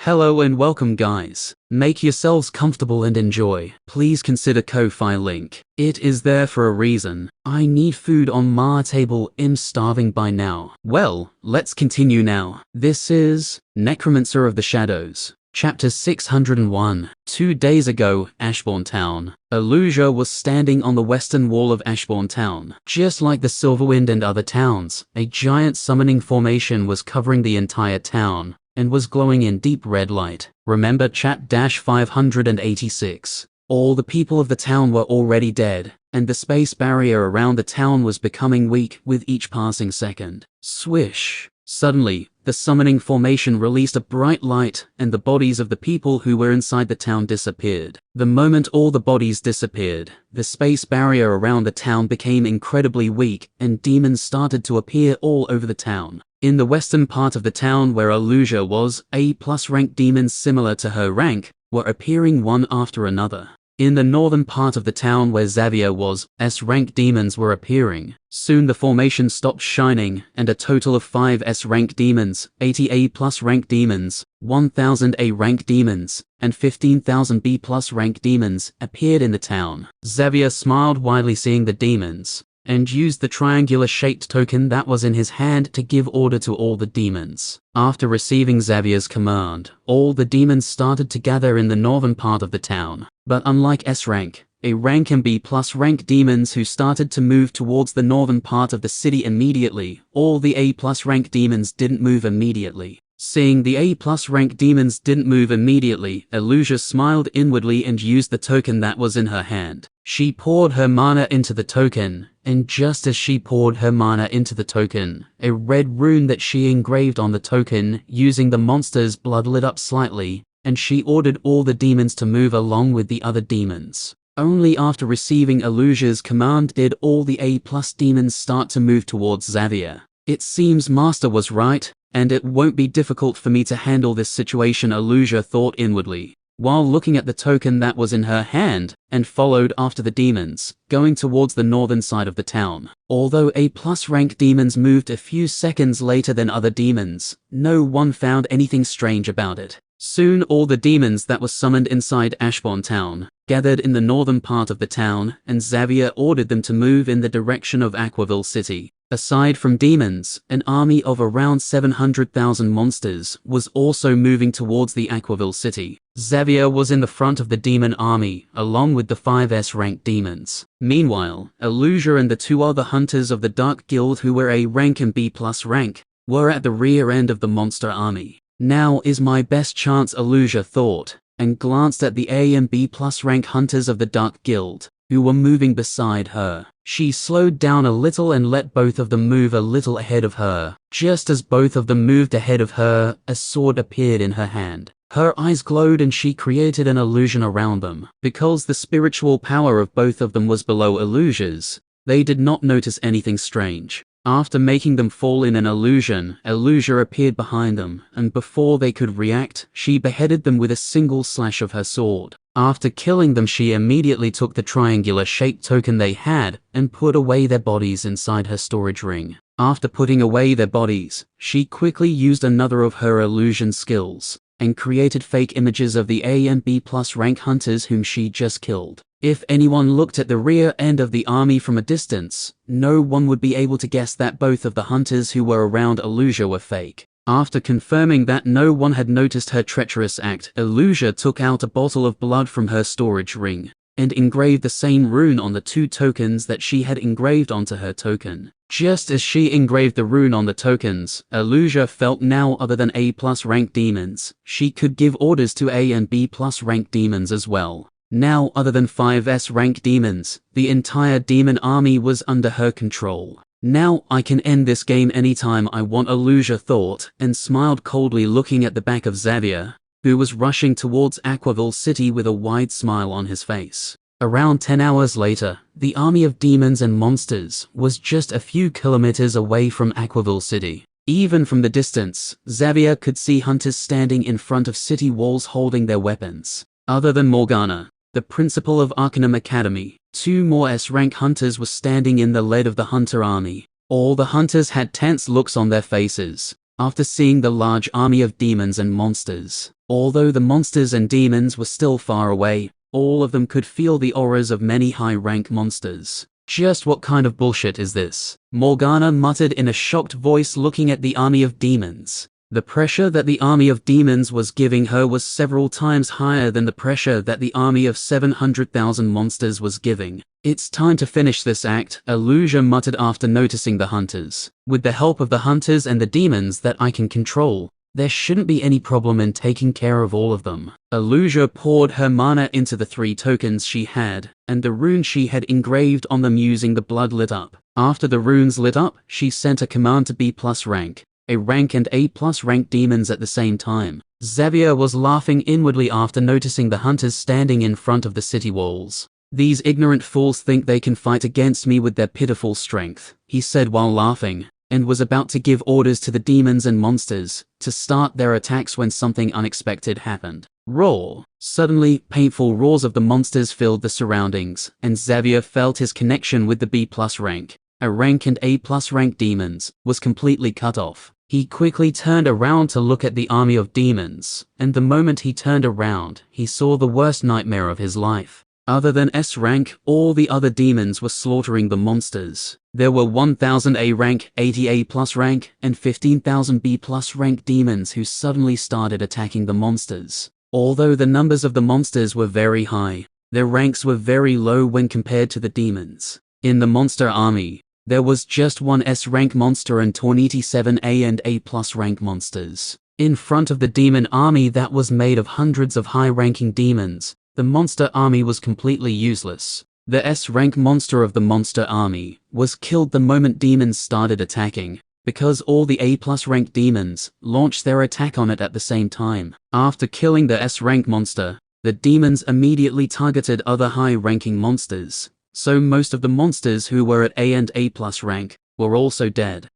Hello and welcome guys. Make yourselves comfortable and enjoy. Please consider Ko-Fi link. It is there for a reason. I need food on my table. I'm starving by now. Well, let's continue now. This is Necromancer of the Shadows. Chapter 601. 2 days ago, Ashbourne Town. Aluja was standing on the western wall of Ashbourne Town. Just like the Silverwind and other towns, a giant summoning formation was covering the entire town and was glowing in deep red light. Remember Chat-586. All the people of the town were already dead, and the space barrier around the town was becoming weak with each passing second. Swish! Suddenly, the summoning formation released a bright light, and the bodies of the people who were inside the town disappeared. The moment all the bodies disappeared, the space barrier around the town became incredibly weak, and demons started to appear all over the town. In the western part of the town where Aluja was, A+ rank demons similar to her rank were appearing one after another. In the northern part of the town where Xavier was, S-rank demons were appearing. Soon the formation stopped shining, and a total of 5 S-rank demons, 80 A+ rank demons, 1000 A-rank demons, and 15,000 B+ rank demons appeared in the town. Xavier smiled widely seeing the demons, and used the triangular-shaped token that was in his hand to give order to all the demons. After receiving Xavier's command, all the demons started to gather in the northern part of the town. But unlike S-rank, A-rank and B+ rank demons who started to move towards the northern part of the city immediately, all the A+ rank demons didn't move immediately. Seeing the A+ rank demons didn't move immediately, Aluja smiled inwardly and used the token that was in her hand. She poured her mana into the token, and just as she poured her mana into the token, a red rune that she engraved on the token using the monster's blood lit up slightly, and she ordered all the demons to move along with the other demons. Only after receiving Aluja's command did all the A+ demons start to move towards Xavier. It seems Master was right, and it won't be difficult for me to handle this situation, Aluja thought inwardly, while looking at the token that was in her hand, and followed after the demons, going towards the northern side of the town. Although A+ rank demons moved a few seconds later than other demons, no one found anything strange about it. Soon all the demons that were summoned inside Ashbourne Town gathered in the northern part of the town, and Xavier ordered them to move in the direction of Aquaville City. Aside from demons, an army of around 700,000 monsters was also moving towards the Aquaville City. Xavier was in the front of the demon army, along with the 5 S-rank demons. Meanwhile, Aluja and the 2 other hunters of the Dark Guild who were A rank and B+ rank were at the rear end of the monster army. Now is my best chance, Aluja thought, and glanced at the A and B+ rank hunters of the Dark Guild, who were moving beside her. She slowed down a little and let both of them move a little ahead of her. Just as both of them moved ahead of her, a sword appeared in her hand. Her eyes glowed and she created an illusion around them. Because the spiritual power of both of them was below Aluja's, they did not notice anything strange. After making them fall in an illusion, Aluja appeared behind them, and before they could react, she beheaded them with a single slash of her sword. After killing them, she immediately took the triangular-shaped token they had and put away their bodies inside her storage ring. After putting away their bodies, she quickly used another of her illusion skills and created fake images of the A and B+ rank hunters whom she just killed. If anyone looked at the rear end of the army from a distance, no one would be able to guess that both of the hunters who were around Aluja were fake. After confirming that no one had noticed her treacherous act, Aluja took out a bottle of blood from her storage ring and engraved the same rune on the 2 tokens that she had engraved onto her token. Just as she engraved the rune on the tokens, Aluja felt now other than A+ rank demons, she could give orders to A and B+ rank demons as well. Now other than 5 S-rank demons, the entire demon army was under her control. Now I can end this game anytime I want, Aluja thought, and smiled coldly looking at the back of Xavier, who was rushing towards Aquaville City with a wide smile on his face. Around 10 hours later, the army of demons and monsters was just a few kilometers away from Aquaville City. Even from the distance, Xavier could see hunters standing in front of city walls holding their weapons. Other than Morgana, the principal of Arcanum Academy, 2 more S-rank hunters were standing in the lead of the hunter army. All the hunters had tense looks on their faces. after seeing the large army of demons and monsters. Although the monsters and demons were still far away, all of them could feel the auras of many high-rank monsters. Just what kind of bullshit is this? Morgana muttered in a shocked voice, looking at the army of demons. The pressure that the army of demons was giving her was several times higher than the pressure that the army of 700,000 monsters was giving. It's time to finish this act, Illusia muttered after noticing the hunters. With the help of the hunters and the demons that I can control, there shouldn't be any problem in taking care of all of them. Illusia poured her mana into the 3 tokens she had, and the runes she had engraved on them using the blood lit up. After the runes lit up, she sent a command to B+ rank, A rank and A+ rank demons at the same time. Xavier was laughing inwardly after noticing the hunters standing in front of the city walls. These ignorant fools think they can fight against me with their pitiful strength, he said while laughing, and was about to give orders to the demons and monsters to start their attacks when something unexpected happened. Roar! Suddenly, painful roars of the monsters filled the surroundings, and Xavier felt his connection with the B+ rank, A rank and A+ rank demons, was completely cut off. He quickly turned around to look at the army of demons, and the moment he turned around, he saw the worst nightmare of his life. Other than S rank, all the other demons were slaughtering the monsters. There were 1,000 A rank, 80 A+ rank, and 15,000 B+ rank demons who suddenly started attacking the monsters. Although the numbers of the monsters were very high, their ranks were very low when compared to the demons. In the monster army, there was just one S rank monster and 27 A and A+ rank monsters. In front of the demon army that was made of hundreds of high-ranking demons, the monster army was completely useless. The S rank monster of the monster army was killed the moment demons started attacking, because all the A+ rank demons launched their attack on it at the same time. After killing the S rank monster, the demons immediately targeted other high-ranking monsters, so most of the monsters who were at A and A+ rank were also dead.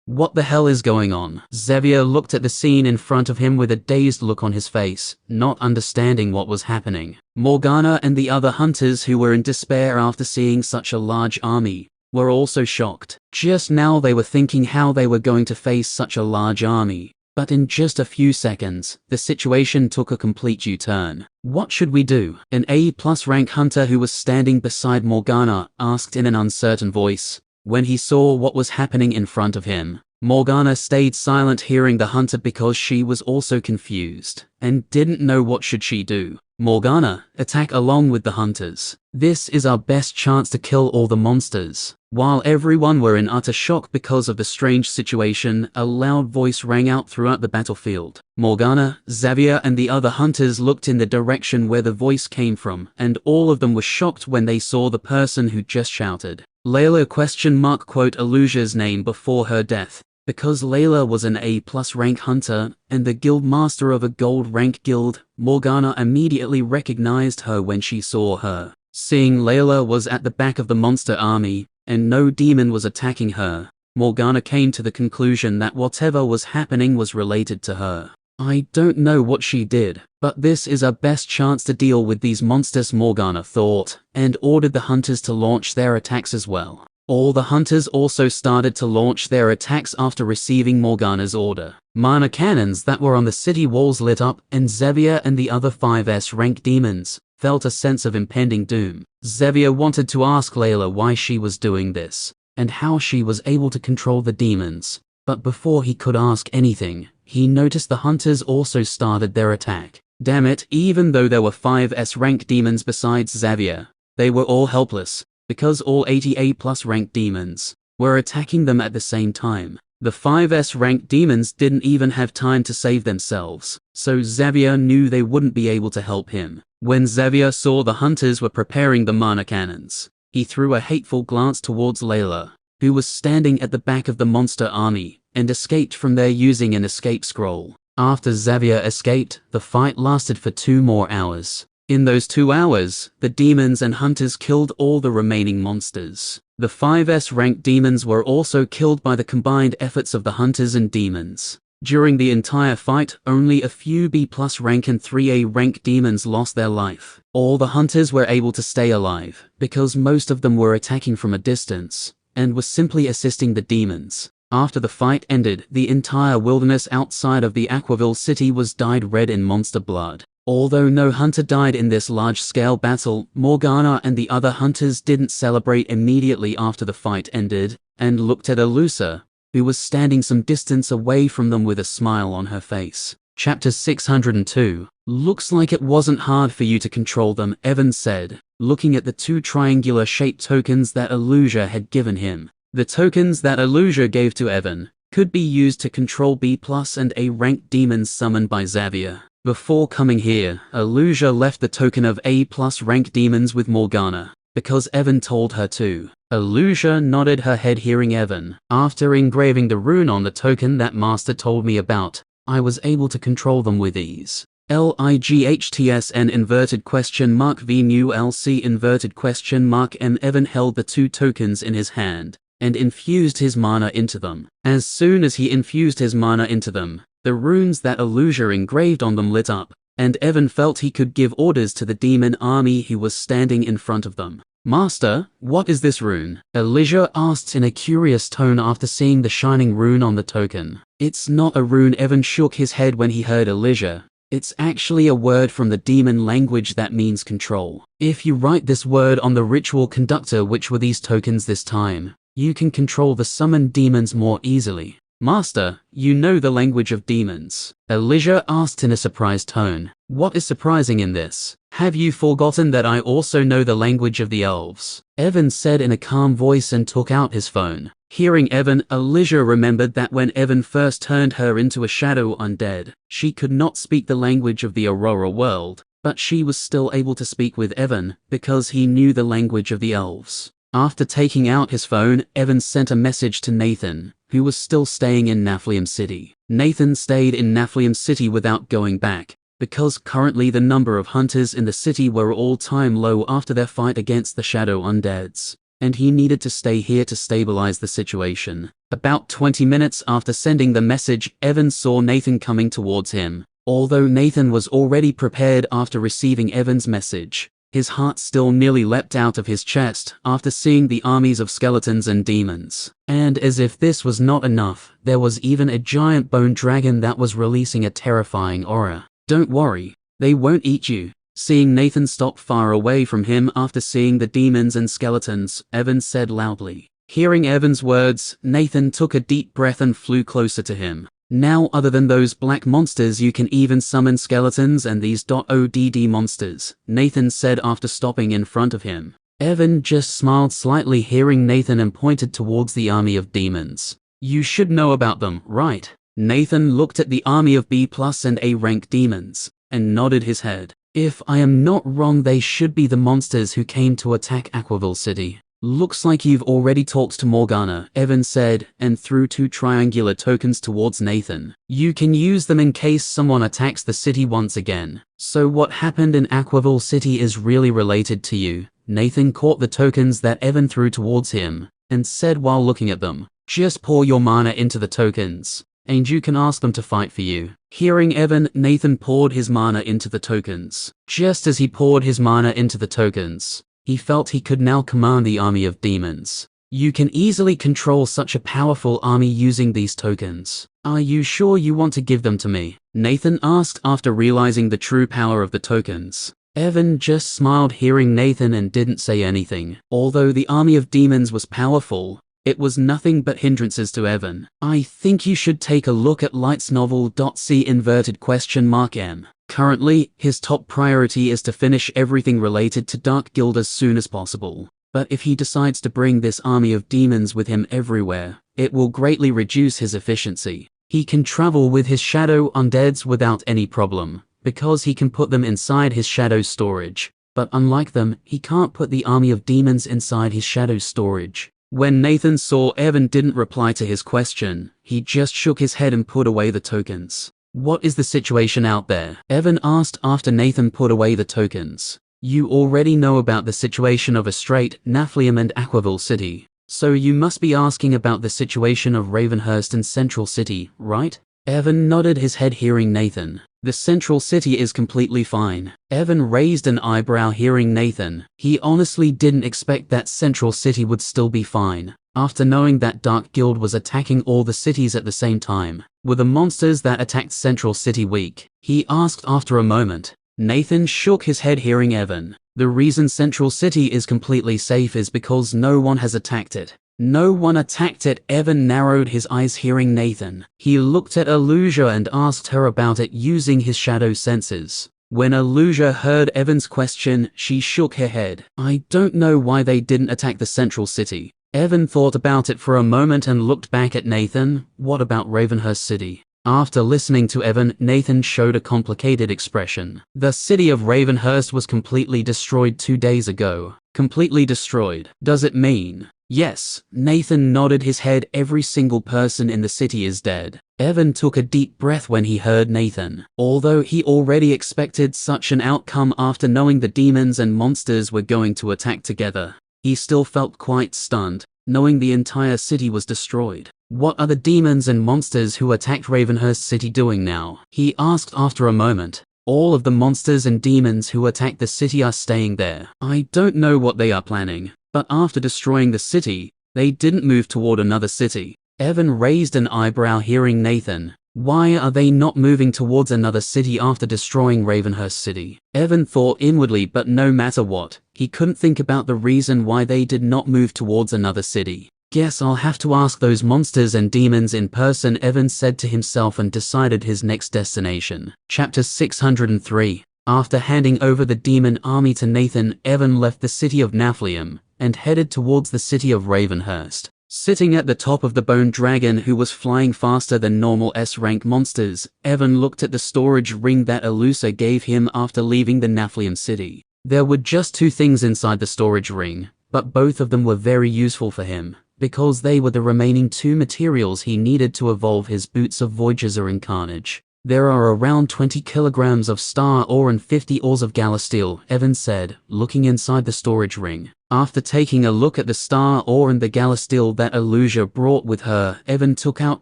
What the hell is going on? Xavier looked at the scene in front of him with a dazed look on his face, not understanding what was happening. Morgana and the other hunters, who were in despair after seeing such a large army, were also shocked. Just now they were thinking how they were going to face such a large army, but in just a few seconds, the situation took a complete U-turn. What should we do? An A+ rank hunter who was standing beside Morgana asked in an uncertain voice. When he saw what was happening in front of him, Morgana stayed silent, hearing the hunter, because she was also confused and didn't know what should she do. Morgana, attack along with the hunters. This is our best chance to kill all the monsters. While everyone were in utter shock because of the strange situation, a loud voice rang out throughout the battlefield. Morgana, Xavier and the other hunters looked in the direction where the voice came from, and all of them were shocked when they saw the person who just shouted. Layla ? Quote Illusia's name before her death. Because Layla was an A+ rank hunter and the guild master of a gold rank guild, Morgana immediately recognized her when she saw her. Seeing Layla was at the back of the monster army, and no demon was attacking her, Morgana came to the conclusion that whatever was happening was related to her. I don't know what she did, but this is our best chance to deal with these monsters, Morgana thought, and ordered the hunters to launch their attacks as well. All the hunters also started to launch their attacks after receiving Morgana's order. Mana cannons that were on the city walls lit up, and Xavier and the other 5S rank demons felt a sense of impending doom. Xavier wanted to ask Layla why she was doing this, and how she was able to control the demons, but before he could ask anything, he noticed the hunters also started their attack. Damn it, even though there were 5S rank demons besides Xavier, they were all helpless, because all 80 A+ rank demons were attacking them at the same time. The 5S rank demons didn't even have time to save themselves, so Xavier knew they wouldn't be able to help him. When Xavier saw the hunters were preparing the mana cannons, he threw a hateful glance towards Layla, who was standing at the back of the monster army, and escaped from there using an escape scroll. After Xavier escaped, the fight lasted for 2 more hours. In those 2 hours, the demons and hunters killed all the remaining monsters. The 5S rank demons were also killed by the combined efforts of the hunters and demons. During the entire fight, only a few B+ rank and 3A rank demons lost their life. All the hunters were able to stay alive, because most of them were attacking from a distance, and were simply assisting the demons. After the fight ended, the entire wilderness outside of the Aquaville city was dyed red in monster blood. Although no hunter died in this large-scale battle, Morgana and the other hunters didn't celebrate immediately after the fight ended, and looked at Alusa, who was standing some distance away from them with a smile on her face. Chapter 602. Looks like it wasn't hard for you to control them, Evan said, looking at the two triangular-shaped tokens that Alusa had given him. The tokens that Alusa gave to Evan could be used to control B+ and A-ranked demons summoned by Xavier. Before coming here, Alusa left the token of A+ rank demons with Morgana, because Evan told her to. Alusa nodded her head hearing Evan. After engraving the rune on the token that Master told me about, I was able to control them with ease. LIGHTSN inverted question mark VMULC inverted question mark M. Evan held the two tokens in his hand and infused his mana into them. As soon as he infused his mana into them, the runes that Alusa engraved on them lit up, and Evan felt he could give orders to the demon army who was standing in front of them. Master, what is this rune? Alusa asked in a curious tone after seeing the shining rune on the token. It's not a rune. Evan shook his head when he heard Alusa. It's actually a word from the demon language that means control. If you write this word on the ritual conductor, which were these tokens this time, you can control the summoned demons more easily. Master, you know the language of demons? Alusa asked in a surprised tone. What is surprising in this? Have you forgotten that I also know the language of the elves? Evan said in a calm voice and took out his phone. Hearing Evan, Alusa remembered that when Evan first turned her into a shadow undead, she could not speak the language of the Aurora world, but she was still able to speak with Evan because he knew the language of the elves. After taking out his phone, Evan sent a message to Nathan, who was still staying in Naflium City. Nathan stayed in Naflium City without going back, because currently the number of hunters in the city were all-time low after their fight against the Shadow Undeads, and he needed to stay here to stabilize the situation. About 20 minutes after sending the message, Evan saw Nathan coming towards him. Although Nathan was already prepared after receiving Evan's message, his heart still nearly leapt out of his chest after seeing the armies of skeletons and demons. And as if this was not enough, there was even a giant bone dragon that was releasing a terrifying aura. Don't worry, they won't eat you. Seeing Nathan stop far away from him after seeing the demons and skeletons, Evan said loudly. Hearing Evan's words, Nathan took a deep breath and flew closer to him. Now, other than those black monsters, you can even summon skeletons and these .odd monsters, Nathan said after stopping in front of him. Evan just smiled slightly hearing Nathan and pointed towards the army of demons. You should know about them, right? Nathan looked at the army of B+ and A-rank demons, and nodded his head. If I am not wrong, they should be the monsters who came to attack Aquaville City. Looks like you've already talked to Morgana, Evan said, and threw two triangular tokens towards Nathan. You can use them in case someone attacks the city once again. So what happened in Aquaville City is really related to you. Nathan caught the tokens that Evan threw towards him, and said while looking at them, just pour your mana into the tokens, and you can ask them to fight for you. Hearing Evan, Nathan poured his mana into the tokens. Just as he poured his mana into the tokens, he felt he could now command the army of demons. You can easily control such a powerful army using these tokens. Are you sure you want to give them to me? Nathan asked after realizing the true power of the tokens. Evan just smiled hearing Nathan and didn't say anything. Although the army of demons was powerful, it was nothing but hindrances to Evan. I think you should take a look at lightsnovel.c inverted question mark M. Currently, his top priority is to finish everything related to Dark Guild as soon as possible. But if he decides to bring this army of demons with him everywhere, it will greatly reduce his efficiency. He can travel with his shadow undeads without any problem, because he can put them inside his shadow storage. But unlike them, he can't put the army of demons inside his shadow storage. When Nathan saw Evan didn't reply to his question, he just shook his head and put away the tokens. What is the situation out there? Evan asked after Nathan put away the tokens. You already know about the situation of Astrate, Naflium and Aquaville City, so you must be asking about the situation of Ravenhurst and Central City, right? Evan nodded his head hearing Nathan. The Central City is completely fine. Evan raised an eyebrow hearing Nathan. He honestly didn't expect that Central City would still be fine. After knowing that Dark Guild was attacking all the cities at the same time, were the monsters that attacked Central City weak? He asked after a moment. Nathan shook his head hearing Evan. The reason Central City is completely safe is because no one has attacked it. No one attacked it. Evan narrowed his eyes hearing Nathan. He looked at Aluja and asked her about it using his shadow senses. When Aluja heard Evan's question, she shook her head. I don't know why they didn't attack the Central City. Evan thought about it for a moment and looked back at Nathan. What about Ravenhurst City? After listening to Evan, Nathan showed a complicated expression. The city of Ravenhurst was completely destroyed 2 days ago. Completely destroyed. Does it mean? Yes. Nathan nodded his head. Every single person in the city is dead. Evan took a deep breath when he heard Nathan. Although he already expected such an outcome after knowing the demons and monsters were going to attack together, he still felt quite stunned, knowing the entire city was destroyed. What are the demons and monsters who attacked Ravenhurst City doing now? He asked after a moment. All of the monsters and demons who attacked the city are staying there. I don't know what they are planning, but after destroying the city, they didn't move toward another city. Evan raised an eyebrow hearing Nathan. Why are they not moving towards another city after destroying Ravenhurst City? Evan thought inwardly, but no matter what, he couldn't think about the reason why they did not move towards another city. Guess I'll have to ask those monsters and demons in person, Evan said to himself and decided his next destination. Chapter 603. After handing over the demon army to Nathan, Evan left the city of Naflium and headed towards the city of Ravenhurst. Sitting at the top of the bone dragon who was flying faster than normal S-rank monsters, Evan looked at the storage ring that Elusa gave him after leaving the Naflium city. There were just 2 things inside the storage ring, but both of them were very useful for him, because they were the remaining 2 materials he needed to evolve his Boots of Voyager and Carnage. There are around 20 kilograms of star ore and 50 ores of galasteel, Evan said, looking inside the storage ring. After taking a look at the star ore and the galasteel that Aluja brought with her, Evan took out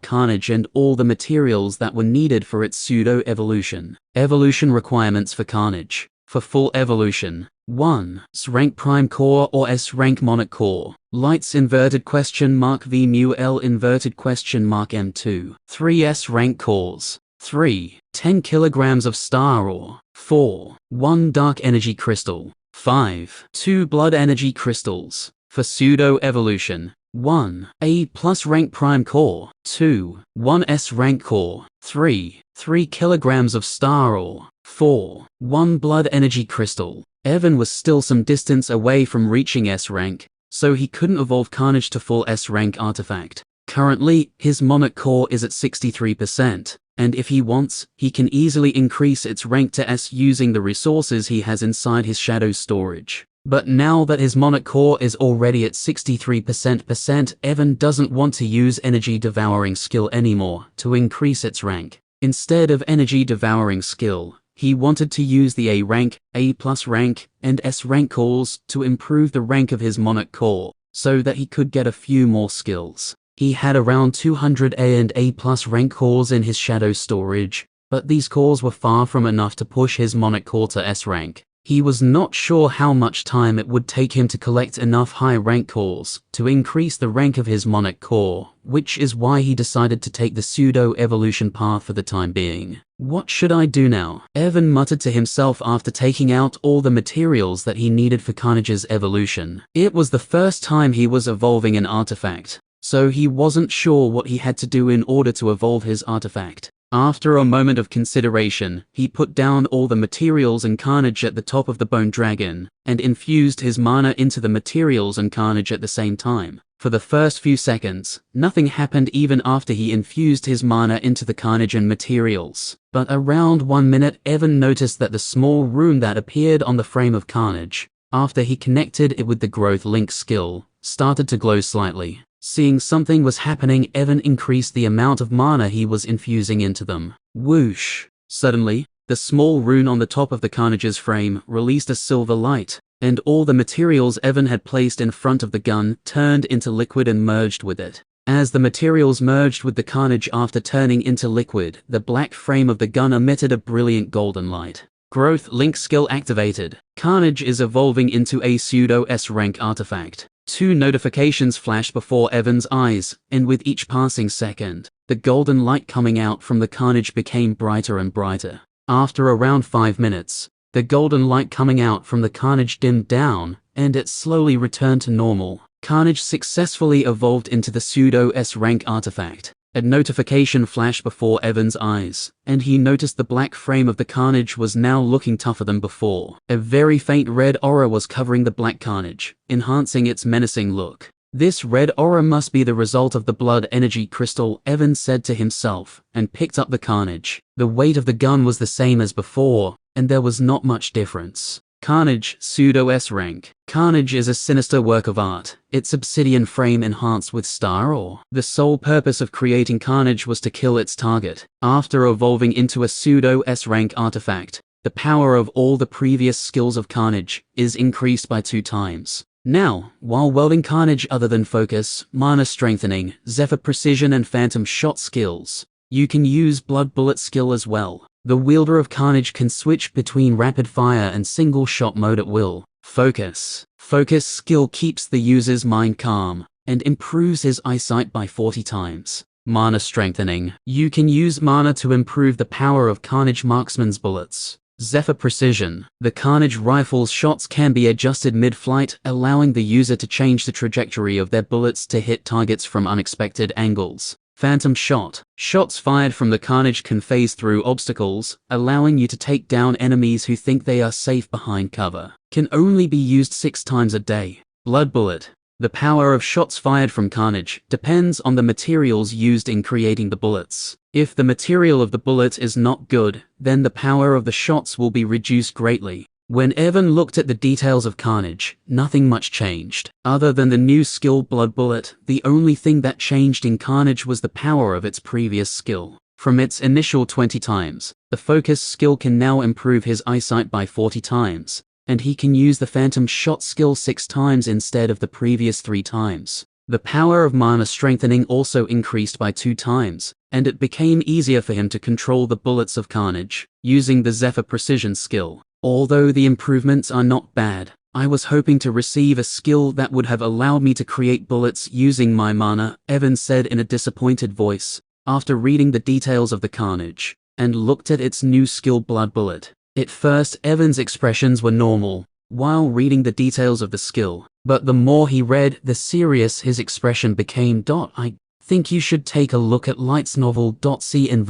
Carnage and all the materials that were needed for its pseudo-evolution. Evolution requirements for Carnage. For full evolution. 1. S-rank prime core or S-rank monarch core. Lights inverted question mark V mu L inverted question mark M2. 3 S-rank cores. 3. 10 kilograms of star ore. 4. 1 dark energy crystal. 5. 2 blood energy crystals. For pseudo-evolution. 1. A plus rank prime core. 2. 1 S rank core. 3. 3 kilograms of star ore. 4. 1 blood energy crystal. Evan was still some distance away from reaching S rank, so he couldn't evolve Carnage to full S rank artifact. Currently, his monarch core is at 63%. And if he wants, he can easily increase its rank to S using the resources he has inside his shadow storage. But now that his monarch core is already at 63%, Evan doesn't want to use energy devouring skill anymore to increase its rank. Instead of energy devouring skill, he wanted to use the A rank, A plus rank, and S rank cores to improve the rank of his monarch core, so that he could get a few more skills. He had around 200 A and A plus rank cores in his shadow storage, but these cores were far from enough to push his monarch core to S rank. He was not sure how much time it would take him to collect enough high rank cores to increase the rank of his monarch core, which is why he decided to take the pseudo-evolution path for the time being. What should I do now? Evan muttered to himself after taking out all the materials that he needed for Carnage's evolution. It was the first time he was evolving an artifact, so he wasn't sure what he had to do in order to evolve his artifact. After a moment of consideration, he put down all the materials and Carnage at the top of the bone dragon, and infused his mana into the materials and Carnage at the same time. For the first few seconds, nothing happened even after he infused his mana into the Carnage and materials. But around 1 minute, Evan noticed that the small rune that appeared on the frame of Carnage, after he connected it with the growth link skill, started to glow slightly. Seeing something was happening, Evan increased the amount of mana he was infusing into them. Whoosh! Suddenly, the small rune on the top of the Carnage's frame released a silver light, and all the materials Evan had placed in front of the gun turned into liquid and merged with it. As the materials merged with the Carnage after turning into liquid, the black frame of the gun emitted a brilliant golden light. Growth link skill activated. Carnage is evolving into a pseudo S rank artifact. Two notifications flashed before Evan's eyes, and with each passing second, the golden light coming out from the carnage became brighter and brighter. After around 5 minutes, the golden light coming out from the carnage dimmed down, and it slowly returned to normal. Carnage successfully evolved into the pseudo S-rank artifact. A notification flashed before Evan's eyes, and he noticed the black frame of the carnage was now looking tougher than before. A very faint red aura was covering the black carnage, enhancing its menacing look. This red aura must be the result of the blood energy crystal, Evan said to himself, and picked up the carnage. The weight of the gun was the same as before, and there was not much difference. Carnage, pseudo S-rank. Carnage is a sinister work of art, its obsidian frame enhanced with star ore. The sole purpose of creating Carnage was to kill its target. After evolving into a pseudo S-rank artifact, the power of all the previous skills of Carnage is increased by 2 times. Now, while wielding Carnage other than Focus, Mana Strengthening, Zephyr Precision and Phantom Shot skills, you can use Blood Bullet skill as well. The wielder of Carnage can switch between rapid fire and single shot mode at will. Focus. Focus skill keeps the user's mind calm and improves his eyesight by 40 times. Mana Strengthening. You can use mana to improve the power of Carnage marksman's bullets. Zephyr Precision. The Carnage rifle's shots can be adjusted mid-flight, allowing the user to change the trajectory of their bullets to hit targets from unexpected angles. Phantom Shot. Shots fired from the Carnage can phase through obstacles, allowing you to take down enemies who think they are safe behind cover. Can only be used 6 times a day. Blood Bullet. The power of shots fired from Carnage depends on the materials used in creating the bullets. If the material of the bullet is not good, then the power of the shots will be reduced greatly. When Evan looked at the details of Carnage, nothing much changed. Other than the new skill Blood Bullet, the only thing that changed in Carnage was the power of its previous skill. From its initial 20 times, the Focus skill can now improve his eyesight by 40 times, and he can use the Phantom Shot skill 6 times instead of the previous 3 times. The power of Mana Strengthening also increased by 2 times, and it became easier for him to control the bullets of Carnage, using the Zephyr Precision skill. Although the improvements are not bad, I was hoping to receive a skill that would have allowed me to create bullets using my mana, Evan said in a disappointed voice, after reading the details of the Carnage, and looked at its new skill Blood Bullet. At first, Evan's expressions were normal, while reading the details of the skill, but the more he read, the serious his expression became. I think you should take a look at Light's novel. C*M.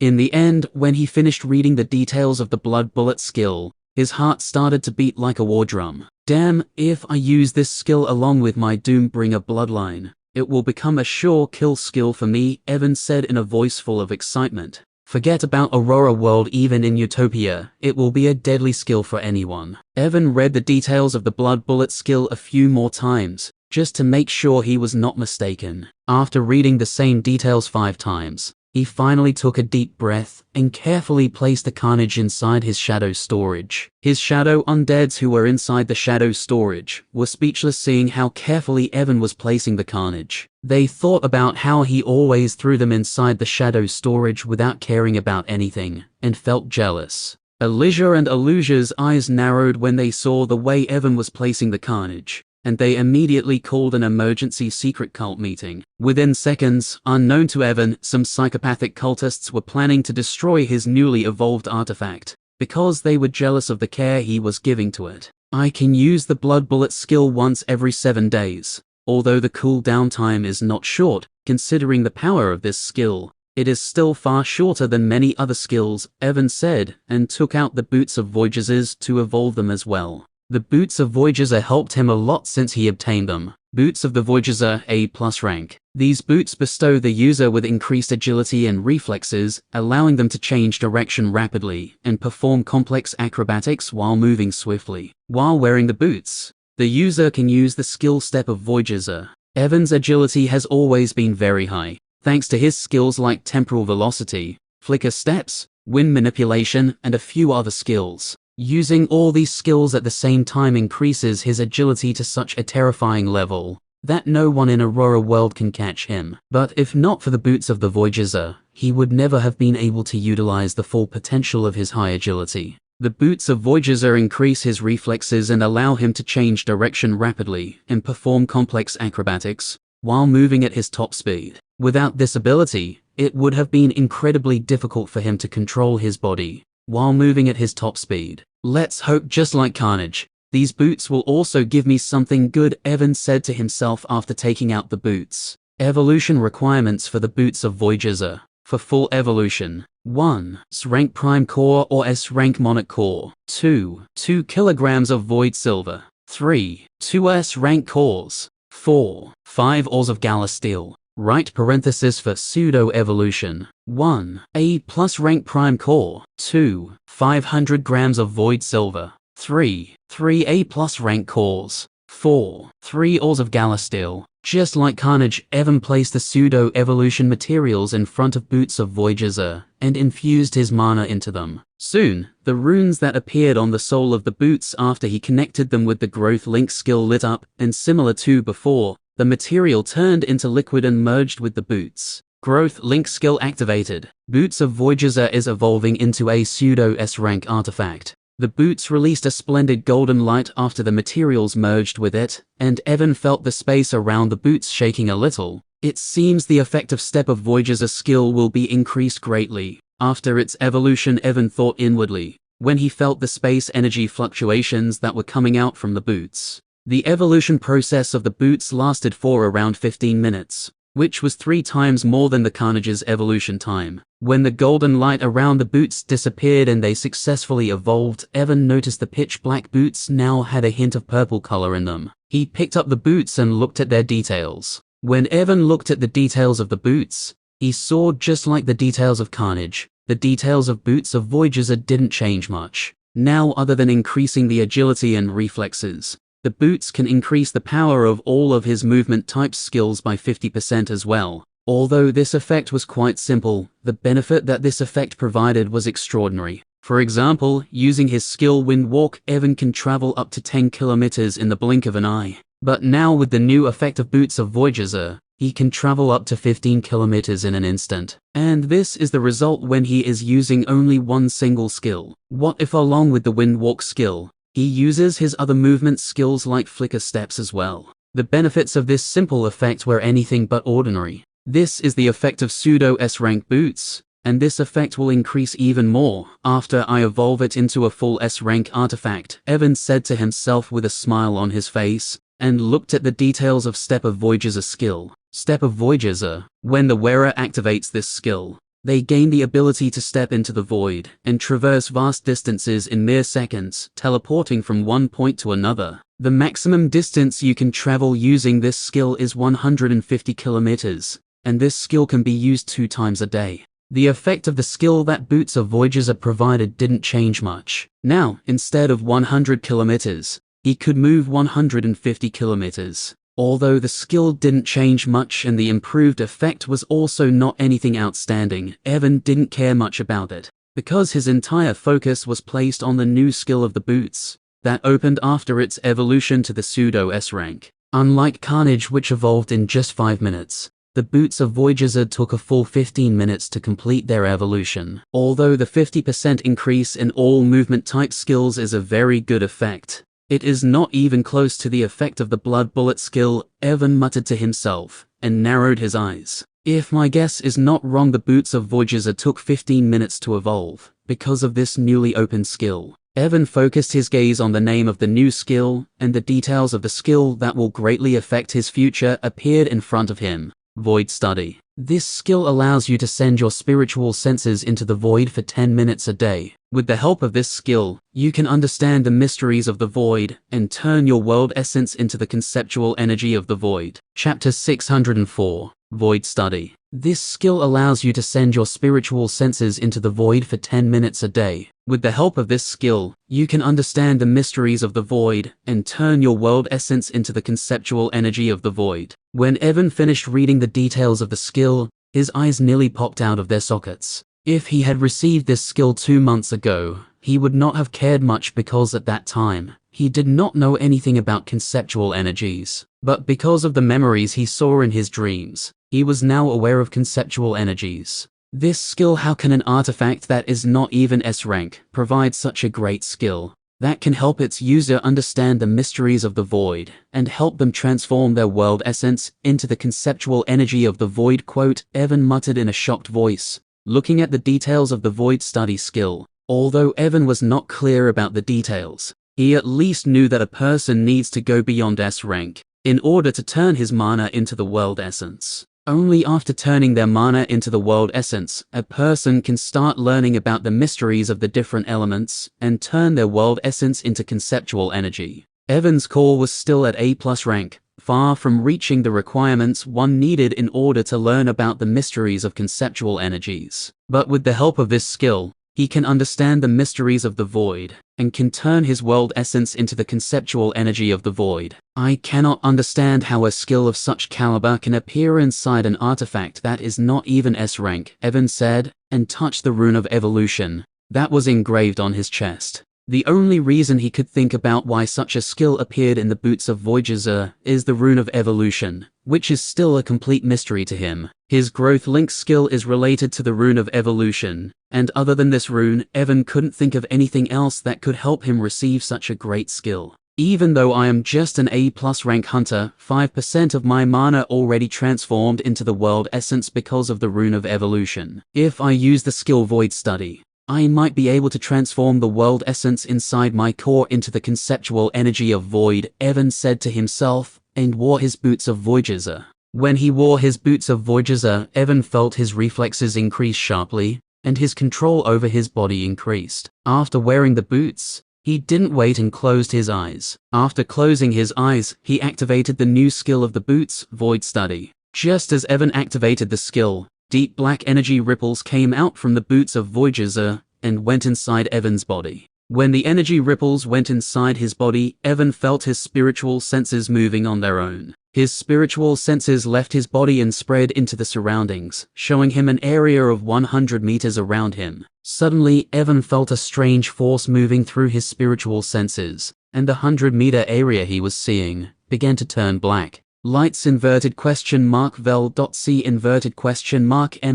In the end, when he finished reading the details of the Blood Bullet skill, his heart started to beat like a war drum. Damn, if I use this skill along with my Doombringer bloodline, it will become a sure kill skill for me, Evan said in a voice full of excitement. Forget about Aurora World. Even in Utopia, it will be a deadly skill for anyone. Evan read the details of the Blood Bullet skill a few more times, just to make sure he was not mistaken. After reading the same details 5 times, he finally took a deep breath and carefully placed the Carnage inside his shadow storage. His shadow undeads who were inside the shadow storage were speechless seeing how carefully Evan was placing the Carnage. They thought about how he always threw them inside the shadow storage without caring about anything, and felt jealous. Elijah and Aluja's eyes narrowed when they saw the way Evan was placing the Carnage, and they immediately called an emergency secret cult meeting. Within seconds, unknown to Evan, some psychopathic cultists were planning to destroy his newly evolved artifact, because they were jealous of the care he was giving to it. I can use the Blood Bullet skill once every 7 days. Although the cooldown time is not short, considering the power of this skill, it is still far shorter than many other skills, Evan said, and took out the Boots of Voyages to evolve them as well. The Boots of Voyager helped him a lot since he obtained them. Boots of the Voyager A+ rank. These boots bestow the user with increased agility and reflexes, allowing them to change direction rapidly and perform complex acrobatics while moving swiftly. While wearing the boots, the user can use the skill step of Voyager. Evan's agility has always been very high, thanks to his skills like temporal velocity, flicker steps, wind manipulation, and a few other skills. Using all these skills at the same time increases his agility to such a terrifying level that no one in Aurora World can catch him. But if not for the Boots of the Voyager, he would never have been able to utilize the full potential of his high agility. The boots of Voyager increase his reflexes and allow him to change direction rapidly and perform complex acrobatics while moving at his top speed. Without this ability, it would have been incredibly difficult for him to control his body while moving at his top speed. Let's hope, just like Carnage, these boots will also give me something good, Evan said to himself after taking out the boots. Evolution requirements for the boots of Voyager. For full evolution: 1. S-rank Prime Core or S-rank Monarch Core. 2. 2 kilograms of Void Silver. 3. 2 S-rank Cores. 4. 5 ores of Gala Steel. Right parenthesis for pseudo-evolution. 1. A plus rank Prime Core. 2. 500 grams of Void Silver. 3. 3 A plus rank Cores. 4. 3 ores of Gala Steel. Just like Carnage, Evan placed the pseudo-evolution materials in front of boots of Voyager and infused his mana into them. Soon, the runes that appeared on the sole of the boots after he connected them with the Growth Link skill lit up, and similar to before, the material turned into liquid and merged with the boots. Growth Link skill activated. Boots of Voyager is evolving into a pseudo S-rank artifact. The boots released a splendid golden light after the materials merged with it, and Evan felt the space around the boots shaking a little. It seems the effect of Step of Voyager's skill will be increased greatly. After its evolution, Evan thought inwardly, when he felt the space energy fluctuations that were coming out from the boots. The evolution process of the boots lasted for around 15 minutes, which was 3 times more than the Carnage's evolution time. When the golden light around the boots disappeared and they successfully evolved, Evan noticed the pitch black boots now had a hint of purple color in them. He picked up the boots and looked at their details. When Evan looked at the details of the boots, he saw, just like the details of Carnage, the details of boots of Voyager didn't change much. Now, other than increasing the agility and reflexes, the boots can increase the power of all of his movement type skills by 50% as well. Although this effect was quite simple, the benefit that this effect provided was extraordinary. For example, using his skill Wind Walk, Evan can travel up to 10 kilometers in the blink of an eye. But now with the new effect of Boots of Voyager, he can travel up to 15 kilometers in an instant. And this is the result when he is using only one single skill. What if along with the Wind Walk skill, he uses his other movement skills like Flicker Steps as well? The benefits of this simple effect were anything but ordinary. This is the effect of pseudo S-rank boots, and this effect will increase even more after I evolve it into a full S-rank artifact, Evan said to himself with a smile on his face, and looked at the details of Step of Voyager's skill. Step of Voyager: when the wearer activates this skill, they gain the ability to step into the void and traverse vast distances in mere seconds, teleporting from one point to another. The maximum distance you can travel using this skill is 150 kilometers. And this skill can be used 2 times a day. The effect of the skill that Boots of Voyager provided didn't change much. Now, instead of 100 kilometers, he could move 150 kilometers. Although the skill didn't change much and the improved effect was also not anything outstanding, Evan didn't care much about it, because his entire focus was placed on the new skill of the boots that opened after its evolution to the pseudo S-rank. Unlike Carnage, which evolved in just 5 minutes, the boots of Voyager took a full 15 minutes to complete their evolution. Although the 50% increase in all movement type skills is a very good effect, it is not even close to the effect of the Blood Bullet skill, Evan muttered to himself, and narrowed his eyes. If my guess is not wrong, the boots of Voyager took 15 minutes to evolve, because of this newly opened skill. Evan focused his gaze on the name of the new skill, and the details of the skill that will greatly affect his future appeared in front of him. Void Study. This skill allows you to send your spiritual senses into the void for 10 minutes a day. With the help of this skill, you can understand the mysteries of the void and turn your world essence into the conceptual energy of the void. Chapter 604. Void Study. This skill allows you to send your spiritual senses into the void for 10 minutes a day. With the help of this skill, you can understand the mysteries of the void and turn your world essence into the conceptual energy of the void. When Evan finished reading the details of the skill, his eyes nearly popped out of their sockets. If he had received this skill 2 months ago, he would not have cared much because at that time, he did not know anything about conceptual energies. But because of the memories he saw in his dreams, he was now aware of conceptual energies. This skill, how can an artifact that is not even S rank provide such a great skill that can help its user understand the mysteries of the void and help them transform their world essence into the conceptual energy of the void? Quote, Evan muttered in a shocked voice, looking at the details of the void study skill. Although Evan was not clear about the details, he at least knew that a person needs to go beyond S rank in order to turn his mana into the world essence. Only after turning their mana into the world essence, a person can start learning about the mysteries of the different elements and turn their world essence into conceptual energy. Evan's core was still at A+ rank, far from reaching the requirements one needed in order to learn about the mysteries of conceptual energies. But with the help of this skill, he can understand the mysteries of the void and can turn his world essence into the conceptual energy of the void. I cannot understand how a skill of such caliber can appear inside an artifact that is not even S rank, Evan said, and touched the rune of evolution that was engraved on his chest. The only reason he could think about why such a skill appeared in the boots of Voyager is the rune of evolution, which is still a complete mystery to him. His growth link skill is related to the rune of evolution, and other than this rune, Evan couldn't think of anything else that could help him receive such a great skill. Even though I am just an A+ rank hunter, 5% of my mana already transformed into the world essence because of the rune of evolution. If I use the skill Void Study, I might be able to transform the world essence inside my core into the conceptual energy of void, Evan said to himself, and wore his boots of Voyager. When he wore his boots of Voyager, Evan felt his reflexes increase sharply, and his control over his body increased. After wearing the boots, he didn't wait and closed his eyes. After closing his eyes, he activated the new skill of the boots, Void Study. Just as Evan activated the skill, deep black energy ripples came out from the boots of Voyager and went inside Evan's body. When the energy ripples went inside his body, Evan felt his spiritual senses moving on their own. His spiritual senses left his body and spread into the surroundings, showing him an area of 100 meters around him. Suddenly, Evan felt a strange force moving through his spiritual senses, and the 100-meter area he was seeing began to turn black. Lights vel.c_m.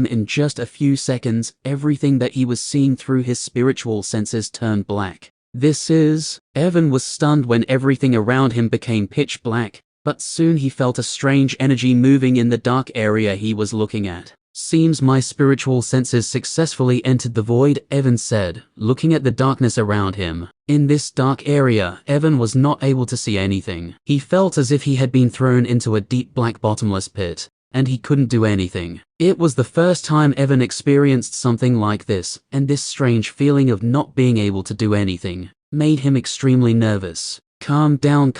In just a few seconds, everything that he was seeing through his spiritual senses turned black. Evan was stunned when everything around him became pitch black, but soon he felt a strange energy moving in the dark area he was looking at. Seems my spiritual senses successfully entered the void, Evan said, looking at the darkness around him. In this dark area, Evan was not able to see anything. He felt as if he had been thrown into a deep black bottomless pit, and he couldn't do anything. It was the first time Evan experienced something like this, and this strange feeling of not being able to do anything made him extremely nervous. Calm down,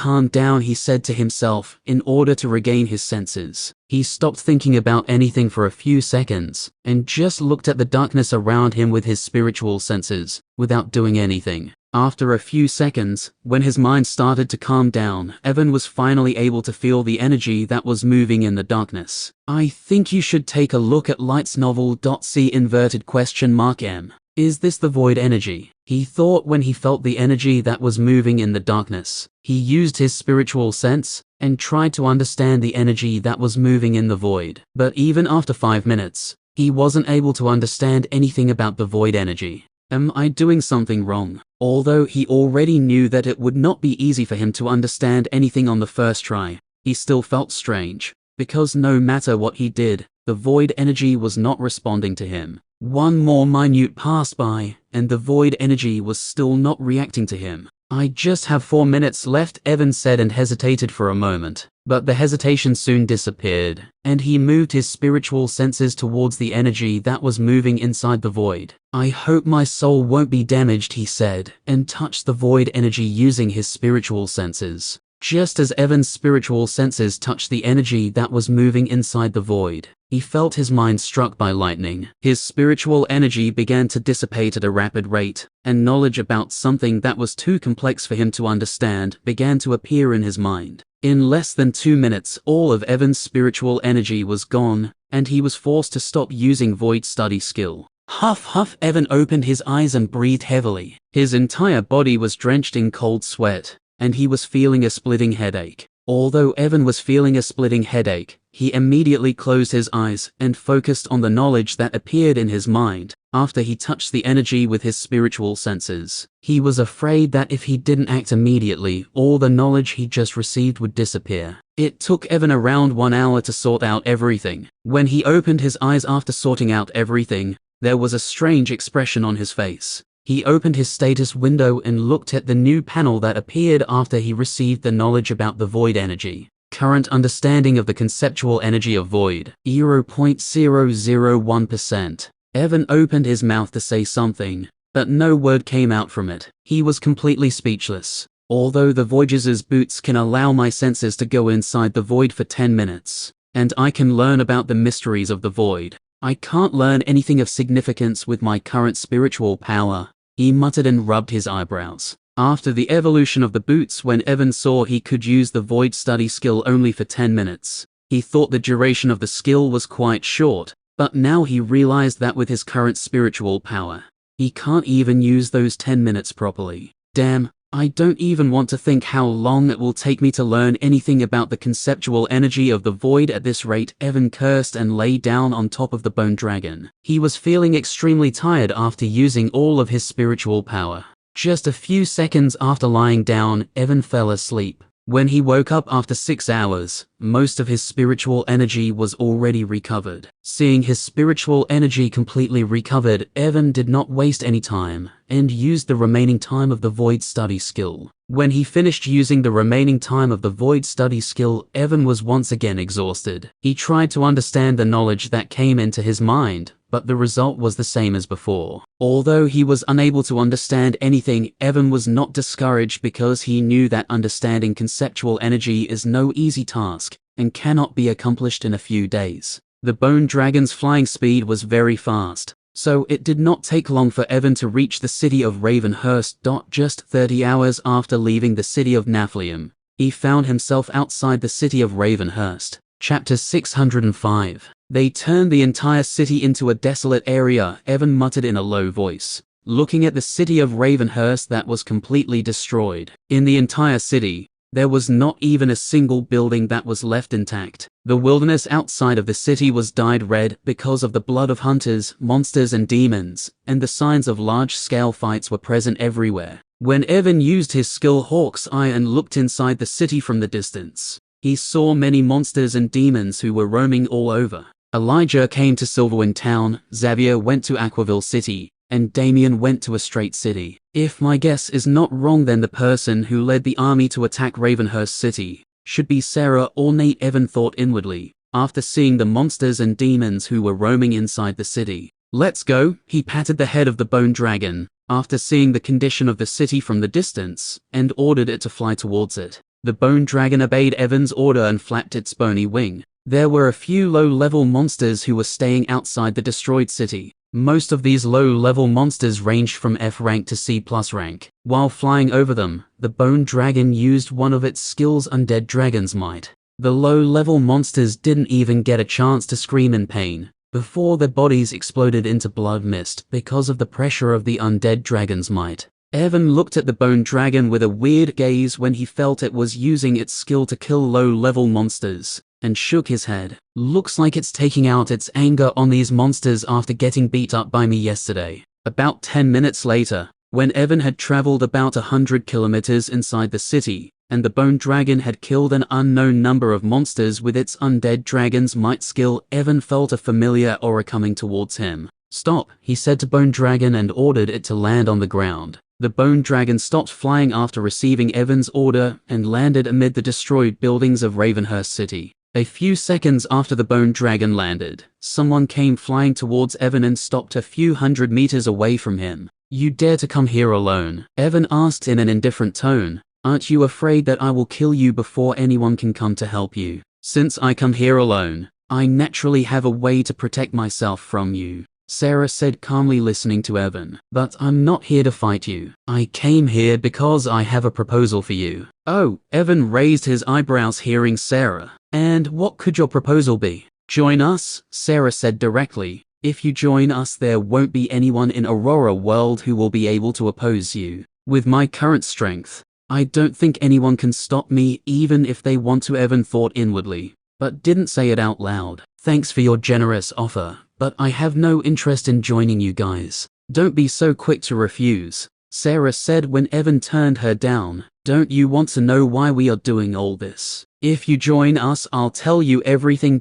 he said to himself, in order to regain his senses. He stopped thinking about anything for a few seconds, and just looked at the darkness around him with his spiritual senses, without doing anything. After a few seconds, when his mind started to calm down, Evan was finally able to feel the energy that was moving in the darkness. I think you should take a look at lightsnovel.c_m. Is this the void energy? He thought when he felt the energy that was moving in the darkness. He used his spiritual sense and tried to understand the energy that was moving in the void. But even after 5 minutes, he wasn't able to understand anything about the void energy. Am I doing something wrong? Although he already knew that it would not be easy for him to understand anything on the first try, he still felt strange, because no matter what he did, the void energy was not responding to him. One more minute passed by, and the void energy was still not reacting to him. I just have 4 minutes left, Evan said and hesitated for a moment. But the hesitation soon disappeared, and he moved his spiritual senses towards the energy that was moving inside the void. I hope my soul won't be damaged, he said, and touched the void energy using his spiritual senses. Just as Evan's spiritual senses touched the energy that was moving inside the void, he felt his mind struck by lightning. His spiritual energy began to dissipate at a rapid rate, and knowledge about something that was too complex for him to understand began to appear in his mind. In less than 2 minutes, all of Evan's spiritual energy was gone, and he was forced to stop using Void Study skill. Huff, Evan opened his eyes and breathed heavily. His entire body was drenched in cold sweat, and he was feeling a splitting headache. Although Evan was feeling a splitting headache, He immediately closed his eyes and focused on the knowledge that appeared in his mind after he touched the energy with his spiritual senses. He was afraid that if he didn't act immediately, all the knowledge he just received would disappear. It took Evan around 1 hour to sort out everything. When he opened his eyes after sorting out everything, there was a strange expression on his face. He opened his status window and looked at the new panel that appeared after he received the knowledge about the void energy. Current understanding of the conceptual energy of void, 0.001%. Evan opened his mouth to say something, but no word came out from it. He was completely speechless. Although the Voyager's boots can allow my senses to go inside the void for 10 minutes, and I can learn about the mysteries of the void, I can't learn anything of significance with my current spiritual power, he muttered and rubbed his eyebrows. After the evolution of the boots, when Evan saw he could use the void study skill only for 10 minutes, he thought the duration of the skill was quite short, but now he realized that with his current spiritual power, he can't even use those 10 minutes properly. Damn, I don't even want to think how long it will take me to learn anything about the conceptual energy of the void at this rate. Evan cursed and lay down on top of the bone dragon. He was feeling extremely tired after using all of his spiritual power. Just a few seconds after lying down, Evan fell asleep. When he woke up after 6 hours, most of his spiritual energy was already recovered. Seeing his spiritual energy completely recovered, Evan did not waste any time and used the remaining time of the void study skill. When he finished using the remaining time of the void study skill, Evan was once again exhausted. He tried to understand the knowledge that came into his mind, but the result was the same as before. Although he was unable to understand anything, Evan was not discouraged because he knew that understanding conceptual energy is no easy task and cannot be accomplished in a few days. The bone dragon's flying speed was very fast, so it did not take long for Evan to reach the city of Ravenhurst. Just 30 hours after leaving the city of Naflium, he found himself outside the city of Ravenhurst. Chapter 605. They turned the entire city into a desolate area, Evan muttered in a low voice, looking at the city of Ravenhurst that was completely destroyed. In the entire city, there was not even a single building that was left intact. The wilderness outside of the city was dyed red because of the blood of hunters, monsters and demons, and the signs of large-scale fights were present everywhere. When Evan used his skill Hawk's Eye and looked inside the city from the distance, he saw many monsters and demons who were roaming all over. Elijah came to Silverwind Town, Xavier went to Aquaville City, and Damien went to a Strait City. If my guess is not wrong, then the person who led the army to attack Ravenhurst City should be Sarah or Nate, Evan thought inwardly, after seeing the monsters and demons who were roaming inside the city. Let's go, he patted the head of the bone dragon, after seeing the condition of the city from the distance, and ordered it to fly towards it. The bone dragon obeyed Evan's order and flapped its bony wing. There were a few low-level monsters who were staying outside the destroyed city. Most of these low-level monsters ranged from F rank to C+ rank. While flying over them, the bone dragon used one of its skills, Undead Dragon's Might. The low-level monsters didn't even get a chance to scream in pain before their bodies exploded into blood mist because of the pressure of the Undead Dragon's Might. Evan looked at the bone dragon with a weird gaze when he felt it was using its skill to kill low-level monsters, and shook his head. Looks like it's taking out its anger on these monsters after getting beat up by me yesterday. About 10 minutes later, when Evan had traveled about 100 kilometers inside the city, and the bone dragon had killed an unknown number of monsters with its Undead Dragon's Might skill, Evan felt a familiar aura coming towards him. Stop, he said to Bone Dragon and ordered it to land on the ground. The bone dragon stopped flying after receiving Evan's order and landed amid the destroyed buildings of Ravenhurst City. A few seconds after the bone dragon landed, someone came flying towards Evan and stopped a few hundred meters away from him. You dare to come here alone? Evan asked in an indifferent tone. Aren't you afraid that I will kill you before anyone can come to help you? Since I come here alone, I naturally have a way to protect myself from you, Sarah said calmly, listening to Evan. But I'm not here to fight you. I came here because I have a proposal for you. Oh, Evan raised his eyebrows hearing Sarah. And what could your proposal be? Join us, Sarah said directly. If you join us, there won't be anyone in Aurora World who will be able to oppose you. With my current strength, I don't think anyone can stop me even if they want to, Evan thought inwardly. but didn't say it out loud. Thanks for your generous offer, but I have no interest in joining you guys. Don't be so quick to refuse, Sarah said when Evan turned her down. Don't you want to know why we are doing all this? If you join us, I'll tell you everything.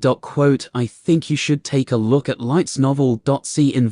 I think you should take a look at Light's novel. C*M.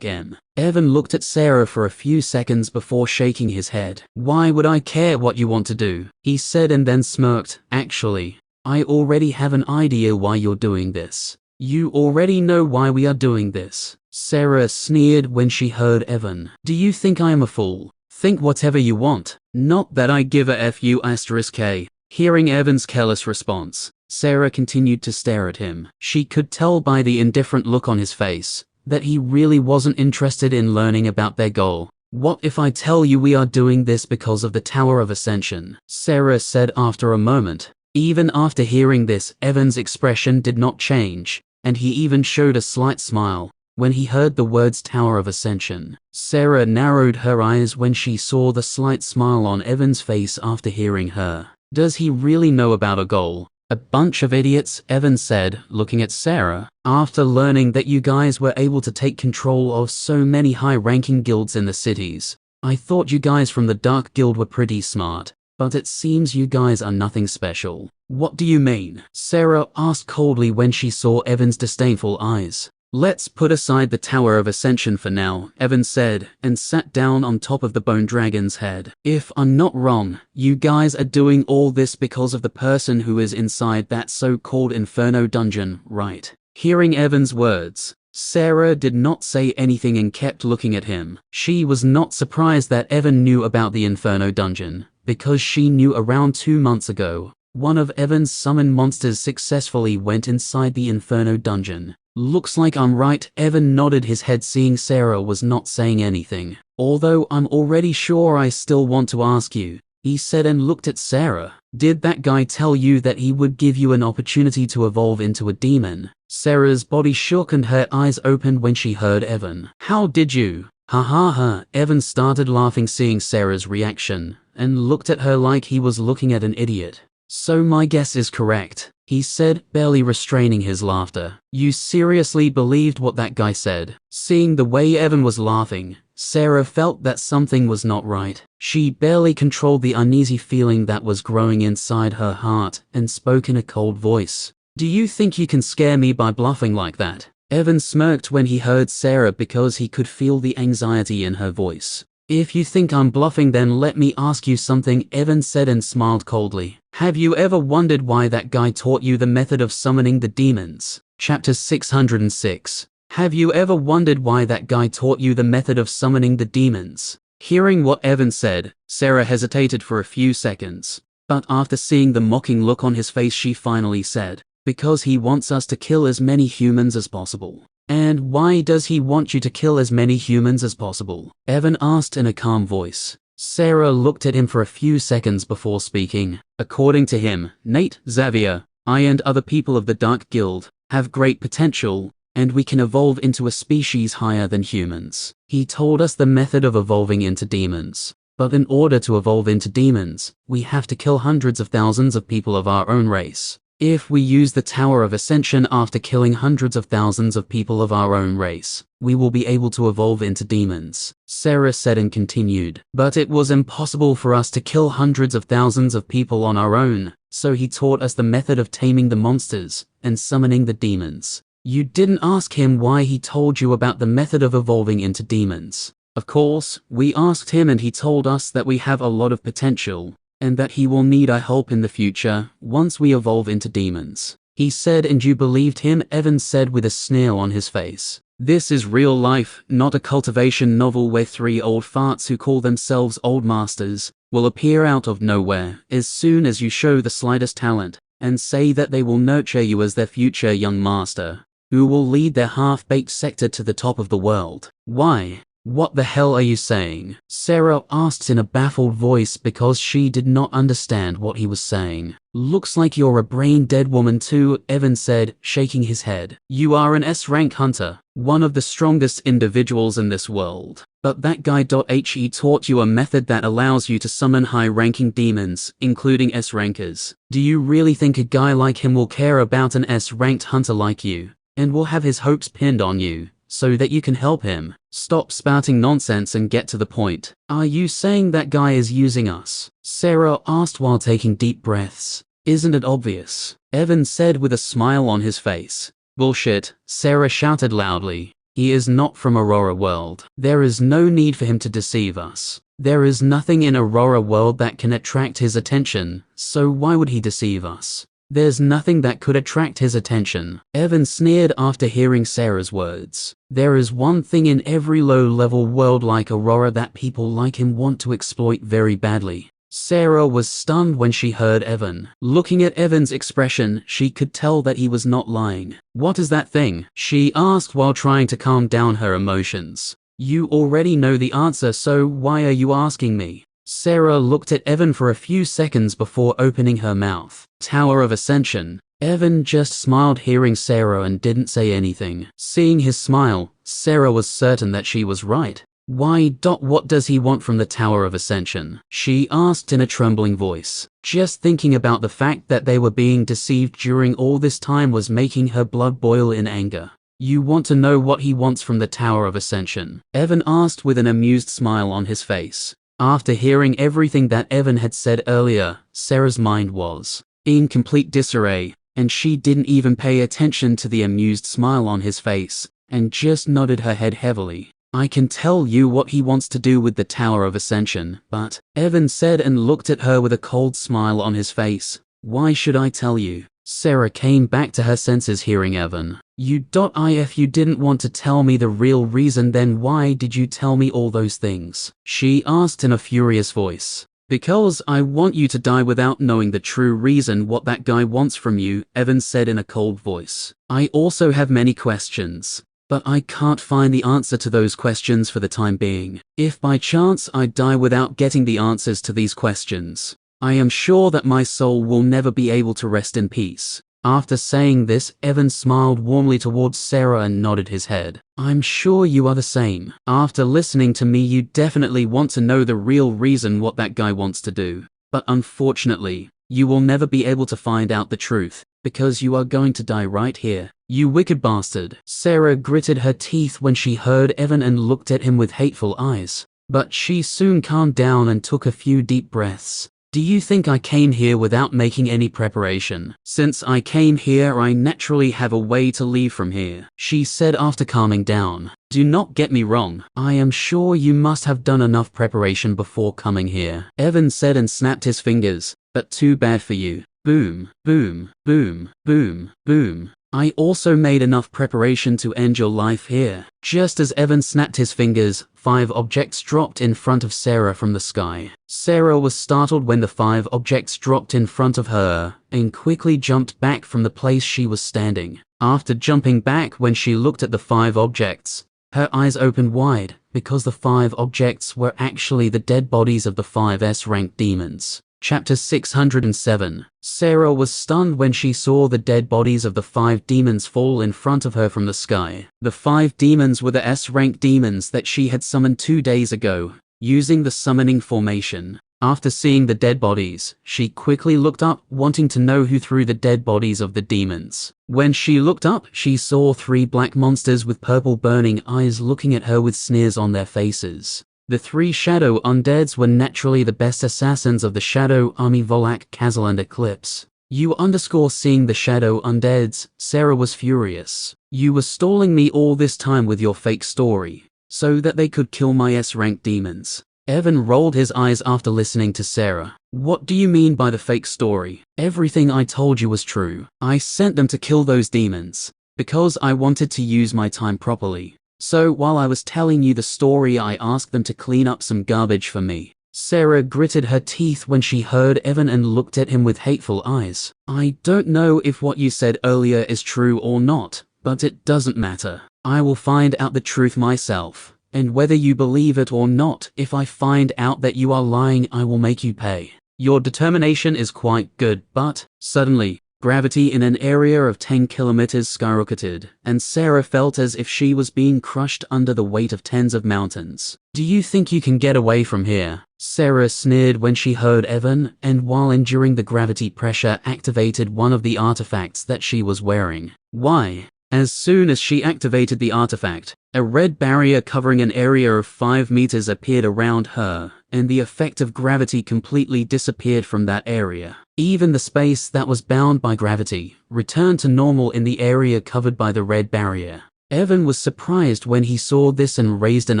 Evan looked at Sarah for a few seconds before shaking his head. Why would I care what you want to do? He said and then smirked. Actually, I already have an idea why you're doing this. You already know why we are doing this. Sarah sneered when she heard Evan. Do you think I am a fool? Think whatever you want. Not that I give a F***K. Hearing Evan's careless response, Sarah continued to stare at him. She could tell by the indifferent look on his face that he really wasn't interested in learning about their goal. What if I tell you we are doing this because of the Tower of Ascension? Sarah said after a moment. Even after hearing this, Evan's expression did not change, and he even showed a slight smile when he heard the words Tower of Ascension. Sarah narrowed her eyes when she saw the slight smile on Evan's face after hearing her. Does he really know about a goal? A bunch of idiots, Evan said, looking at Sarah. After learning that you guys were able to take control of so many high-ranking guilds in the cities, I thought you guys from the Dark Guild were pretty smart, but it seems you guys are nothing special. What do you mean? Sarah asked coldly when she saw Evan's disdainful eyes. Let's put aside the Tower of Ascension for now, Evan said, and sat down on top of the bone dragon's head. If I'm not wrong, you guys are doing all this because of the person who is inside that so-called Inferno dungeon, right? Hearing Evan's words, Sarah did not say anything and kept looking at him. She was not surprised that Evan knew about the Inferno dungeon, because she knew around 2 months ago, one of Evan's summoned monsters successfully went inside the Inferno dungeon. Looks like I'm right, Evan nodded his head seeing Sarah was not saying anything. Although I'm already sure I still want to ask you, he said and looked at Sarah. Did that guy tell you that he would give you an opportunity to evolve into a demon? Sarah's body shook and her eyes opened when she heard Evan. How did you? Ha ha ha. Evan started laughing seeing Sarah's reaction, and looked at her like he was looking at an idiot. So my guess is correct, he said, barely restraining his laughter. You seriously believed what that guy said? Seeing the way Evan was laughing, Sarah felt that something was not right. She barely controlled the uneasy feeling that was growing inside her heart and spoke in a cold voice. Do you think you can scare me by bluffing like that? Evan smirked when he heard Sarah because he could feel the anxiety in her voice. If you think I'm bluffing, then let me ask you something, Evan said and smiled coldly. Have you ever wondered why that guy taught you the method of summoning the demons? Chapter 606. Have you ever wondered why that guy taught you the method of summoning the demons? Hearing what Evan said, Sarah hesitated for a few seconds, but after seeing the mocking look on his face she finally said, because he wants us to kill as many humans as possible. And why does he want you to kill as many humans as possible? Evan asked in a calm voice. Sarah looked at him for a few seconds before speaking. According to him, Nate, Xavier, I and other people of the Dark Guild have great potential, and we can evolve into a species higher than humans. He told us the method of evolving into demons. But in order to evolve into demons, we have to kill hundreds of thousands of people of our own race. If we use the Tower of Ascension after killing hundreds of thousands of people of our own race, we will be able to evolve into demons, Sarah said and continued. But it was impossible for us to kill hundreds of thousands of people on our own, so he taught us the method of taming the monsters and summoning the demons. You didn't ask him why he told you about the method of evolving into demons. Of course, we asked him and he told us that we have a lot of potential, and that he will need our help in the future, once we evolve into demons. He said, and you believed him? Evan said with a sneer on his face. This is real life, not a cultivation novel where 3 old farts who call themselves old masters will appear out of nowhere as soon as you show the slightest talent, and say that they will nurture you as their future young master, who will lead their half-baked sector to the top of the world. Why? What the hell are you saying? Sarah asked in a baffled voice because she did not understand what he was saying. Looks like you're a brain-dead woman too, Evan said, shaking his head. You are an S-rank hunter. one of the strongest individuals in this world. But that guy he taught you a method that allows you to summon high-ranking demons, including S-rankers. Do you really think a guy like him will care about an S-ranked hunter like you, and will have his hopes pinned on you, so that you can help him? Stop spouting nonsense and get to the point. Are you saying that guy is using us? Sarah asked while taking deep breaths. Isn't it obvious? Evan said with a smile on his face. Bullshit, Sarah shouted loudly. He is not from Aurora World. There is no need for him to deceive us. There is nothing in Aurora World that can attract his attention, so why would he deceive us? There's nothing that could attract his attention. Evan sneered after hearing Sarah's words. There is one thing in every low-level world like Aurora that people like him want to exploit very badly. Sarah was stunned when she heard Evan. Looking at Evan's expression, she could tell that he was not lying. What is that thing? She asked while trying to calm down her emotions. You already know the answer, so why are you asking me? Sarah looked at Evan for a few seconds before opening her mouth. Tower of Ascension. Evan just smiled hearing Sarah and didn't say anything. Seeing his smile, Sarah was certain that she was right. Why? What does he want from the Tower of Ascension? She asked in a trembling voice. Just thinking about the fact that they were being deceived during all this time was making her blood boil in anger. You want to know what he wants from the Tower of Ascension? Evan asked with an amused smile on his face. After hearing everything that Evan had said earlier, Sarah's mind was in complete disarray, and she didn't even pay attention to the amused smile on his face, and just nodded her head heavily. I can tell you what he wants to do with the Tower of Ascension, but, Evan said and looked at her with a cold smile on his face. Why should I tell you? Sarah came back to her senses hearing Evan. If you didn't want to tell me the real reason, then why did you tell me all those things? She asked in a furious voice. Because I want you to die without knowing the true reason what that guy wants from you, Evan said in a cold voice. I also have many questions. But I can't find the answer to those questions for the time being. If by chance I die without getting the answers to these questions, I am sure that my soul will never be able to rest in peace. After saying this, Evan smiled warmly towards Sarah and nodded his head. I'm sure you are the same. After listening to me, you definitely want to know the real reason what that guy wants to do. But unfortunately, you will never be able to find out the truth, because you are going to die right here. You wicked bastard. Sarah gritted her teeth when she heard Evan and looked at him with hateful eyes. But she soon calmed down and took a few deep breaths. Do you think I came here without making any preparation? Since I came here, I naturally have a way to leave from here, she said after calming down. Do not get me wrong. I am sure you must have done enough preparation before coming here, Evan said and snapped his fingers. But too bad for you. Boom, boom, boom, boom, boom. I also made enough preparation to end your life here. Just as Evan snapped his fingers, 5 objects dropped in front of Sarah from the sky. Sarah was startled when the 5 objects dropped in front of her, and quickly jumped back from the place she was standing. After jumping back when she looked at the 5 objects, her eyes opened wide, because the 5 objects were actually the dead bodies of the 5 S-ranked demons. Chapter 607. Sarah was stunned when she saw the dead bodies of the 5 demons fall in front of her from the sky. The 5 demons were the S-rank demons that she had summoned 2 days ago, using the summoning formation. After seeing the dead bodies, she quickly looked up, wanting to know who threw the dead bodies of the demons. When she looked up, she saw 3 black monsters with purple burning eyes looking at her with sneers on their faces. The 3 Shadow Undeads were naturally the best assassins of the Shadow Army Volak, Kazel and Eclipse. Seeing the Shadow Undeads, Sarah was furious. You were stalling me all this time with your fake story, so that they could kill my S-rank demons. Evan rolled his eyes after listening to Sarah. What do you mean by the fake story? Everything I told you was true. I sent them to kill those demons, because I wanted to use my time properly. So while I was telling you the story, I asked them to clean up some garbage for me. Sarah gritted her teeth when she heard Evan and looked at him with hateful eyes. I don't know if what you said earlier is true or not, but it doesn't matter. I will find out the truth myself. And whether you believe it or not, if I find out that you are lying, I will make you pay. Your determination is quite good, but suddenly, Gravity in an area of 10 kilometers skyrocketed, and Sarah felt as if she was being crushed under the weight of tens of mountains. "Do you think you can get away from here?" Sarah sneered when she heard Evan, and while enduring the gravity pressure activated one of the artifacts that she was wearing. "Why?" As soon as she activated the artifact, a red barrier covering an area of 5 meters appeared around her, and the effect of gravity completely disappeared from that area. Even the space that was bound by gravity returned to normal in the area covered by the red barrier. Evan was surprised when he saw this and raised an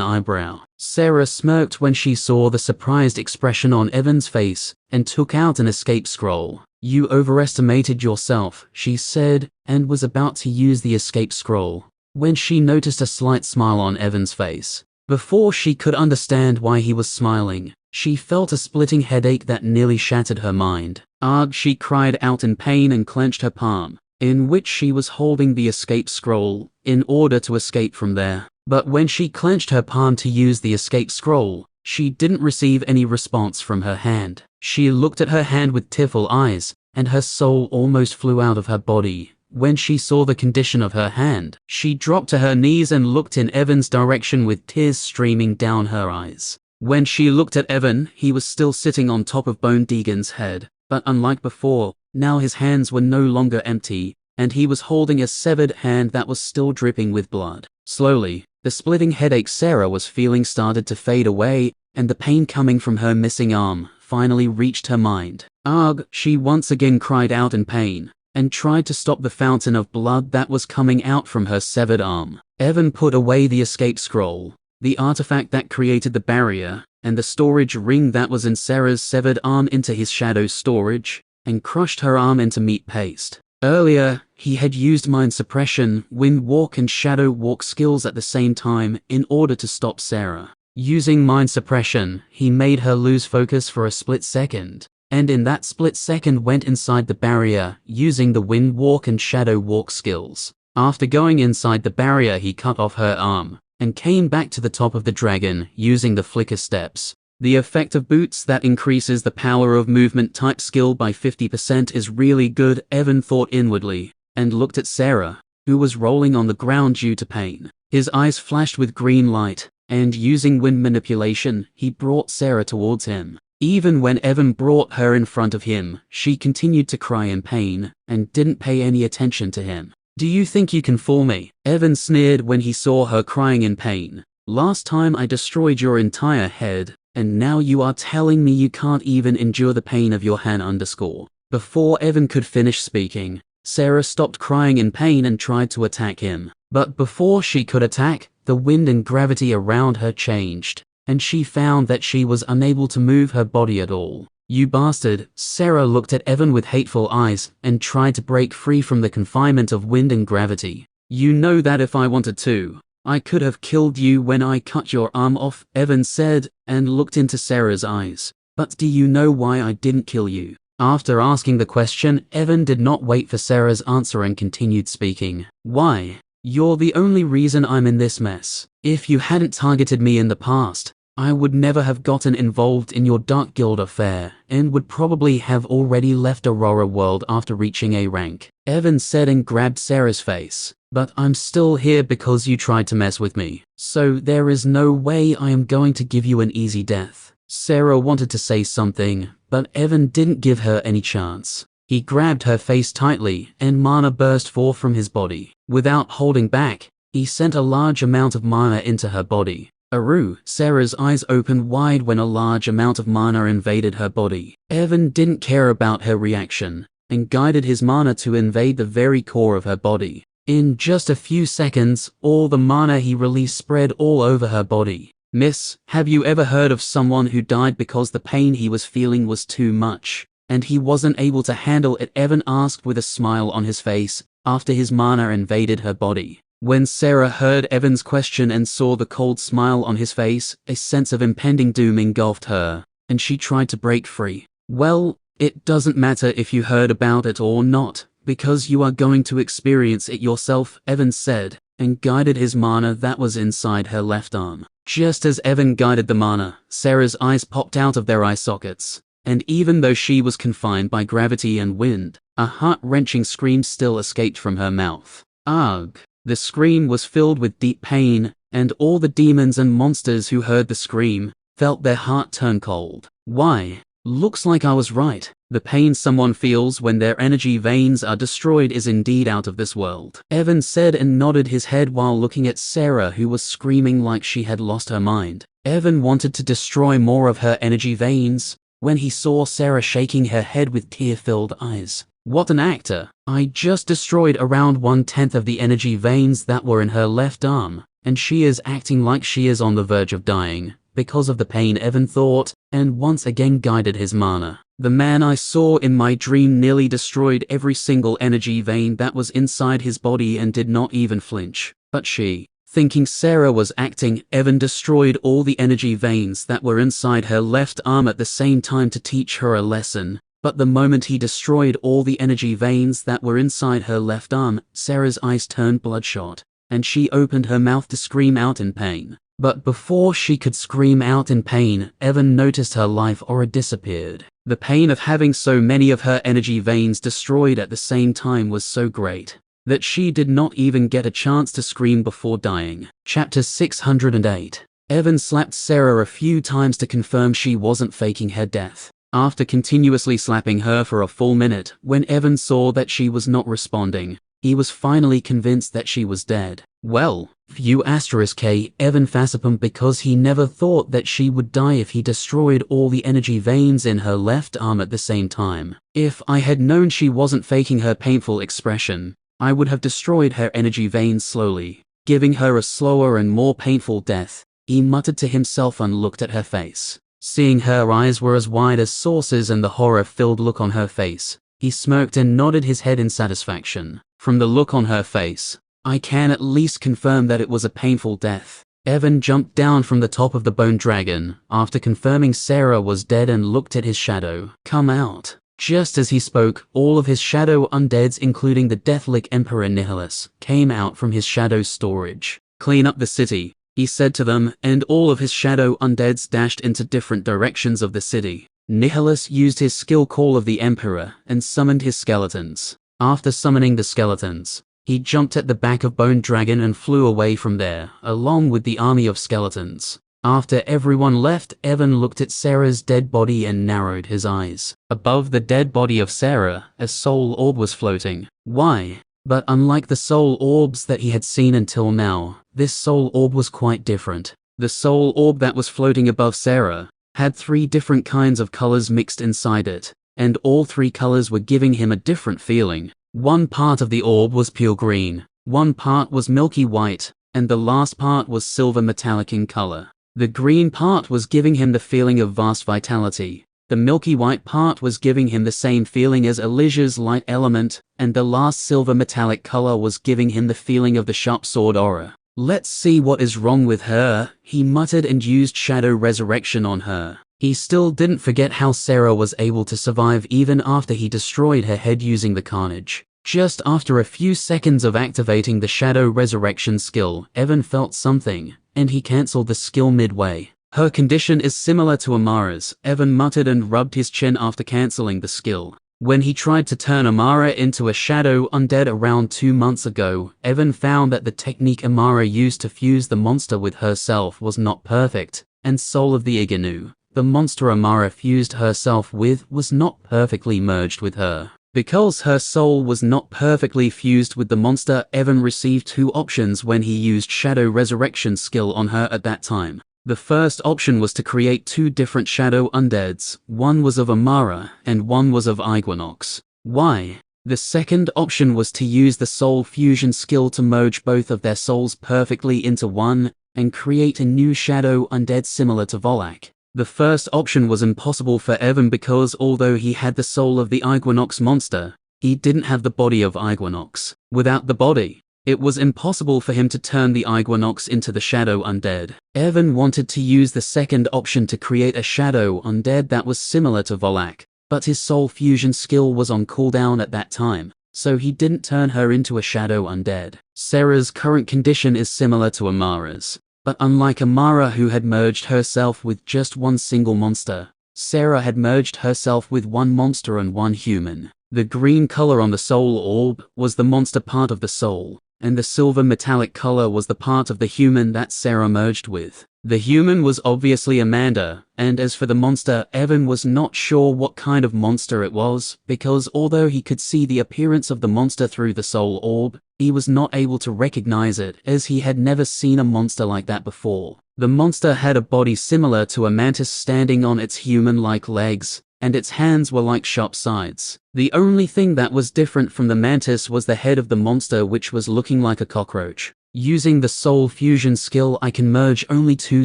eyebrow. Sarah smirked when she saw the surprised expression on Evan's face and took out an escape scroll. "You overestimated yourself," she said, and was about to use the escape scroll when she noticed a slight smile on Evan's face. Before she could understand why he was smiling, she felt a splitting headache that nearly shattered her mind. "Ugh," she cried out in pain and clenched her palm, in which she was holding the escape scroll, in order to escape from there. But when she clenched her palm to use the escape scroll, she didn't receive any response from her hand. She looked at her hand with tearful eyes, and her soul almost flew out of her body. When she saw the condition of her hand, she dropped to her knees and looked in Evan's direction with tears streaming down her eyes. When she looked at Evan, he was still sitting on top of Bone Deegan's head, but unlike before, now his hands were no longer empty, and he was holding a severed hand that was still dripping with blood. Slowly, the splitting headache Sarah was feeling started to fade away, and the pain coming from her missing arm finally reached her mind. "Ugh," she once again cried out in pain, and tried to stop the fountain of blood that was coming out from her severed arm. Evan put away the escape scroll, the artifact that created the barrier, and the storage ring that was in Sarah's severed arm into his shadow storage, and crushed her arm into meat paste. Earlier, he had used mind suppression, wind walk and shadow walk skills at the same time in order to stop Sarah. Using mind suppression, he made her lose focus for a split second, and in that split second went inside the barrier using the wind walk and shadow walk skills. After going inside the barrier, he cut off her arm and came back to the top of the dragon using the flicker steps. The effect of boots that increases the power of movement type skill by 50% is really good, Evan thought inwardly, and looked at Sarah, who was rolling on the ground due to pain. His eyes flashed with green light, and using wind manipulation, he brought Sarah towards him. Even when Evan brought her in front of him, she continued to cry in pain, and didn't pay any attention to him. "Do you think you can fool me?" Evan sneered when he saw her crying in pain. "Last time I destroyed your entire head, and now you are telling me you can't even endure the pain of your hand underscore." Before Evan could finish speaking, Sarah stopped crying in pain and tried to attack him. But before she could attack, the wind and gravity around her changed, and she found that she was unable to move her body at all. "You bastard!" Sarah looked at Evan with hateful eyes and tried to break free from the confinement of wind and gravity. "You know that if I wanted to, I could have killed you when I cut your arm off," Evan said, and looked into Sarah's eyes. "But do you know why I didn't kill you?" After asking the question, Evan did not wait for Sarah's answer and continued speaking. "Why? You're the only reason I'm in this mess. If you hadn't targeted me in the past, I would never have gotten involved in your Dark Guild affair, and would probably have already left Aurora World after reaching A rank," Evan said and grabbed Sarah's face. "But I'm still here because you tried to mess with me. So there is no way I am going to give you an easy death." Sarah wanted to say something, but Evan didn't give her any chance. He grabbed her face tightly, and mana burst forth from his body. Without holding back, he sent a large amount of mana into her body. Aru, Sarah's eyes opened wide when a large amount of mana invaded her body. Evan didn't care about her reaction, and guided his mana to invade the very core of her body. In just a few seconds, all the mana he released spread all over her body. "Miss, have you ever heard of someone who died because the pain he was feeling was too much, and he wasn't able to handle it?" Evan asked with a smile on his face, after his mana invaded her body. When Sarah heard Evan's question and saw the cold smile on his face, a sense of impending doom engulfed her, and she tried to break free. "Well, it doesn't matter if you heard about it or not, because you are going to experience it yourself," Evan said, and guided his mana that was inside her left arm. Just as Evan guided the mana, Sarah's eyes popped out of their eye sockets, and even though she was confined by gravity and wind, A heart-wrenching scream still escaped from her mouth. Ugh! The scream was filled with deep pain, and all the demons and monsters who heard the scream felt their heart turn cold. Why? Looks like I was right. The pain someone feels when their energy veins are destroyed is indeed out of this world. Evan said and nodded his head while looking at Sarah, who was screaming like she had lost her mind. Evan wanted to destroy more of her energy veins when he saw Sarah shaking her head with tear-filled eyes. What an actor! I just destroyed around 1/10 of the energy veins that were in her left arm, and she is acting like she is on the verge of dying because of the pain, Evan thought, and once again guided his mana. The man I saw in my dream nearly destroyed every single energy vein that was inside his body and did not even flinch. But she, thinking Sarah was acting, Evan destroyed all the energy veins that were inside her left arm at the same time to teach her a lesson. But the moment he destroyed all the energy veins that were inside her left arm, Sarah's eyes turned bloodshot, and she opened her mouth to scream out in pain. But before she could scream out in pain, Evan noticed her life aura disappeared. The pain of having so many of her energy veins destroyed at the same time was so great that she did not even get a chance to scream before dying. Chapter 608. Evan slapped Sarah a few times to confirm she wasn't faking her death. After continuously slapping her for a full minute, when Evan saw that she was not responding, he was finally convinced that she was dead. Well, *K Evan Fassipum, because he never thought that she would die if he destroyed all the energy veins in her left arm at the same time. If I had known she wasn't faking her painful expression, I would have destroyed her energy veins slowly, giving her a slower and more painful death, he muttered to himself and looked at her face. Seeing her eyes were as wide as saucers and the horror-filled look on her face, he smirked and nodded his head in satisfaction. From the look on her face, I can at least confirm that it was a painful death. Evan jumped down from the top of the bone dragon, after confirming Sarah was dead, and looked at his shadow. Come out. Just as he spoke, all of his shadow undeads, including the Deathlick Emperor Nihilus, came out from his shadow storage. Clean up the city, he said to them, and all of his shadow undeads dashed into different directions of the city. Nihilus used his skill Call of the Emperor and summoned his skeletons. After summoning the skeletons, he jumped at the back of Bone Dragon and flew away from there, along with the army of skeletons. After everyone left, Evan looked at Sarah's dead body and narrowed his eyes. Above the dead body of Sarah, a soul orb was floating. Why? But unlike the soul orbs that he had seen until now, this soul orb was quite different. The soul orb that was floating above Sarah had 3 different kinds of colors mixed inside it, and all 3 colors were giving him a different feeling. One part of the orb was pure green, one part was milky white, and the last part was silver metallic in color. The green part was giving him the feeling of vast vitality. The milky white part was giving him the same feeling as Elijah's light element, and the last silver metallic color was giving him the feeling of the sharp sword aura. Let's see what is wrong with her, he muttered, and used Shadow Resurrection on her. He still didn't forget how Sarah was able to survive even after he destroyed her head using the carnage. Just after a few seconds of activating the Shadow Resurrection skill, Evan felt something, and he cancelled the skill midway. Her condition is similar to Amara's, Evan muttered and rubbed his chin after cancelling the skill. When he tried to turn Amara into a shadow undead around 2 months ago, Evan found that the technique Amara used to fuse the monster with herself was not perfect, and Soul of the Iganu, the monster Amara fused herself with, was not perfectly merged with her. Because her soul was not perfectly fused with the monster, Evan received 2 options when he used Shadow Resurrection skill on her at that time. The first option was to create 2 different shadow undeads, one was of Amara and one was of Iguanox. Why? The second option was to use the soul fusion skill to merge both of their souls perfectly into one, and create a new shadow undead similar to Volak. The first option was impossible for Evan because although he had the soul of the Iguanox monster, he didn't have the body of Iguanox. Without the body, it was impossible for him to turn the Iguanox into the shadow undead. Evan wanted to use the second option to create a shadow undead that was similar to Volak, but his soul fusion skill was on cooldown at that time, so he didn't turn her into a shadow undead. Sarah's current condition is similar to Amara's, but unlike Amara, who had merged herself with just one single monster, Sarah had merged herself with 1 monster and 1 human. The green color on the soul orb was the monster part of the soul, and the silver metallic color was the part of the human that Sarah merged with. The human was obviously Amanda, and as for the monster, Evan was not sure what kind of monster it was, because although he could see the appearance of the monster through the soul orb, he was not able to recognize it, as he had never seen a monster like that before. The monster had a body similar to a mantis standing on its human-like legs, and its hands were like sharp sides. The only thing that was different from the mantis was the head of the monster, which was looking like a cockroach. Using the soul fusion skill, I can merge only 2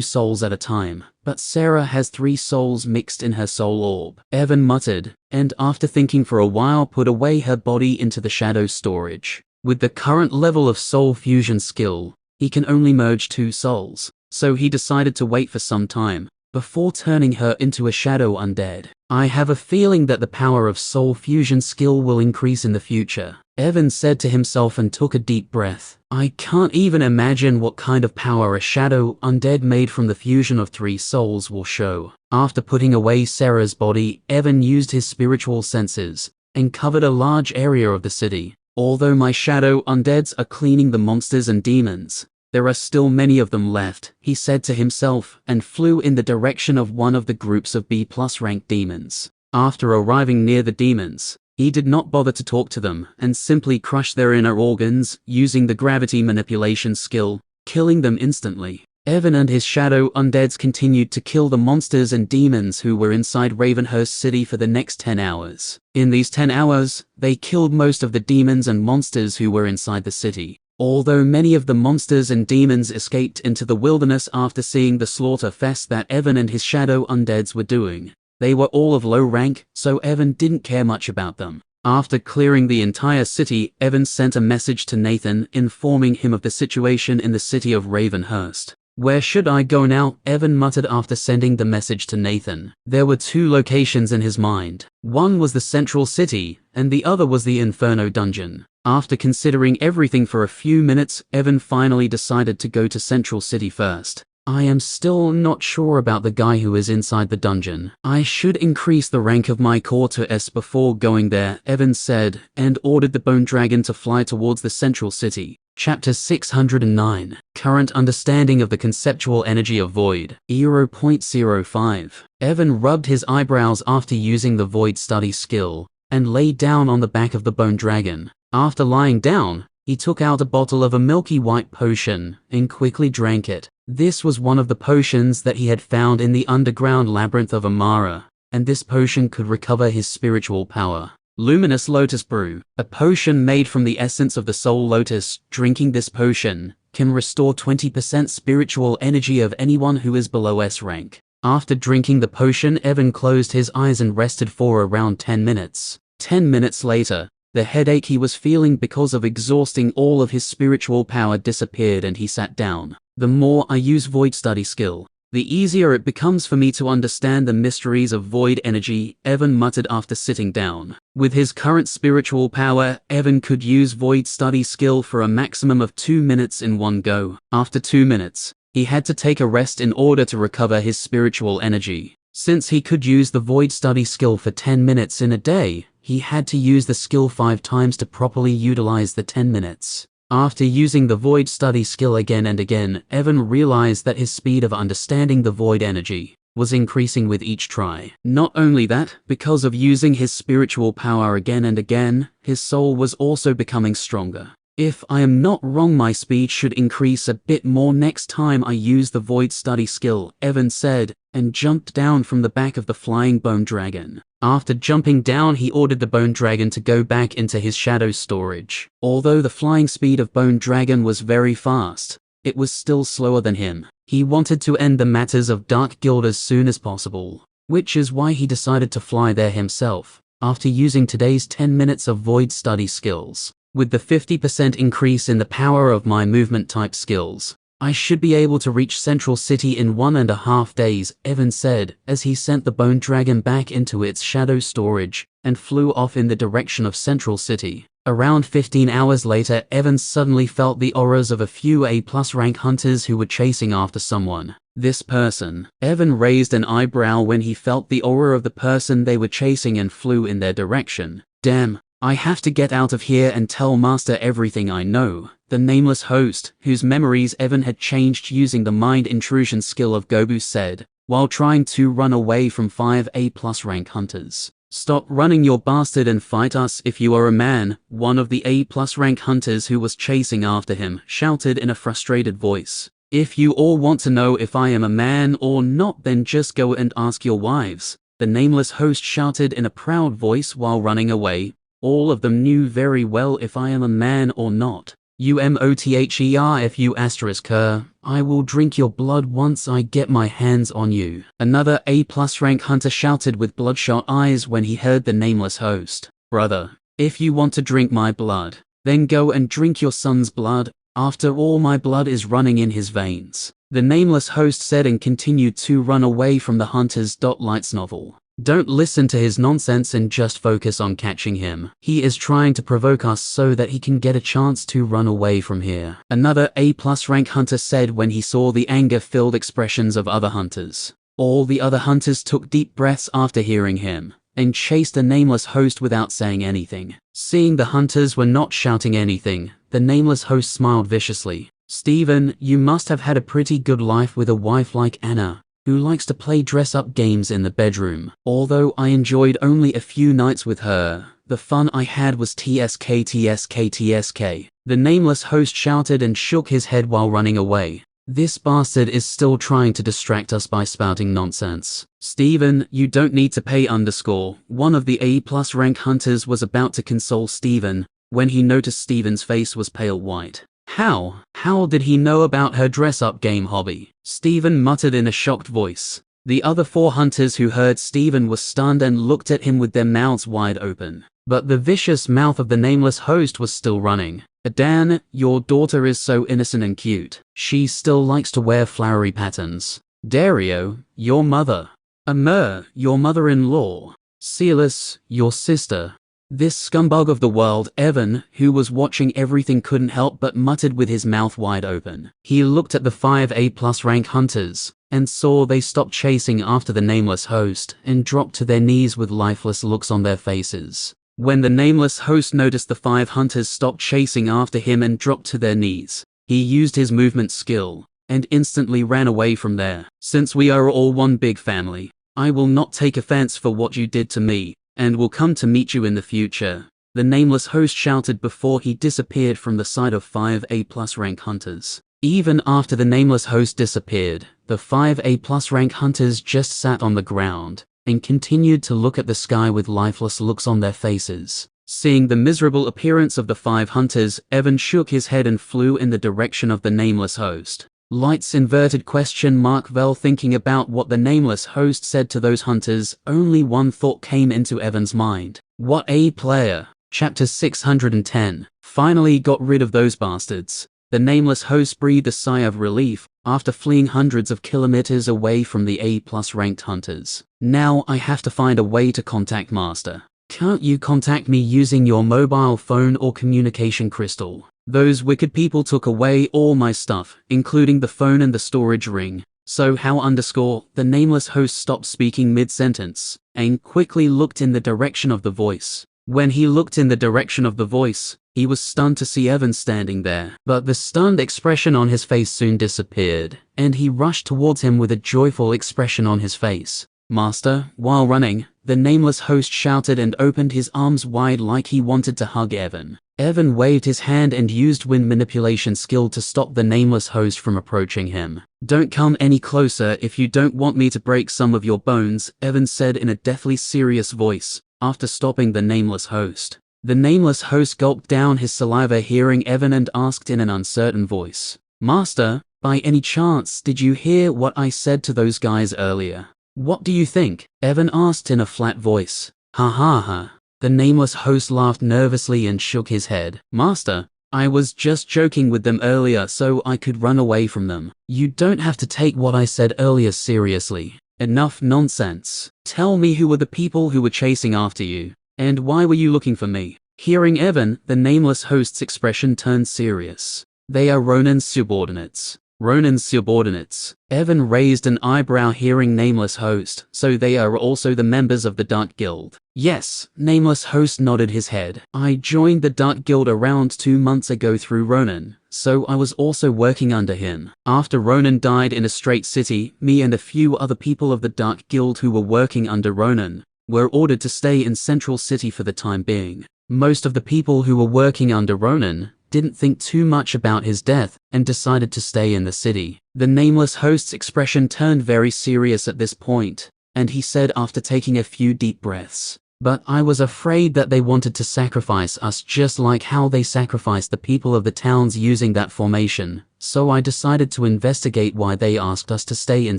souls at a time, but Sarah has 3 souls mixed in her soul orb, Evan muttered, and after thinking for a while put away her body into the shadow storage. With the current level of soul fusion skill, he can only merge 2 souls, so he decided to wait for some time before turning her into a shadow undead. I have a feeling that the power of soul fusion skill will increase in the future, Evan said to himself and took a deep breath. I can't even imagine what kind of power a shadow undead made from the fusion of 3 souls will show. After putting away Sarah's body, Evan used his spiritual senses and covered a large area of the city. Although my shadow undeads are cleaning the monsters and demons, there are still many of them left, he said to himself, and flew in the direction of one of the groups of B+ rank demons. After arriving near the demons, he did not bother to talk to them and simply crushed their inner organs using the gravity manipulation skill, killing them instantly. Evan and his shadow undeads continued to kill the monsters and demons who were inside Ravenhurst City for the next 10 hours. In these 10 hours, they killed most of the demons and monsters who were inside the city. Although many of the monsters and demons escaped into the wilderness after seeing the slaughter fest that Evan and his shadow undeads were doing, they were all of low rank, so Evan didn't care much about them. After clearing the entire city, Evan sent a message to Nathan informing him of the situation in the city of Ravenhurst. Where should I go now? Evan muttered after sending the message to Nathan. There were 2 locations in his mind. One was the central city, and the other was the Inferno dungeon. After considering everything for a few minutes, Evan finally decided to go to Central City first. I am still not sure about the guy who is inside the dungeon. I should increase the rank of my core to S before going there, Evan said, and ordered the bone dragon to fly towards the Central City. Chapter 609. Current Understanding of the Conceptual Energy of Void. 0.05. Evan rubbed his eyebrows after using the Void Study skill, and lay down on the back of the bone dragon. After lying down, he took out a bottle of a milky white potion and quickly drank it. This was one of the potions that he had found in the underground labyrinth of Amara, and this potion could recover his spiritual power. Luminous Lotus Brew, a potion made from the essence of the soul lotus. Drinking this potion can restore 20% spiritual energy of anyone who is below S rank. After drinking the potion, Evan closed his eyes and rested for around 10 minutes. 10 minutes later, the headache he was feeling because of exhausting all of his spiritual power disappeared and he sat down. The more I use Void Study skill, the easier it becomes for me to understand the mysteries of void energy, Evan muttered after sitting down. With his current spiritual power, Evan could use Void Study skill for a maximum of 2 minutes in one go. After 2 minutes, he had to take a rest in order to recover his spiritual energy. Since he could use the Void Study skill for 10 minutes in a day, he had to use the skill 5 times to properly utilize the 10 minutes. After using the Void Study skill again and again, Evan realized that his speed of understanding the void energy was increasing with each try. Not only that, because of using his spiritual power again and again, his soul was also becoming stronger. If I am not wrong, my speed should increase a bit more next time I use the Void Study skill, Evan said, and jumped down from the back of the flying bone dragon. After jumping down, he ordered the bone dragon to go back into his shadow storage. Although the flying speed of bone dragon was very fast, it was still slower than him. He wanted to end the matters of Dark Guild as soon as possible, which is why he decided to fly there himself, after using today's 10 minutes of Void Study skills. With the 50% increase in the power of my movement type skills, I should be able to reach Central City in 1.5 days, Evan said, as he sent the bone dragon back into its shadow storage and flew off in the direction of Central City. Around 15 hours later, Evan suddenly felt the auras of a few A+ rank hunters who were chasing after someone. This person. Evan raised an eyebrow when he felt the aura of the person they were chasing and flew in their direction. Damn, I have to get out of here and tell Master everything I know, the nameless host, whose memories Evan had changed using the mind intrusion skill of Gobu said, while trying to run away from 5 A+ rank hunters. Stop running, your bastard, and fight us if you are a man, one of the A+ rank hunters who was chasing after him shouted in a frustrated voice. If you all want to know if I am a man or not, then just go and ask your wives, the nameless host shouted in a proud voice while running away. All of them knew very well if I am a man or not. Umother you asterisk her, I will drink your blood once I get my hands on you. Another A+ rank hunter shouted with bloodshot eyes when he heard the nameless host. Brother, if you want to drink my blood, then go and drink your son's blood. After all, my blood is running in his veins, the nameless host said, and continued to run away from the hunters. Lights novel. Don't listen to his nonsense and just focus on catching him. He is trying to provoke us so that he can get a chance to run away from here, another A+ rank hunter said when he saw the anger-filled expressions of other hunters. All the other hunters took deep breaths after hearing him, and chased the nameless host without saying anything. Seeing the hunters were not shouting anything, the nameless host smiled viciously. Steven, you must have had a pretty good life with a wife like Anna, who likes to play dress-up games in the bedroom. Although I enjoyed only a few nights with her, the fun I had was TSK. The nameless host shouted and shook his head while running away. This bastard is still trying to distract us by spouting nonsense. Steven, you don't need to pay underscore. One of the A+ rank hunters was about to console Steven, when he noticed Steven's face was pale white. How did he know about her dress-up game hobby? Steven muttered in a shocked voice. The other 4 hunters who heard Steven were stunned and looked at him with their mouths wide open. But the vicious mouth of the nameless host was still running. Adan, your daughter is so innocent and cute. She still likes to wear flowery patterns. Dario, your mother. Amur, your mother-in-law. Celis, your sister. This scumbag of the world, Evan, who was watching everything, couldn't help but muttered with his mouth wide open. He looked at the 5 A+ rank hunters, and saw they stopped chasing after the nameless host, and dropped to their knees with lifeless looks on their faces. When the nameless host noticed the 5 hunters stopped chasing after him and dropped to their knees, he used his movement skill, and instantly ran away from there. Since we are all one big family, I will not take offense for what you did to me, and will come to meet you in the future, the nameless host shouted before he disappeared from the sight of 5 A+ rank hunters. Even after the nameless host disappeared, the 5 A+ rank hunters just sat on the ground, and continued to look at the sky with lifeless looks on their faces. Seeing the miserable appearance of the 5 hunters, Evan shook his head and flew in the direction of the nameless host. Lights inverted question mark. Well, thinking about what the nameless host said to those hunters, only one thought came into Evan's mind. What a player. Chapter 610. Finally got rid of those bastards. The nameless host breathed a sigh of relief after fleeing hundreds of kilometers away from the A+ ranked hunters. Now I have to find a way to contact Master. Can't you contact me using your mobile phone or communication crystal? Those wicked people took away all my stuff, including the phone and the storage ring. So how underscore? The nameless host stopped speaking mid-sentence, and quickly looked in the direction of the voice. When he looked in the direction of the voice, he was stunned to see Evan standing there. But the stunned expression on his face soon disappeared, and he rushed towards him with a joyful expression on his face. Master, while running, the nameless host shouted and opened his arms wide like he wanted to hug Evan. Evan waved his hand and used wind manipulation skill to stop the nameless host from approaching him. Don't come any closer if you don't want me to break some of your bones, Evan said in a deathly serious voice, after stopping the nameless host. The nameless host gulped down his saliva hearing Evan and asked in an uncertain voice, Master, by any chance did you hear what I said to those guys earlier? What do you think? Evan asked in a flat voice. Ha ha ha. The nameless host laughed nervously and shook his head. Master, I was just joking with them earlier so I could run away from them. You don't have to take what I said earlier seriously. Enough nonsense. Tell me, who were the people who were chasing after you? And why were you looking for me? Hearing Evan, the nameless host's expression turned serious. They are Ronan's subordinates. Ronan's subordinates. Evan raised an eyebrow hearing Nameless Host. So they are also the members of the Dark Guild? Yes, Nameless Host nodded his head. I joined the Dark Guild around 2 months ago through Ronan, so I was also working under him. After Ronan died in a Straight City, me and a few other people of the Dark Guild who were working under Ronan were ordered to stay in Central City for the time being. Most of the people who were working under Ronan didn't think too much about his death and decided to stay in the city. The Nameless Host's expression turned very serious at this point, and he said after taking a few deep breaths, "But I was afraid that they wanted to sacrifice us just like how they sacrificed the people of the towns using that formation, so I decided to investigate why they asked us to stay in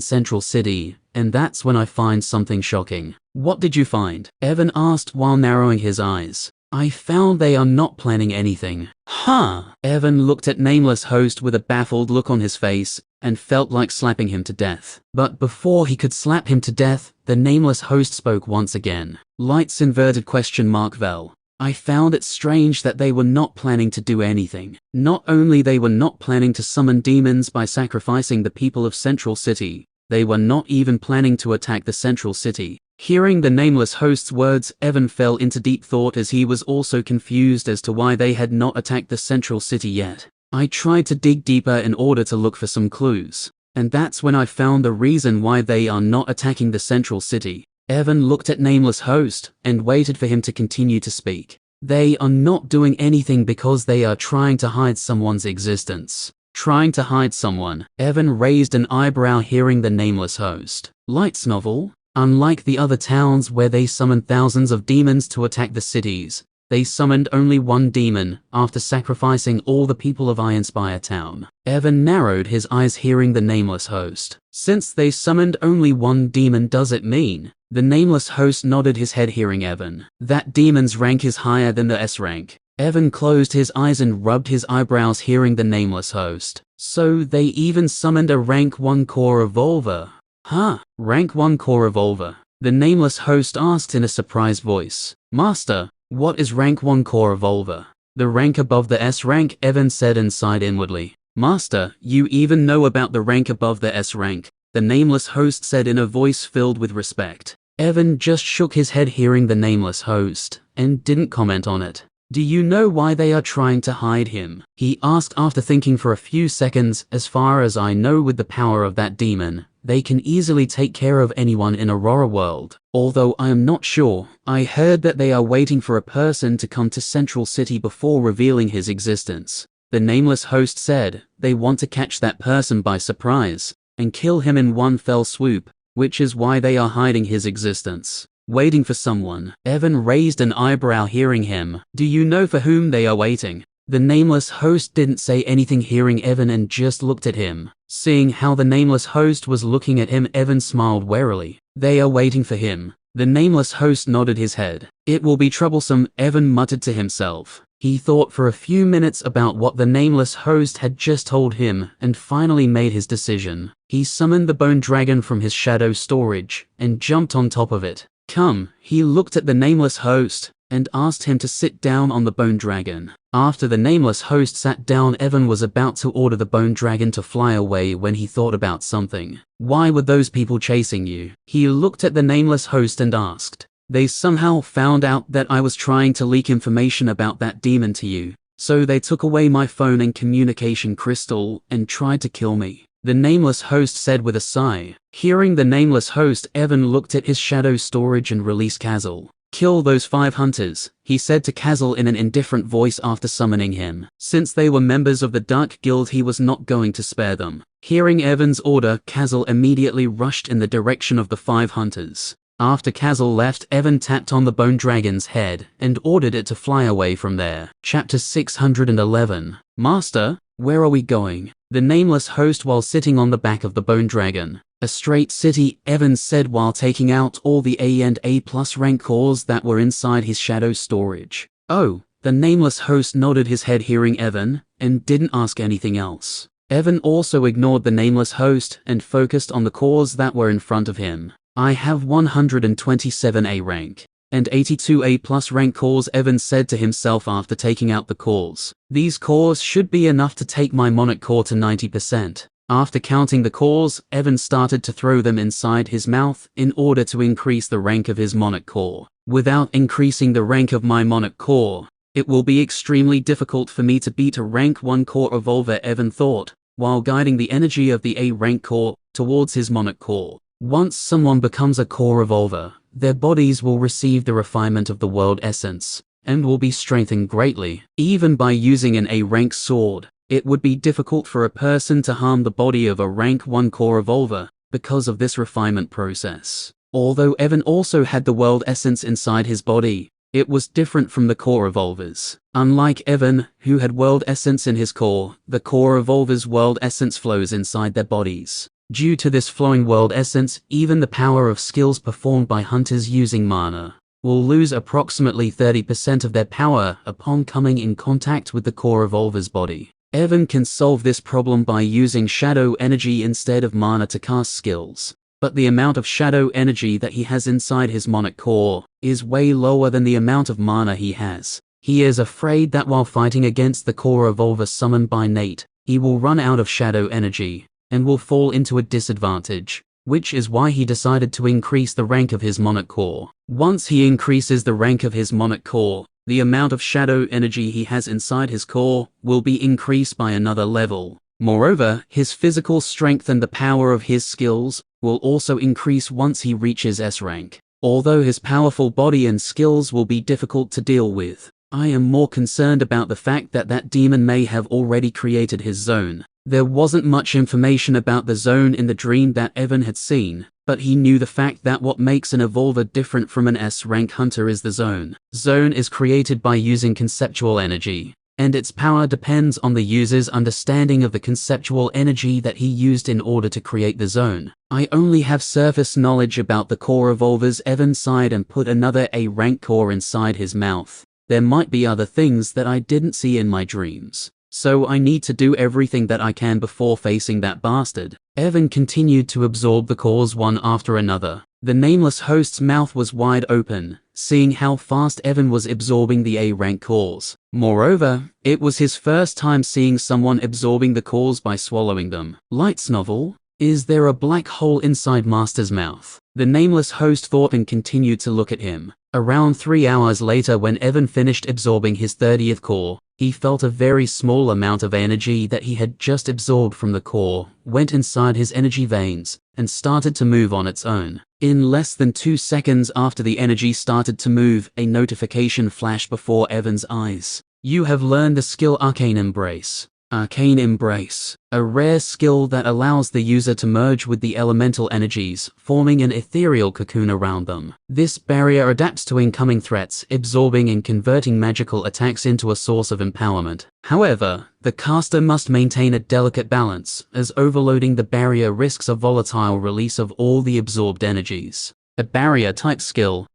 Central City, and that's when I find something shocking." What did you find? Evan asked while narrowing his eyes. I found they are not planning anything. Huh? Evan looked at Nameless Host with a baffled look on his face and felt like slapping him to death. But before he could slap him to death, the Nameless Host spoke once again. Lights inverted question mark Vel. I found it strange that they were not planning to do anything. Not only they were not planning to summon demons by sacrificing the people of Central City, they were not even planning to attack the Central City. Hearing the Nameless Host's words, Evan fell into deep thought as he was also confused as to why they had not attacked the Central City yet. I tried to dig deeper in order to look for some clues, and that's when I found the reason why they are not attacking the Central City. Evan looked at Nameless Host and waited for him to continue to speak. They are not doing anything because they are trying to hide someone's existence. Trying to hide someone. Evan raised an eyebrow hearing the Nameless Host. Lights novel? Unlike the other towns where they summoned thousands of demons to attack the cities, they summoned only one demon after sacrificing all the people of Ironspire Town. Evan narrowed his eyes hearing the Nameless Host. Since they summoned only one demon, does it mean? The Nameless Host nodded his head hearing Evan. That demon's rank is higher than the S rank. Evan closed his eyes and rubbed his eyebrows hearing the Nameless Host. So they even summoned a rank 1 core evolver. Huh, rank 1 core evolver. The Nameless Host asked in a surprised voice. Master, what is rank 1 core evolver? The rank above the S rank, Evan said and sighed inwardly. Master, you even know about the rank above the S rank, the Nameless Host said in a voice filled with respect. Evan just shook his head hearing the Nameless Host, and didn't comment on it. Do you know why they are trying to hide him? He asked after thinking for a few seconds. As far as I know, with the power of that demon, they can easily take care of anyone in Aurora World. Although I am not sure, I heard that they are waiting for a person to come to Central City before revealing his existence. The Nameless Host said they want to catch that person by surprise and kill him in one fell swoop, which is why they are hiding his existence. Waiting for someone. Evan raised an eyebrow hearing him. Do you know for whom they are waiting? The Nameless Host didn't say anything hearing Evan and just looked at him. Seeing how the Nameless Host was looking at him, Evan smiled warily. They are waiting for him. The Nameless Host nodded his head. It will be troublesome, Evan muttered to himself. He thought for a few minutes about what the Nameless Host had just told him and finally made his decision. He summoned the Bone Dragon from his shadow storage and jumped on top of it. Come, he looked at the Nameless Host and asked him to sit down on the Bone Dragon. After the Nameless Host sat down, Evan was about to order the Bone Dragon to fly away when he thought about something. Why were those people chasing you? He looked at the Nameless Host and asked. They somehow found out that I was trying to leak information about that demon to you, so they took away my phone and communication crystal and tried to kill me. The Nameless Host said with a sigh. Hearing the Nameless Host, Evan looked at his shadow storage and released Kazel. Kill those 5 hunters, he said to Kazel in an indifferent voice after summoning him. Since they were members of the Dark Guild, he was not going to spare them. Hearing Evan's order, Kazel immediately rushed in the direction of the 5 hunters. After Kazel left, Evan tapped on the Bone Dragon's head and ordered it to fly away from there. Chapter 611. Master, where are we going? The Nameless Host while sitting on the back of the Bone Dragon. A Straight City, Evan said while taking out all the A and A+ rank cores that were inside his shadow storage. Oh, the Nameless Host nodded his head hearing Evan and didn't ask anything else. Evan also ignored the Nameless Host and focused on the cores that were in front of him. I have 127 A rank and 82 A+ rank cores, Evan said to himself after taking out the cores. These cores should be enough to take my Monarch core to 90%. After counting the cores, Evan started to throw them inside his mouth in order to increase the rank of his monarch core. Without increasing the rank of my monarch core, it will be extremely difficult for me to beat a rank 1 core evolver, Evan thought, while guiding the energy of the A rank core towards his monarch core. Once someone becomes a core evolver, their bodies will receive the refinement of the world essence, and will be strengthened greatly. Even by using an A rank sword, it would be difficult for a person to harm the body of a rank 1 core evolver because of this refinement process. Although Evan also had the world essence inside his body, it was different from the core evolvers. Unlike Evan, who had world essence in his core, the core evolvers' world essence flows inside their bodies. Due to this flowing world essence, even the power of skills performed by hunters using mana will lose approximately 30% of their power upon coming in contact with the core evolver's body. Evan can solve this problem by using shadow energy instead of mana to cast skills, but the amount of shadow energy that he has inside his monarch core is way lower than the amount of mana he has. He is afraid that while fighting against the core evolver summoned by Nate, he will run out of shadow energy and will fall into a disadvantage, which is why he decided to increase the rank of his monarch core. Once he increases the rank of his monarch core, the amount of shadow energy he has inside his core will be increased by another level. Moreover, his physical strength and the power of his skills will also increase once he reaches S rank. Although his powerful body and skills will be difficult to deal with, I am more concerned about the fact that that demon may have already created his zone. There wasn't much information about the zone in the dream that Evan had seen, but he knew the fact that what makes an evolver different from an S-rank hunter is the zone. Zone is created by using conceptual energy, and its power depends on the user's understanding of the conceptual energy that he used in order to create the zone. I only have surface knowledge about the core evolvers Evan sighed and put another A-rank core inside his mouth. There might be other things that I didn't see in my dreams, so I need to do everything that I can before facing that bastard. Evan continued to absorb the cores one after another. The nameless host's mouth was wide open, seeing how fast Evan was absorbing the A-rank cores. Moreover, it was his first time seeing someone absorbing the cores by swallowing them. Lights novel? Is there a black hole inside Master's mouth? The nameless host thought and continued to look at him. Around 3 hours later, when Evan finished absorbing his 30th core, he felt a very small amount of energy that he had just absorbed from the core went inside his energy veins and started to move on its own. In less than 2 seconds after the energy started to move, a notification flashed before Evan's eyes. You have learned the skill Arcane Embrace. Arcane Embrace, a rare skill that allows the user to merge with the elemental energies, forming an ethereal cocoon around them. This barrier adapts to incoming threats, absorbing and converting magical attacks into a source of empowerment. However, the caster must maintain a delicate balance, as overloading the barrier risks a volatile release of all the absorbed energies. A barrier-type skill.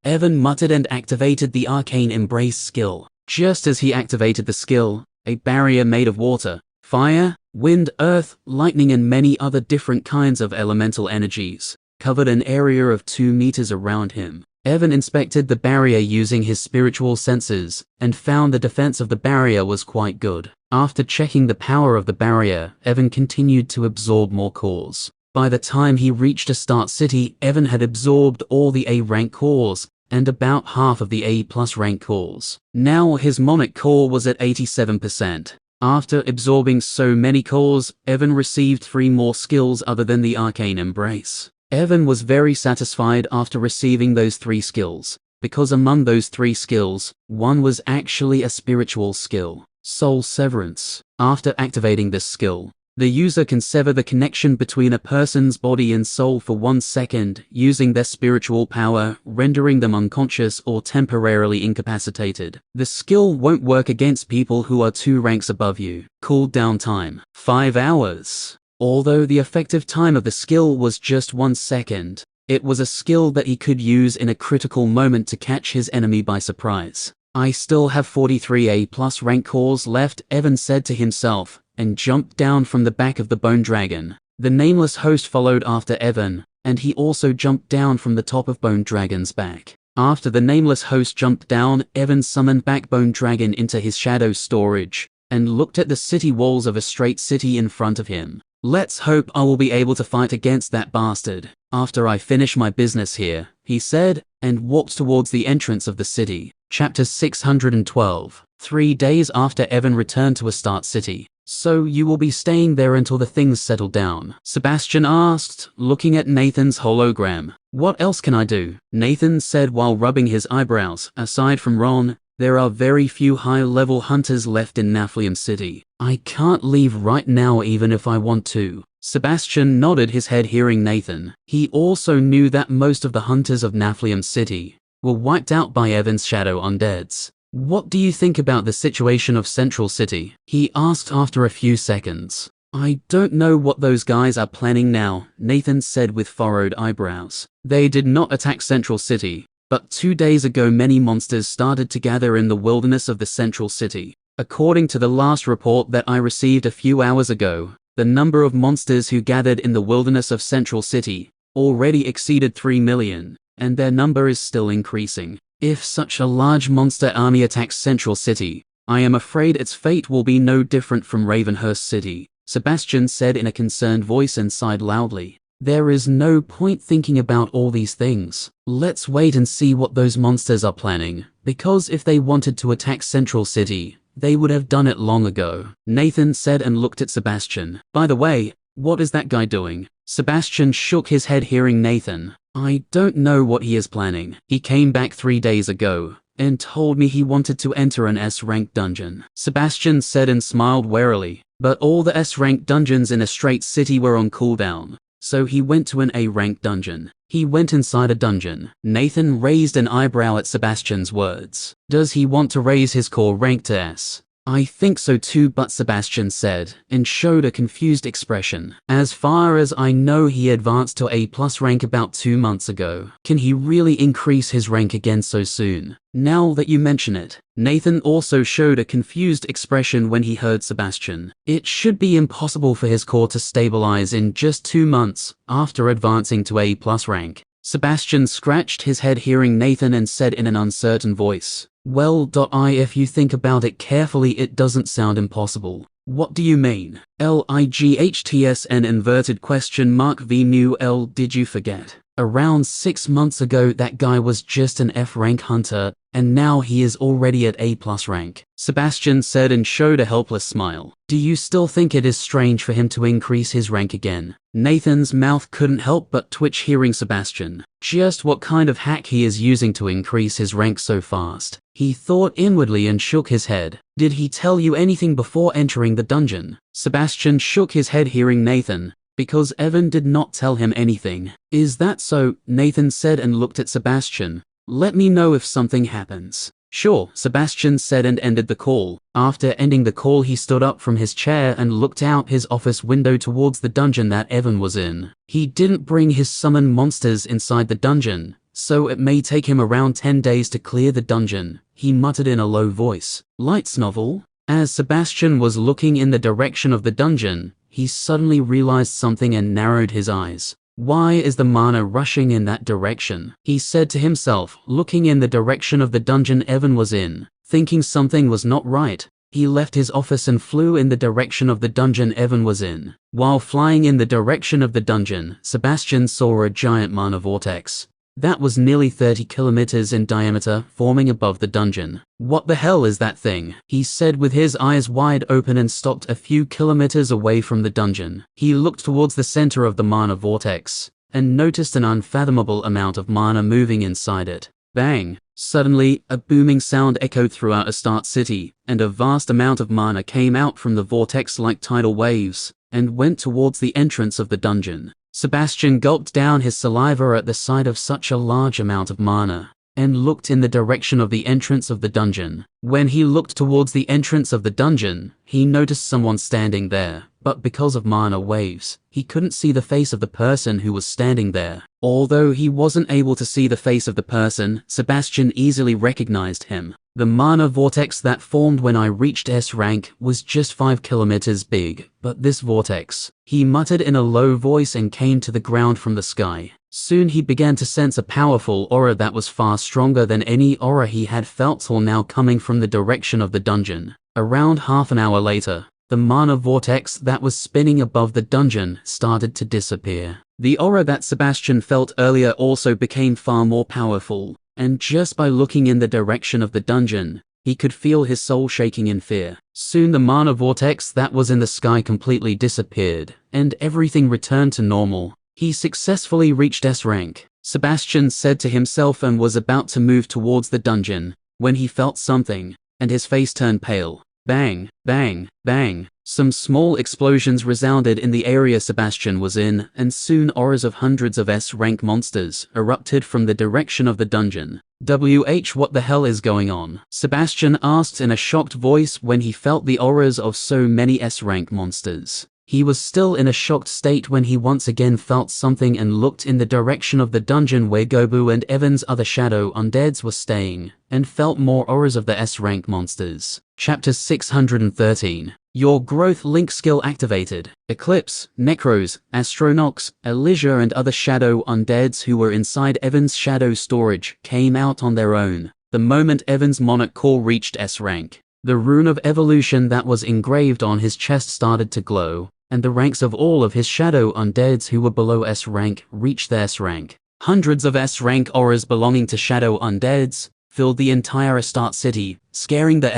Evan muttered and activated the Arcane Embrace skill. Just as he activated the skill, a barrier made of water, fire, wind, earth, lightning and many other different kinds of elemental energies covered an area of 2 meters around him. Evan inspected the barrier using his spiritual senses and found the defense of the barrier was quite good. After checking the power of the barrier, Evan continued to absorb more cores. By the time he reached a start city, Evan had absorbed all the A-rank cores and about half of the A+ rank cores. Now his monarch core was at 87%. After absorbing so many cores, Evan received 3 more skills other than the Arcane Embrace. Evan was very satisfied after receiving those 3 skills, because among those 3 skills, one was actually a spiritual skill, Soul Severance. After activating this skill, the user can sever the connection between a person's body and soul for 1 second using their spiritual power, rendering them unconscious or temporarily incapacitated. The skill won't work against people who are 2 ranks above you. Cooldown time: 5 hours. Although the effective time of the skill was just 1 second, it was a skill that he could use in a critical moment to catch his enemy by surprise. I still have 43 A+ rank cores left, Evan said to himself, and jumped down from the back of the bone dragon. The nameless host followed after Evan, and he also jumped down from the top of Bone Dragon's back. After the nameless host jumped down, Evan summoned back Bone Dragon into his shadow storage, and looked at the city walls of a straight city in front of him. Let's hope I will be able to fight against that bastard after I finish my business here, he said, and walked towards the entrance of the city. Chapter 612. 3 days after Evan returned to Astarte City. So you will be staying there until the things settle down? Sebastian asked, looking at Nathan's hologram. What else can I do? Nathan said while rubbing his eyebrows. Aside from Ron, there are very few high-level hunters left in Naflium City. I can't leave right now even if I want to. Sebastian nodded his head hearing Nathan. He also knew that most of the hunters of Naflium City were wiped out by Evan's shadow undeads. What do you think about the situation of Central City? He asked after a few seconds. I don't know what those guys are planning now, Nathan said with furrowed eyebrows. They did not attack Central City, but 2 days ago many monsters started to gather in the wilderness of the Central City. According to the last report that I received a few hours ago, the number of monsters who gathered in the wilderness of Central City already exceeded 3 million, and their number is still increasing. If such a large monster army attacks Central City, I am afraid its fate will be no different from Ravenhurst City, Sebastian said in a concerned voice and sighed loudly. There is no point thinking about all these things. Let's wait and see what those monsters are planning, because if they wanted to attack Central City, they would have done it long ago, Nathan said and looked at Sebastian. By the way, what is that guy doing? Sebastian shook his head hearing Nathan. I don't know what he is planning. He came back 3 days ago and told me he wanted to enter an S-rank dungeon, Sebastian said and smiled warily. But all the S-rank dungeons in a straight city were on cooldown, so he went to an A-rank dungeon. He went inside a dungeon. Nathan raised an eyebrow at Sebastian's words. Does he want to raise his core rank to S? I think so too, but Sebastian said, and showed a confused expression. As far as I know, he advanced to A+ rank about 2 months ago. Can he really increase his rank again so soon? Now that you mention it. Nathan also showed a confused expression when he heard Sebastian. It should be impossible for his core to stabilize in just 2 months after advancing to A+ rank. Sebastian scratched his head hearing Nathan and said in an uncertain voice, well, if you think about it carefully, it doesn't sound impossible. What do you mean? LIGHTSN inverted question mark VMUL. Did you forget? Around 6 months ago that guy was just an F-rank hunter, and now he is already at A+ rank, Sebastian said and showed a helpless smile. Do you still think it is strange for him to increase his rank again? Nathan's mouth couldn't help but twitch hearing Sebastian. Just what kind of hack he is using to increase his rank so fast? He thought inwardly and shook his head. Did he tell you anything before entering the dungeon? Sebastian shook his head hearing Nathan, because Evan did not tell him anything. Is that so? Nathan said and looked at Sebastian. Let me know if something happens. Sure, Sebastian said and ended the call. After ending the call, he stood up from his chair and looked out his office window towards the dungeon that Evan was in. He didn't bring his summoned monsters inside the dungeon, so it may take him around 10 days to clear the dungeon, he muttered in a low voice. Lights novel? As Sebastian was looking in the direction of the dungeon, he suddenly realized something and narrowed his eyes. Why is the mana rushing in that direction? He said to himself, looking in the direction of the dungeon Evan was in. Thinking something was not right, he left his office and flew in the direction of the dungeon Evan was in. While flying in the direction of the dungeon, Sebastian saw a giant mana vortex that was nearly 30 kilometers in diameter forming above the dungeon. What the hell is that thing? He said with his eyes wide open and stopped a few kilometers away from the dungeon. He looked towards the center of the mana vortex and noticed an unfathomable amount of mana moving inside it. Bang! Suddenly, a booming sound echoed throughout Astarte City, and a vast amount of mana came out from the vortex like tidal waves and went towards the entrance of the dungeon. Sebastian gulped down his saliva at the sight of such a large amount of mana, and looked in the direction of the entrance of the dungeon. When he looked towards the entrance of the dungeon, he noticed someone standing there, but because of mana waves, he couldn't see the face of the person who was standing there. Although he wasn't able to see the face of the person, Sebastian easily recognized him. The mana vortex that formed when I reached S rank was just 5 kilometers big, but this vortex, he muttered in a low voice and came to the ground from the sky. Soon he began to sense a powerful aura that was far stronger than any aura he had felt till now coming from the direction of the dungeon. Around half an hour later, The mana vortex that was spinning above the dungeon started to disappear. The aura that Sebastian felt earlier also became far more powerful, and just by looking in the direction of the dungeon, he could feel his soul shaking in fear. Soon the mana vortex that was in the sky completely disappeared, and everything returned to normal. He successfully reached S rank, Sebastian said to himself, and was about to move towards the dungeon, when he felt something, and his face turned pale. Bang, bang, bang. Some small explosions resounded in the area Sebastian was in, and soon auras of hundreds of S-rank monsters erupted from the direction of the dungeon. What the hell is going on? Sebastian asked in a shocked voice when he felt the auras of so many S-rank monsters. He was still in a shocked state when he once again felt something and looked in the direction of the dungeon where Gobu and Evan's other shadow undeads were staying, and felt more auras of the S-rank monsters. Chapter 613. Your growth link skill activated. Eclipse, Necros, Astronauts, Elijah and other shadow undeads who were inside Evan's shadow storage came out on their own the moment Evan's monarch core reached S rank. The rune of evolution that was engraved on his chest started to glow, and the ranks of all of his shadow undeads who were below S rank reached their S rank. Hundreds of S rank auras belonging to shadow undeads filled the entire Astarte city, scaring the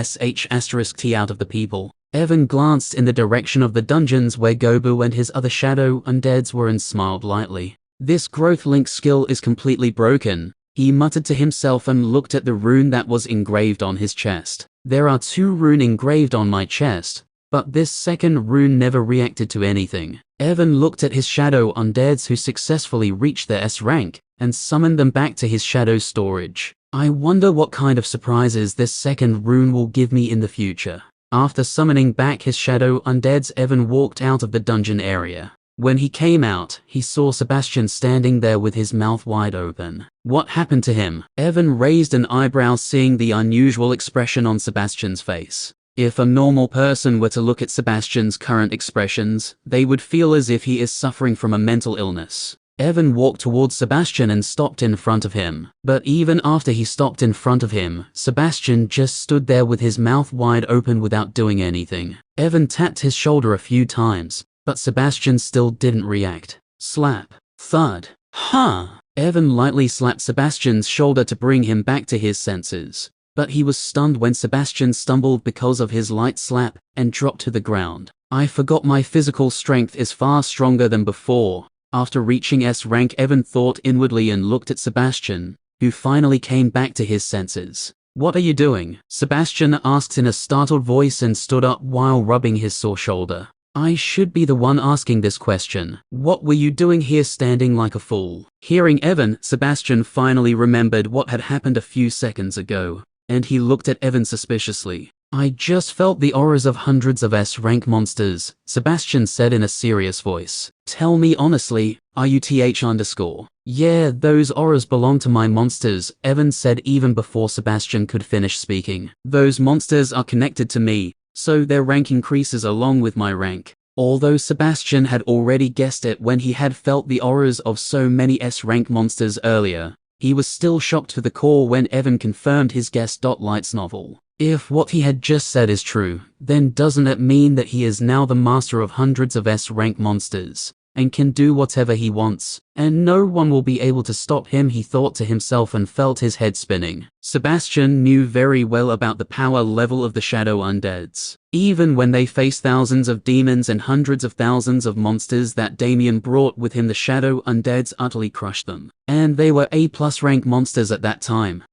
*T out of the people. Evan glanced in the direction of the dungeons where Gobu and his other shadow undeads were and smiled lightly. This growth link skill is completely broken, he muttered to himself and looked at the rune that was engraved on his chest. There are 2 runes engraved on my chest, but this second rune never reacted to anything. Evan looked at his shadow undeads who successfully reached their S rank, and summoned them back to his shadow storage. I wonder what kind of surprises this second rune will give me in the future. After summoning back his shadow undeads, Evan walked out of the dungeon area. When he came out, he saw Sebastian standing there with his mouth wide open. What happened to him? Evan raised an eyebrow seeing the unusual expression on Sebastian's face. If a normal person were to look at Sebastian's current expressions, they would feel as if he is suffering from a mental illness. Evan walked towards Sebastian and stopped in front of him. But even after he stopped in front of him, Sebastian just stood there with his mouth wide open without doing anything. Evan tapped his shoulder a few times, but Sebastian still didn't react. Slap. Thud. Huh. Evan lightly slapped Sebastian's shoulder to bring him back to his senses. But he was stunned when Sebastian stumbled because of his light slap and dropped to the ground. I forgot my physical strength is far stronger than before. After reaching S rank, Evan thought inwardly and looked at Sebastian, who finally came back to his senses. What are you doing? Sebastian asked in a startled voice and stood up while rubbing his sore shoulder. I should be the one asking this question. What were you doing here standing like a fool? Hearing Evan, Sebastian finally remembered what had happened a few seconds ago, and he looked at Evan suspiciously. I just felt the auras of hundreds of S-rank monsters, Sebastian said in a serious voice. Tell me honestly, are you _? Yeah, those auras belong to my monsters, Evan said even before Sebastian could finish speaking. Those monsters are connected to me, so their rank increases along with my rank. Although Sebastian had already guessed it when he had felt the auras of so many S-rank monsters earlier, he was still shocked to the core when Evan confirmed his guess. Light's novel. If what he had just said is true, then doesn't it mean that he is now the master of hundreds of S-rank monsters, and can do whatever he wants, and no one will be able to stop him, he thought to himself and felt his head spinning. Sebastian knew very well about the power level of the shadow undeads. Even when they faced thousands of demons and hundreds of thousands of monsters that Damien brought with him, the shadow undeads utterly crushed them. And they were A+ rank monsters at that time.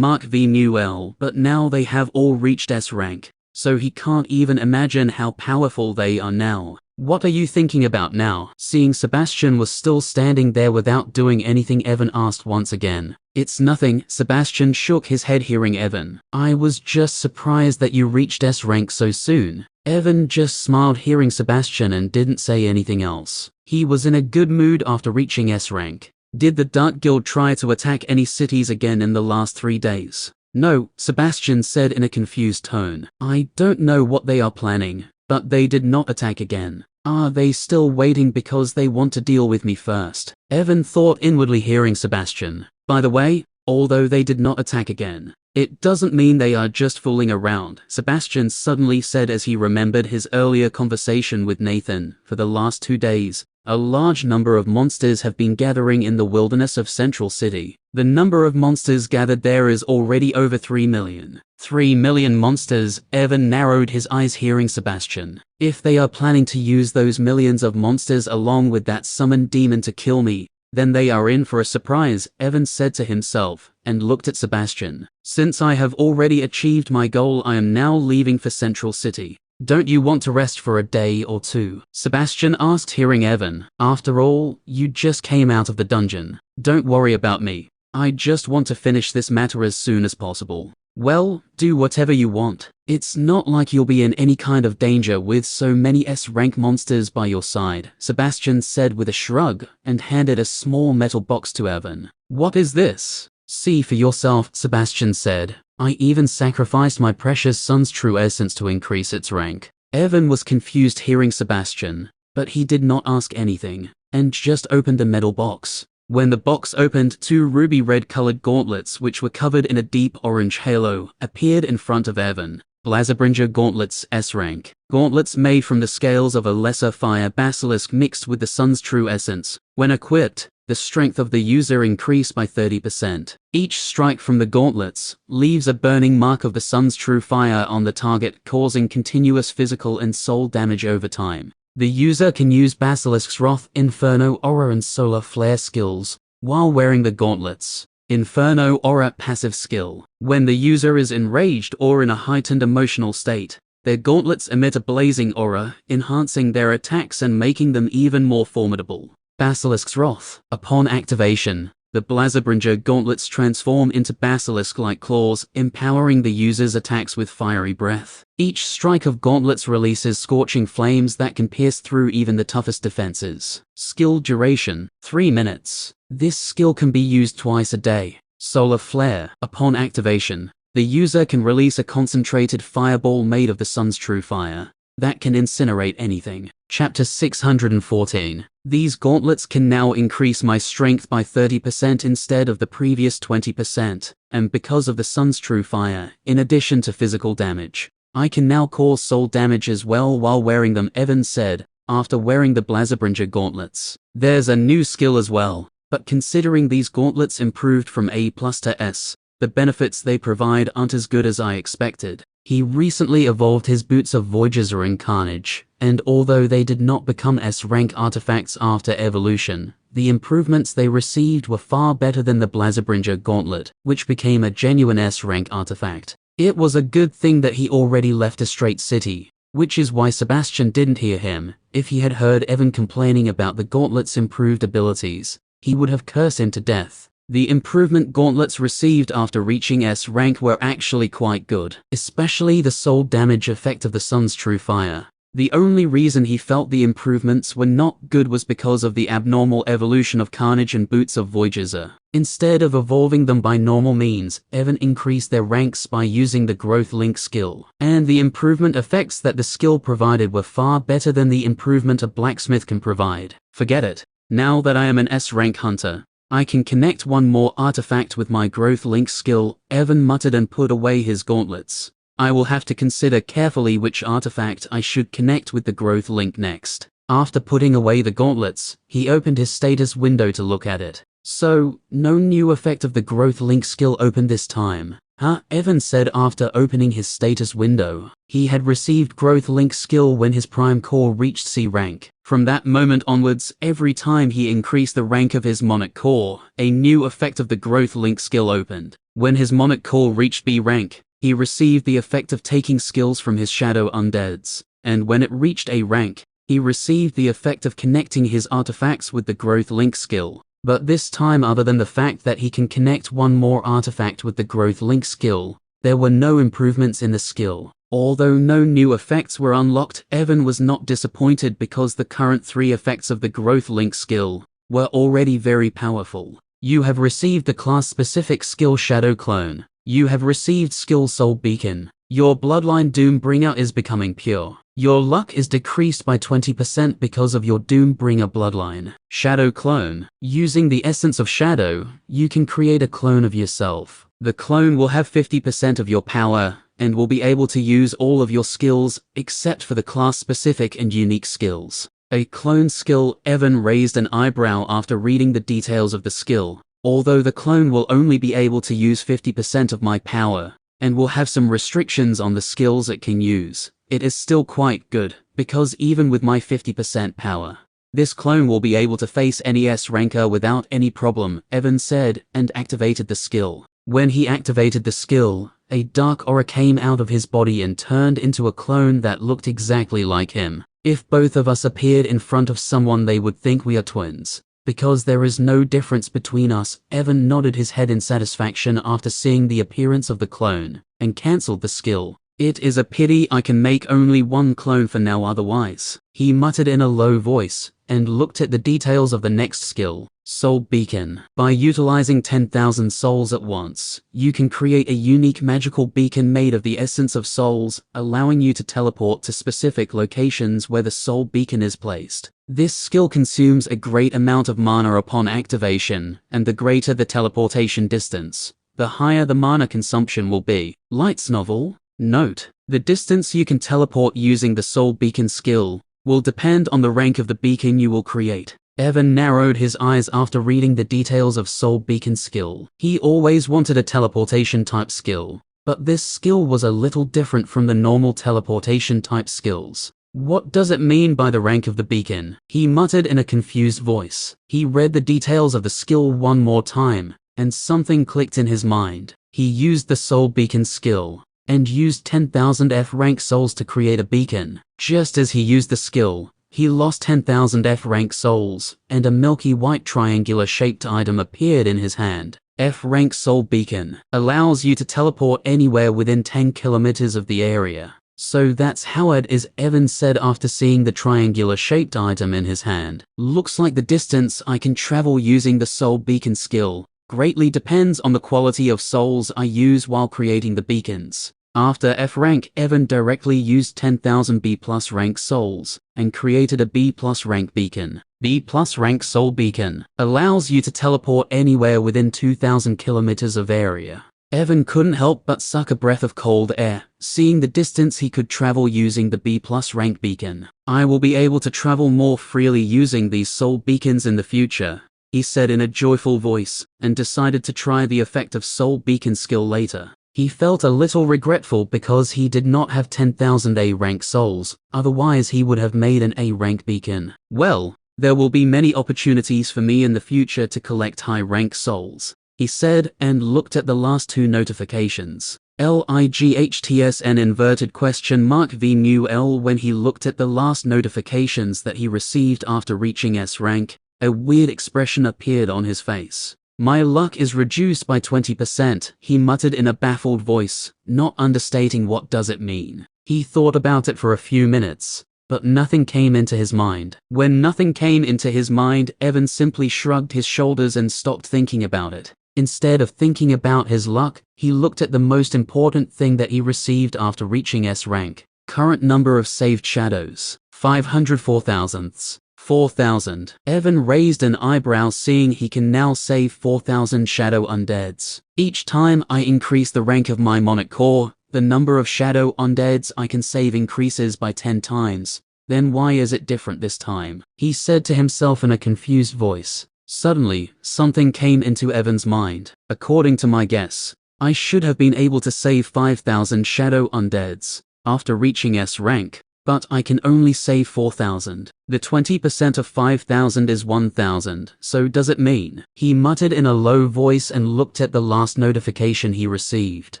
VMUL, but now they have all reached S rank, so he can't even imagine how powerful they are now. What are you thinking about now? Seeing Sebastian was still standing there without doing anything, Evan asked once again. It's nothing, Sebastian shook his head hearing Evan. I was just surprised that you reached S rank so soon. Evan just smiled hearing Sebastian and didn't say anything else. He was in a good mood after reaching S rank. Did the Dark Guild try to attack any cities again in the last 3 days? No, Sebastian said in a confused tone. I don't know what they are planning, but they did not attack again. Are they still waiting because they want to deal with me first? Evan thought inwardly hearing Sebastian. By the way, although they did not attack again. It doesn't mean they are just fooling around, Sebastian suddenly said as he remembered his earlier conversation with Nathan. For the last 2 days, a large number of monsters have been gathering in the wilderness of Central City. The number of monsters gathered there is already over 3 million. 3 million monsters, Evan narrowed his eyes hearing Sebastian. If they are planning to use those millions of monsters along with that summoned demon to kill me, then they are in for a surprise, Evan said to himself, and looked at Sebastian. Since I have already achieved my goal, I am now leaving for Central City. Don't you want to rest for a day or two? Sebastian asked hearing Evan. After all, you just came out of the dungeon. Don't worry about me. I just want to finish this matter as soon as possible. Well, do whatever you want. It's not like you'll be in any kind of danger with so many S-rank monsters by your side, Sebastian said with a shrug, and handed a small metal box to Evan. What is this? See for yourself, Sebastian said. I even sacrificed my precious son's true essence to increase its rank. Evan was confused hearing Sebastian, but he did not ask anything, and just opened the metal box. When the box opened, 2 ruby red colored gauntlets which were covered in a deep orange halo appeared in front of Evan. Blazabringer gauntlets S-rank. Gauntlets made from the scales of a lesser fire basilisk mixed with the sun's true essence. When equipped, the strength of the user increased by 30%. Each strike from the gauntlets leaves a burning mark of the sun's true fire on the target, causing continuous physical and soul damage over time. The user can use Basilisk's Wrath, Inferno Aura and Solar Flare skills while wearing the gauntlets. Inferno Aura passive skill. When the user is enraged or in a heightened emotional state, their gauntlets emit a blazing aura, enhancing their attacks and making them even more formidable. Basilisk's Wrath. Upon activation, the Blazabringer gauntlets transform into basilisk-like claws, empowering the user's attacks with fiery breath. Each strike of gauntlets releases scorching flames that can pierce through even the toughest defenses. Skill duration, 3 minutes. This skill can be used twice a day. Solar Flare. Upon activation, the user can release a concentrated fireball made of the sun's true fire that can incinerate anything. Chapter 614. These gauntlets can now increase my strength by 30% instead of the previous 20%, and because of the sun's true fire, in addition to physical damage, I can now cause soul damage as well while wearing them, Evan said, after wearing the Blazabringer gauntlets. There's a new skill as well, but considering these gauntlets improved from A+ to S, the benefits they provide aren't as good as I expected. He recently evolved his Boots of Voyager in Carnage, and although they did not become S-rank artifacts after evolution, the improvements they received were far better than the Blazabringer gauntlet, which became a genuine S-rank artifact. It was a good thing that he already left a straight city, which is why Sebastian didn't hear him. If he had heard Evan complaining about the gauntlet's improved abilities, he would have cursed him to death. The improvement gauntlets received after reaching S rank were actually quite good, especially the soul damage effect of the sun's true fire. The only reason he felt the improvements were not good was because of the abnormal evolution of Carnage and Boots of Voyager. Instead of evolving them by normal means, Evan increased their ranks by using the Growth Link skill, and the improvement effects that the skill provided were far better than the improvement a blacksmith can provide. Forget it. Now that I am an S rank hunter, I can connect one more artifact with my Growth Link skill, Evan muttered and put away his gauntlets. I will have to consider carefully which artifact I should connect with the Growth Link next. After putting away the gauntlets, he opened his status window to look at it. So, no new effect of the Growth Link skill opened this time. Huh? Evan said after opening his status window. He had received Growth Link skill when his Prime Core reached C rank. From that moment onwards, every time he increased the rank of his Monarch Core, a new effect of the Growth Link skill opened. When his Monarch Core reached B rank, he received the effect of taking skills from his Shadow Undeads, and when it reached A rank, he received the effect of connecting his artifacts with the Growth Link skill. But this time, other than the fact that he can connect one more artifact with the Growth Link skill, there were no improvements in the skill. Although no new effects were unlocked, Evan was not disappointed because the current 3 effects of the Growth Link skill were already very powerful. You have received the class-specific skill Shadow Clone. You have received skill Soul Beacon. Your Bloodline Doombringer is becoming pure. Your luck is decreased by 20% because of your Doombringer bloodline. Shadow clone. Using the essence of shadow, you can create a clone of yourself. The clone will have 50% of your power, and will be able to use all of your skills, except for the class-specific and unique skills. A clone skill. Evan raised an eyebrow after reading the details of the skill. Although the clone will only be able to use 50% of my power, and will have some restrictions on the skills it can use, it is still quite good, because even with my 50% power, this clone will be able to face any S-ranker without any problem, Evan said, and activated the skill. When he activated the skill, a dark aura came out of his body and turned into a clone that looked exactly like him. If both of us appeared in front of someone, they would think we are twins. Because there is no difference between us, Evan nodded his head in satisfaction after seeing the appearance of the clone, and cancelled the skill. It is a pity I can make only one clone for now otherwise, he muttered in a low voice, and looked at the details of the next skill, Soul Beacon. By utilizing 10,000 souls at once, you can create a unique magical beacon made of the essence of souls, allowing you to teleport to specific locations where the soul beacon is placed. This skill consumes a great amount of mana upon activation, and the greater the teleportation distance, the higher the mana consumption will be. Lights novel. Note: the distance you can teleport using the Soul Beacon skill will depend on the rank of the beacon you will create. Evan narrowed his eyes after reading the details of Soul Beacon skill. He always wanted a teleportation type skill, but this skill was a little different from the normal teleportation type skills. What does it mean by the rank of the beacon? He muttered in a confused voice. He read the details of the skill one more time, and something clicked in his mind. He used the Soul Beacon skill, and used 10,000 F-rank souls to create a beacon. Just as he used the skill, he lost 10,000 F-rank souls, and a milky white triangular-shaped item appeared in his hand. F-rank Soul Beacon allows you to teleport anywhere within 10 kilometers of the area. So that's how it is, Evan said after seeing the triangular-shaped item in his hand. Looks like the distance I can travel using the Soul Beacon skill greatly depends on the quality of souls I use while creating the beacons. After F rank, Evan directly used 10,000 B+ rank souls, and created a B+ rank beacon. B+ rank Soul Beacon allows you to teleport anywhere within 2,000 kilometers of area. Evan couldn't help but suck a breath of cold air, seeing the distance he could travel using the B+ rank beacon. I will be able to travel more freely using these soul beacons in the future, he said in a joyful voice, and decided to try the effect of Soul Beacon skill later. He felt a little regretful because he did not have 10,000 A-rank souls, otherwise he would have made an A-rank beacon. Well, there will be many opportunities for me in the future to collect high-rank souls, he said, and looked at the last two notifications. LIGHTSN inverted question mark V mu L. When he looked at the last notifications that he received after reaching S rank, a weird expression appeared on his face. My luck is reduced by 20%, he muttered in a baffled voice, not understating what does it mean. He thought about it for a few minutes, but nothing came into his mind. When nothing came into his mind, Evan simply shrugged his shoulders and stopped thinking about it. Instead of thinking about his luck, he looked at the most important thing that he received after reaching S rank. Current number of saved shadows, 504,000. 4,000. Evan raised an eyebrow seeing he can now save 4,000 shadow undeads. Each time I increase the rank of my Monarch core, the number of shadow undeads I can save increases by 10 times. Then why is it different this time? He said to himself in a confused voice. Suddenly, something came into Evan's mind. According to my guess, I should have been able to save 5,000 shadow undeads after reaching S rank. But I can only save 4,000. The 20% of 5,000 is 1,000, so does it mean? He muttered in a low voice and looked at the last notification he received.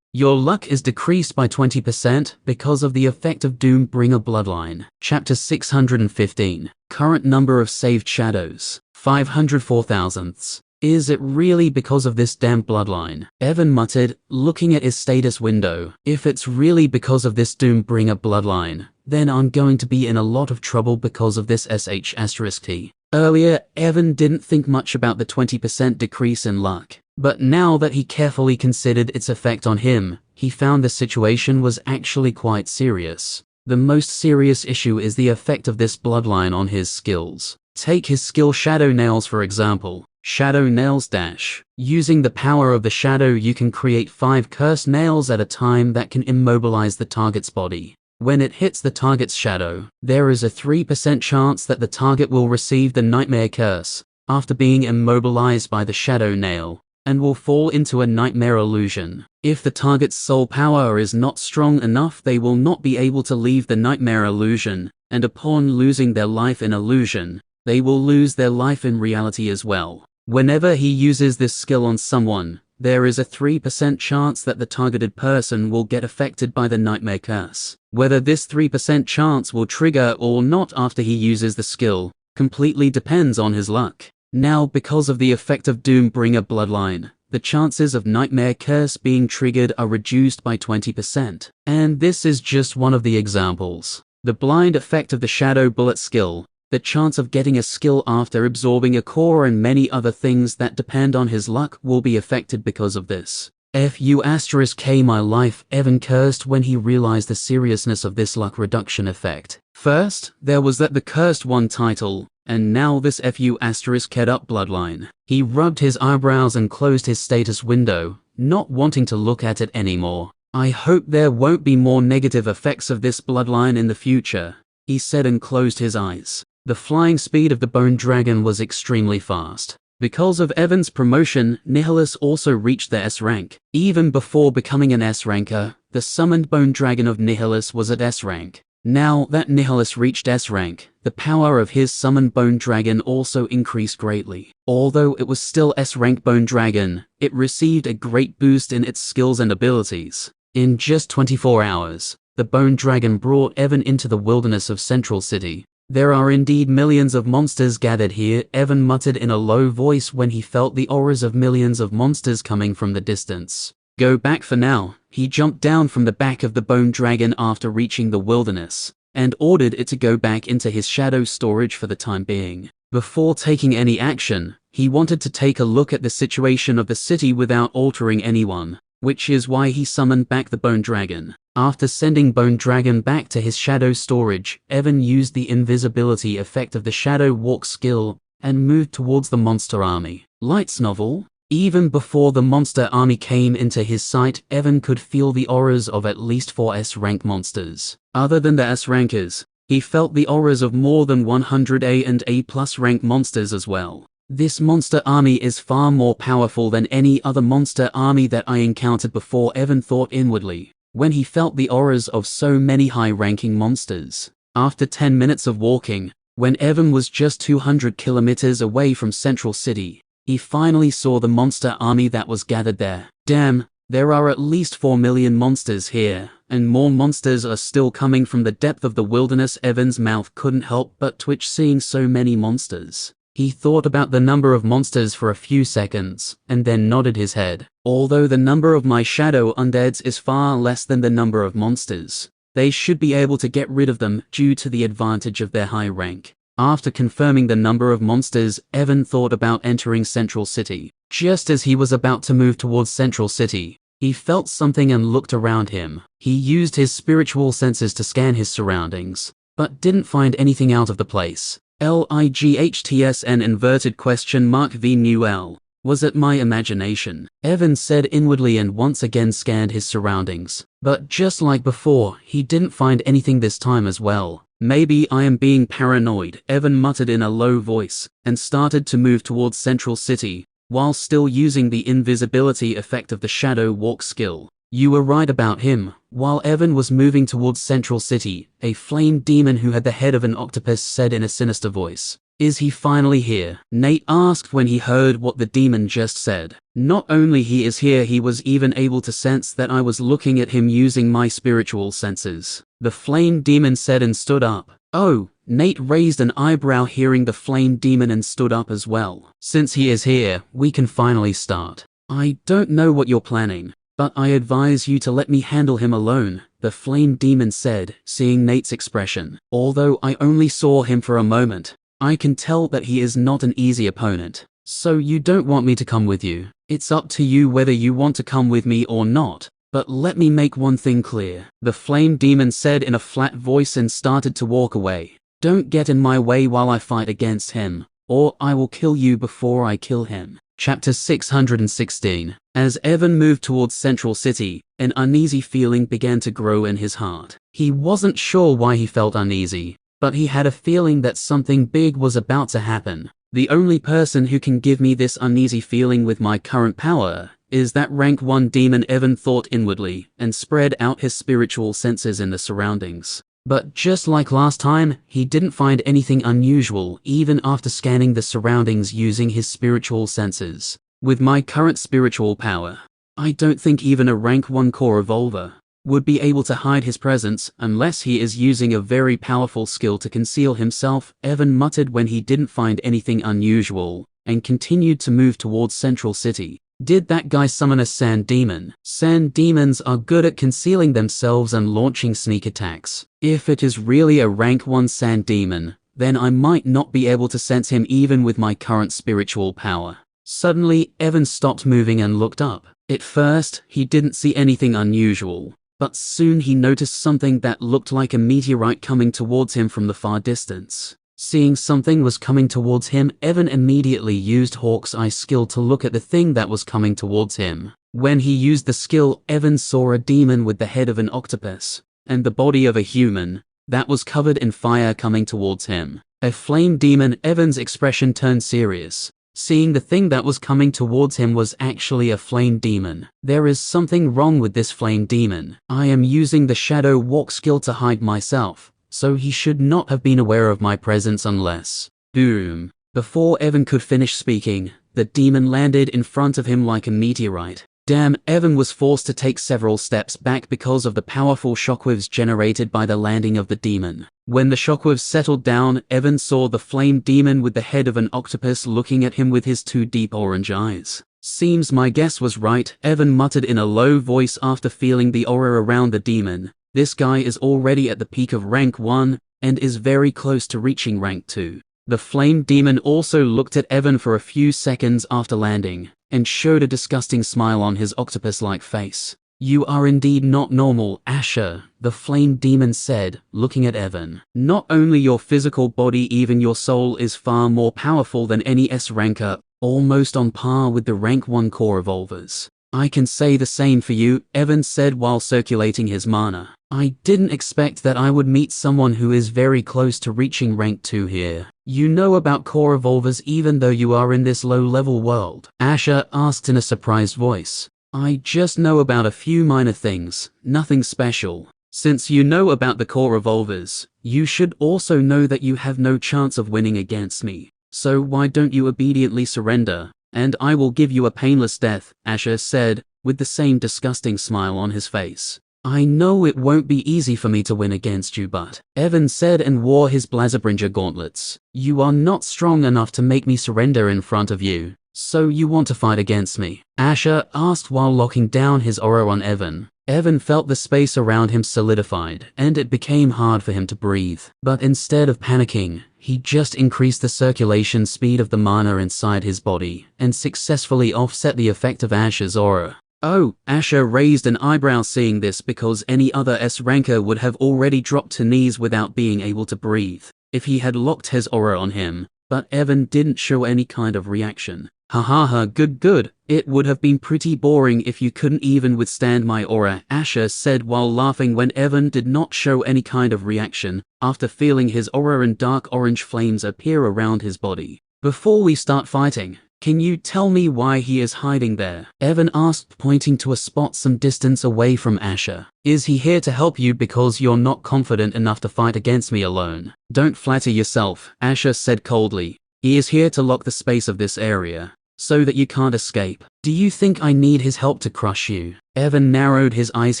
Your luck is decreased by 20% because of the effect of Doombringer Bloodline. Chapter 615. Current number of saved shadows, 504,000. Is it really because of this damn bloodline? Evan muttered, looking at his status window. If it's really because of this Doombringer bloodline, then I'm going to be in a lot of trouble because of this **T. Earlier, Evan didn't think much about the 20% decrease in luck. But now that he carefully considered its effect on him, he found the situation was actually quite serious. The most serious issue is the effect of this bloodline on his skills. Take his skill Shadow Nails for example. Shadow Nails dash. Using the power of the shadow you can create 5 cursed nails at a time that can immobilize the target's body. When it hits the target's shadow, there is a 3% chance that the target will receive the Nightmare Curse after being immobilized by the Shadow Nail, and will fall into a nightmare illusion. If the target's soul power is not strong enough, they will not be able to leave the nightmare illusion, and upon losing their life in illusion, they will lose their life in reality as well. Whenever he uses this skill on someone, there is a 3% chance that the targeted person will get affected by the Nightmare Curse. Whether this 3% chance will trigger or not after he uses the skill completely depends on his luck. Now, because of the effect of Doombringer bloodline, the chances of Nightmare Curse being triggered are reduced by 20%. And this is just one of the examples. The blind effect of the Shadow Bullet skill, the chance of getting a skill after absorbing a core, and many other things that depend on his luck will be affected because of this. F***K my life, Evan cursed when he realized the seriousness of this luck reduction effect. First, there was that the Cursed One title, and now this F***ed up bloodline. He rubbed his eyebrows and closed his status window, not wanting to look at it anymore. I hope there won't be more negative effects of this bloodline in the future, he said and closed his eyes. The flying speed of the Bone Dragon was extremely fast. Because of Evan's promotion, Nihilus also reached the S rank. Even before becoming an S ranker, the summoned Bone Dragon of Nihilus was at S rank. Now that Nihilus reached S rank, the power of his summoned Bone Dragon also increased greatly. Although it was still S rank Bone Dragon, it received a great boost in its skills and abilities. In just 24 hours, the Bone Dragon brought Evan into the wilderness of Central City. There are indeed millions of monsters gathered here, Evan muttered in a low voice when he felt the auras of millions of monsters coming from the distance. Go back for now. He jumped down from the back of the Bone Dragon after reaching the wilderness, and ordered it to go back into his shadow storage for the time being. Before taking any action, he wanted to take a look at the situation of the city without altering anyone, which is why he summoned back the Bone Dragon. After sending Bone Dragon back to his shadow storage, Evan used the invisibility effect of the Shadow Walk skill and moved towards the monster army. Lights novel. Even before the monster army came into his sight, Evan could feel the auras of at least 4 S-rank monsters. Other than the S-rankers, he felt the auras of more than 100 A and A+ rank monsters as well. This monster army is far more powerful than any other monster army that I encountered before, Evan thought inwardly, when he felt the auras of so many high-ranking monsters. After 10 minutes of walking, when Evan was just 200 kilometers away from Central City, he finally saw the monster army that was gathered there. Damn, there are at least 4 million monsters here, and more monsters are still coming from the depth of the wilderness. Evan's mouth couldn't help but twitch seeing so many monsters. He thought about the number of monsters for a few seconds, and then nodded his head. Although the number of my shadow undeads is far less than the number of monsters, they should be able to get rid of them due to the advantage of their high rank. After confirming the number of monsters, Evan thought about entering Central City. Just as he was about to move towards Central City, he felt something and looked around him. He used his spiritual senses to scan his surroundings, but didn't find anything out of the place. LIGHTSN inverted question mark VNUL. Was it my imagination? Evan said inwardly and once again scanned his surroundings. But just like before, he didn't find anything this time as well. Maybe I am being paranoid, Evan muttered in a low voice, and started to move towards Central City, while still using the invisibility effect of the Shadow Walk skill. You were right about him. While Evan was moving towards Central City, a flame demon who had the head of an octopus said in a sinister voice, "Is he finally here?" Nate asked when he heard what the demon just said. Not only he is here, he was even able to sense that I was looking at him using my spiritual senses. The flame demon said and stood up. Oh, Nate raised an eyebrow hearing the flame demon and stood up as well. Since he is here, we can finally start. I don't know what you're planning, but I advise you to let me handle him alone, the flame demon said, seeing Nate's expression. Although I only saw him for a moment, I can tell that he is not an easy opponent. So you don't want me to come with you? It's up to you whether you want to come with me or not, But let me make one thing clear, the flame demon said in a flat voice and started to walk away. Don't get in my way while I fight against him, or I will kill you before I kill him. Chapter 616. As Evan moved towards Central City, an uneasy feeling began to grow in his heart. He wasn't sure why he felt uneasy, but he had a feeling that something big was about to happen. The only person who can give me this uneasy feeling with my current power is that rank 1 demon, Evan thought inwardly, and spread out his spiritual senses in the surroundings. But just like last time, he didn't find anything unusual even after scanning the surroundings using his spiritual senses. With my current spiritual power, I don't think even a rank 1 core evolver would be able to hide his presence unless he is using a very powerful skill to conceal himself, Evan muttered when he didn't find anything unusual, and continued to move towards Central City. Did that guy summon a sand demon? Sand demons are good at concealing themselves and launching sneak attacks. If it is really a rank 1 sand demon, then I might not be able to sense him even with my current spiritual power. Suddenly, Evan stopped moving and looked up. At first, he didn't see anything unusual, but soon he noticed something that looked like a meteorite coming towards him from the far distance. Seeing something was coming towards him, Evan immediately used Hawk's Eye skill to look at the thing that was coming towards him. When he used the skill, Evan saw a demon with the head of an octopus and the body of a human that was covered in fire coming towards him. A flame demon. Evan's expression turned serious. Seeing the thing that was coming towards him was actually a flame demon. There is something wrong with this flame demon. I am using the shadow walk skill to hide myself, so he should not have been aware of my presence unless... Boom. Before Evan could finish speaking, the demon landed in front of him like a meteorite. Damn, Evan was forced to take several steps back because of the powerful shockwaves generated by the landing of the demon. When the shockwaves settled down, Evan saw the flame demon with the head of an octopus looking at him with his 2 deep orange eyes. Seems my guess was right, Evan muttered in a low voice after feeling the aura around the demon. This guy is already at the peak of rank 1, and is very close to reaching rank 2. The flame demon also looked at Evan for a few seconds after landing, and showed a disgusting smile on his octopus-like face. You are indeed not normal, Asher, the flame demon said, looking at Evan. Not only your physical body, even your soul is far more powerful than any S-ranker, almost on par with the rank 1 core evolvers. I can say the same for you, Evan said while circulating his mana. I didn't expect that I would meet someone who is very close to reaching rank 2 here. You know about core evolvers even though you are in this low-level world? Asher asked in a surprised voice. I just know about a few minor things, nothing special. Since you know about the core evolvers, you should also know that you have no chance of winning against me. So why don't you obediently surrender, and I will give you a painless death, Asher said, with the same disgusting smile on his face. I know it won't be easy for me to win against you, but Evan said and wore his Blazabringer gauntlets. You are not strong enough to make me surrender in front of you, so you want to fight against me? Asher asked while locking down his aura on Evan. Evan felt the space around him solidified, and it became hard for him to breathe. But instead of panicking, he just increased the circulation speed of the mana inside his body, and successfully offset the effect of Asher's aura. Oh, Asher raised an eyebrow seeing this because any other S-ranker would have already dropped to knees without being able to breathe if he had locked his aura on him, but Evan didn't show any kind of reaction. Ha ha ha, good. It would have been pretty boring if you couldn't even withstand my aura, Asher said while laughing when Evan did not show any kind of reaction after feeling his aura and dark orange flames appear around his body. Before we start fighting, can you tell me why he is hiding there? Evan asked, pointing to a spot some distance away from Asher. Is he here to help you because you're not confident enough to fight against me alone? Don't flatter yourself, Asher said coldly. He is here to lock the space of this area, so that you can't escape. Do you think I need his help to crush you? Evan narrowed his eyes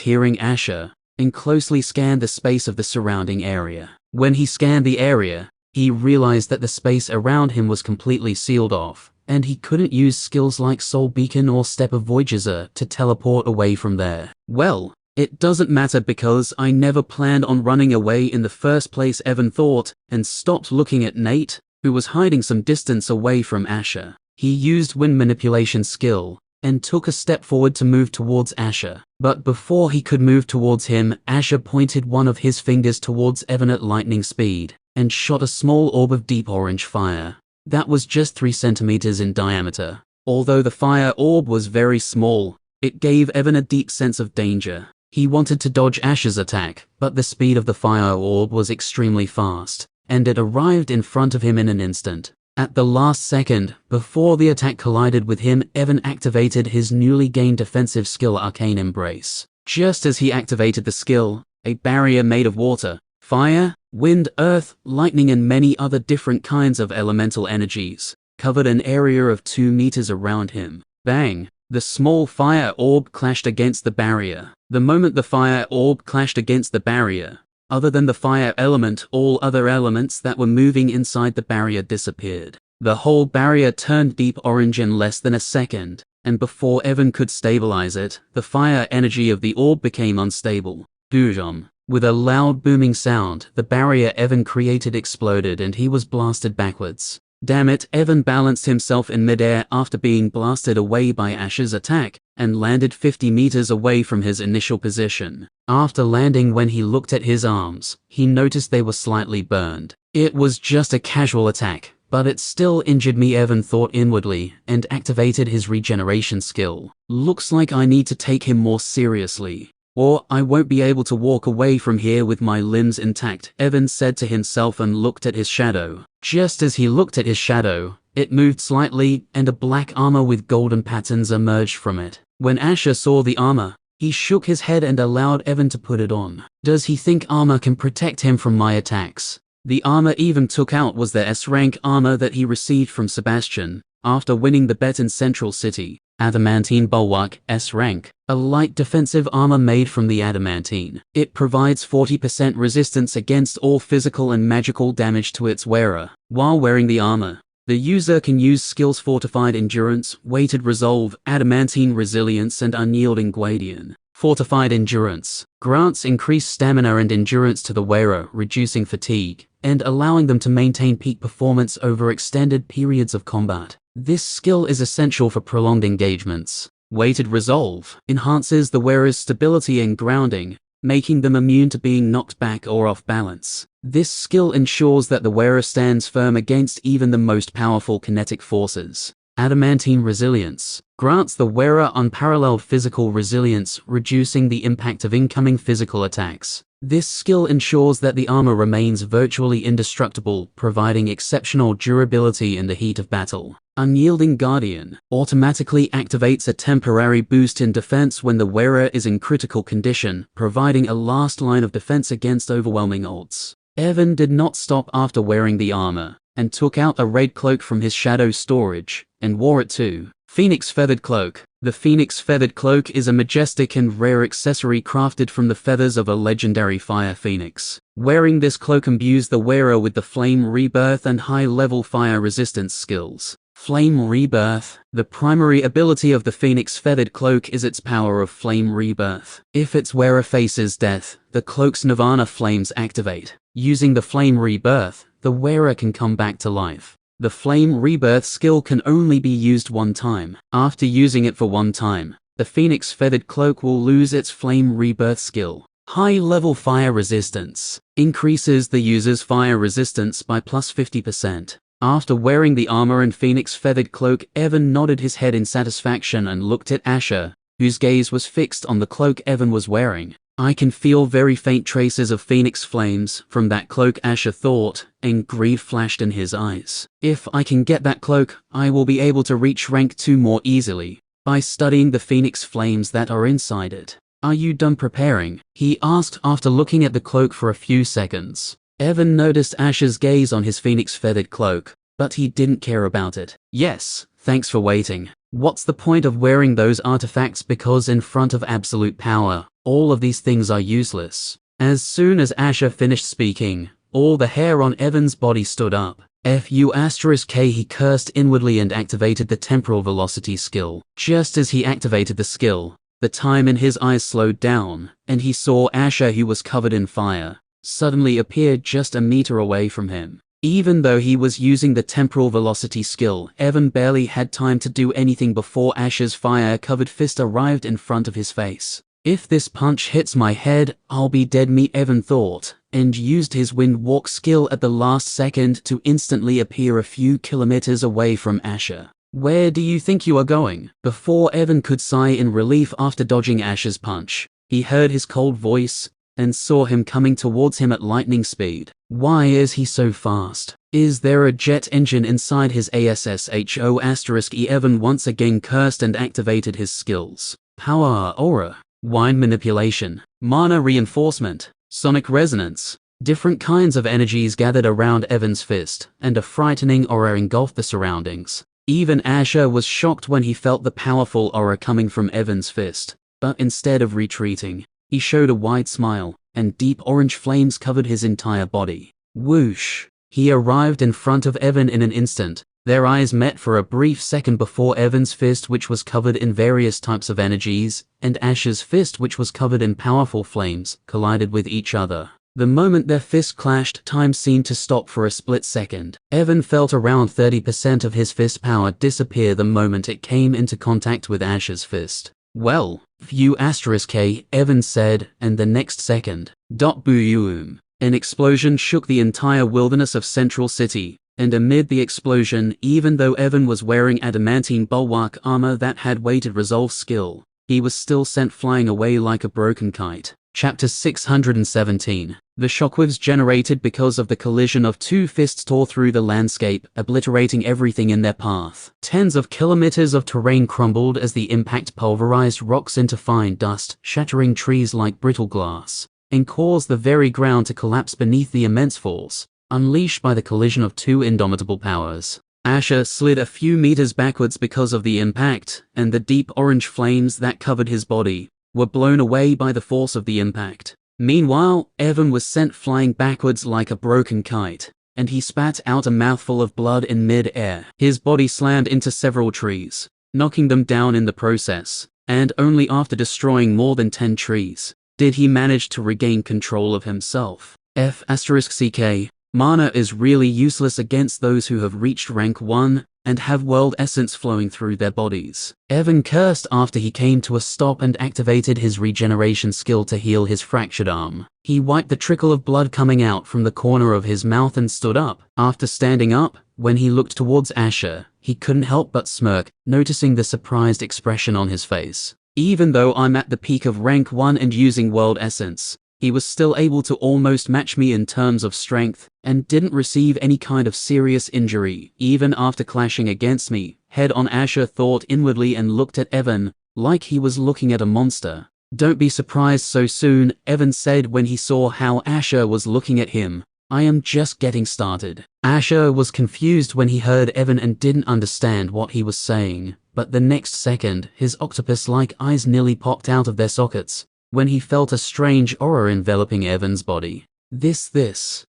hearing Asher, and closely scanned the space of the surrounding area. When he scanned the area, he realized that the space around him was completely sealed off, and he couldn't use skills like Soul Beacon or Step of Voyager to teleport away from there. Well, it doesn't matter because I never planned on running away in the first place, Evan thought, and stopped looking at Nate, who was hiding some distance away from Asher. He used wind manipulation skill, and took a step forward to move towards Asher. But before he could move towards him, Asher pointed one of his fingers towards Evan at lightning speed, and shot a small orb of deep orange fire. That was just 3 centimeters in diameter. Although the fire orb was very small, it gave Evan a deep sense of danger. He wanted to dodge Asher's attack, but the speed of the fire orb was extremely fast, and it arrived in front of him in an instant. At the last second, before the attack collided with him, Evan activated his newly gained defensive skill Arcane Embrace. Just as he activated the skill, a barrier made of water, fire, wind, earth, lightning and many other different kinds of elemental energies covered an area of 2 meters around him. Bang! The small fire orb clashed against the barrier. The moment the fire orb clashed against the barrier, other than the fire element, all other elements that were moving inside the barrier disappeared. The whole barrier turned deep orange in less than a second, and before Evan could stabilize it, the fire energy of the orb became unstable. Boom! With a loud booming sound, the barrier Evan created exploded and he was blasted backwards. Damn it, Evan balanced himself in midair after being blasted away by Asher's attack, and landed 50 meters away from his initial position. After landing, when he looked at his arms, he noticed they were slightly burned. It was just a casual attack, but it still injured me, Evan thought inwardly, and activated his regeneration skill. Looks like I need to take him more seriously, or I won't be able to walk away from here with my limbs intact, Evan said to himself and looked at his shadow. Just as he looked at his shadow, it moved slightly, and a black armor with golden patterns emerged from it. When Asher saw the armor, he shook his head and allowed Evan to put it on. Does he think armor can protect him from my attacks? The armor Evan took out was the S-rank armor that he received from Sebastian after winning the bet in Central City. Adamantine Bulwark, S-rank, a light defensive armor made from the adamantine. It provides 40% resistance against all physical and magical damage to its wearer. While wearing the armor, the user can use skills Fortified Endurance, Weighted Resolve, Adamantine Resilience and Unyielding Guardian. Fortified Endurance grants increased stamina and endurance to the wearer, reducing fatigue, and allowing them to maintain peak performance over extended periods of combat. This skill is essential for prolonged engagements. Weighted Resolve enhances the wearer's stability and grounding, making them immune to being knocked back or off balance. This skill ensures that the wearer stands firm against even the most powerful kinetic forces. Adamantine Resilience grants the wearer unparalleled physical resilience, reducing the impact of incoming physical attacks. This skill ensures that the armor remains virtually indestructible, providing exceptional durability in the heat of battle. Unyielding Guardian automatically activates a temporary boost in defense when the wearer is in critical condition, providing a last line of defense against overwhelming odds. Evan did not stop after wearing the armor, and took out a red cloak from his shadow storage, and wore it too. Phoenix Feathered Cloak. The Phoenix Feathered Cloak is a majestic and rare accessory crafted from the feathers of a legendary fire phoenix. Wearing this cloak imbues the wearer with the Flame Rebirth and high-level fire resistance skills. Flame Rebirth. The primary ability of the Phoenix Feathered Cloak is its power of Flame Rebirth. If its wearer faces death, the cloak's Nirvana flames activate. Using the Flame Rebirth, the wearer can come back to life. The Flame Rebirth skill can only be used one time. After using it for one time, the Phoenix Feathered Cloak will lose its Flame Rebirth skill. High-level fire resistance increases the user's fire resistance by plus 50%. After wearing the armor and Phoenix Feathered Cloak, Evan nodded his head in satisfaction and looked at Asher, whose gaze was fixed on the cloak Evan was wearing. I can feel very faint traces of phoenix flames from that cloak, Asher thought, and greed flashed in his eyes. If I can get that cloak, I will be able to reach rank 2 more easily, by studying the phoenix flames that are inside it. Are you done preparing? He asked after looking at the cloak for a few seconds. Evan noticed Asher's gaze on his phoenix feathered cloak, but he didn't care about it. Yes, thanks for waiting. What's the point of wearing those artifacts, because in front of absolute power, all of these things are useless. As soon as Asher finished speaking, all the hair on Evan's body stood up. F***K, he cursed inwardly and activated the temporal velocity skill. Just as he activated the skill, the time in his eyes slowed down, and he saw Asher, who was covered in fire, suddenly appeared just a meter away from him. Even though he was using the temporal velocity skill, Evan barely had time to do anything before Asher's fire-covered fist arrived in front of his face. If this punch hits my head, I'll be dead, Evan thought, and used his wind walk skill at the last second to instantly appear a few kilometers away from Asher. Where do you think you are going? Before Evan could sigh in relief after dodging Asher's punch, he heard his cold voice and saw him coming towards him at lightning speed. Why is he so fast? Is there a jet engine inside his ASSHO*E? Evan once again cursed and activated his skills. Power aura, wind manipulation, mana reinforcement, sonic resonance. Different kinds of energies gathered around Evan's fist, and a frightening aura engulfed the surroundings. Even Asher was shocked when he felt the powerful aura coming from Evan's fist, but instead of retreating, he showed a wide smile, and deep orange flames covered his entire body. Whoosh! He arrived in front of Evan in an instant. Their eyes met for a brief second before Evan's fist, which was covered in various types of energies, and Asher's fist, which was covered in powerful flames, collided with each other. The moment their fists clashed, time seemed to stop for a split second. Evan felt around 30% of his fist power disappear the moment it came into contact with Asher's fist. Well, few *K, Evan said, and the next second, boom. An explosion shook the entire wilderness of Central City, and amid the explosion, even though Evan was wearing adamantine bulwark armor that had weighted resolve skill, he was still sent flying away like a broken kite. Chapter 617. The shockwaves generated because of the collision of two fists tore through the landscape, obliterating everything in their path. Tens of kilometers of terrain crumbled as the impact pulverized rocks into fine dust, shattering trees like brittle glass, and caused the very ground to collapse beneath the immense force unleashed by the collision of two indomitable powers. Asher slid a few meters backwards because of the impact, and the deep orange flames that covered his body were blown away by the force of the impact. Meanwhile, Evan was sent flying backwards like a broken kite, and he spat out a mouthful of blood in mid-air. His body slammed into several trees, knocking them down in the process, and only after destroying more than 10 trees did he manage to regain control of himself. *CK. Mana is really useless against those who have reached rank 1 and have world essence flowing through their bodies. Evan cursed after he came to a stop and activated his regeneration skill to heal his fractured arm. He wiped the trickle of blood coming out from the corner of his mouth and stood up. After standing up, when he looked towards Asher, he couldn't help but smirk, noticing the surprised expression on his face. Even though I'm at the peak of rank 1 and using world essence, he was still able to almost match me in terms of strength, and didn't receive any kind of serious injury, even after clashing against me. Head-on, Asher thought inwardly and looked at Evan, like he was looking at a monster. Don't be surprised so soon, Evan said when he saw how Asher was looking at him. I am just getting started. Asher was confused when he heard Evan and didn't understand what he was saying, but the next second, his octopus-like eyes nearly popped out of their sockets when he felt a strange aura enveloping Evan's body.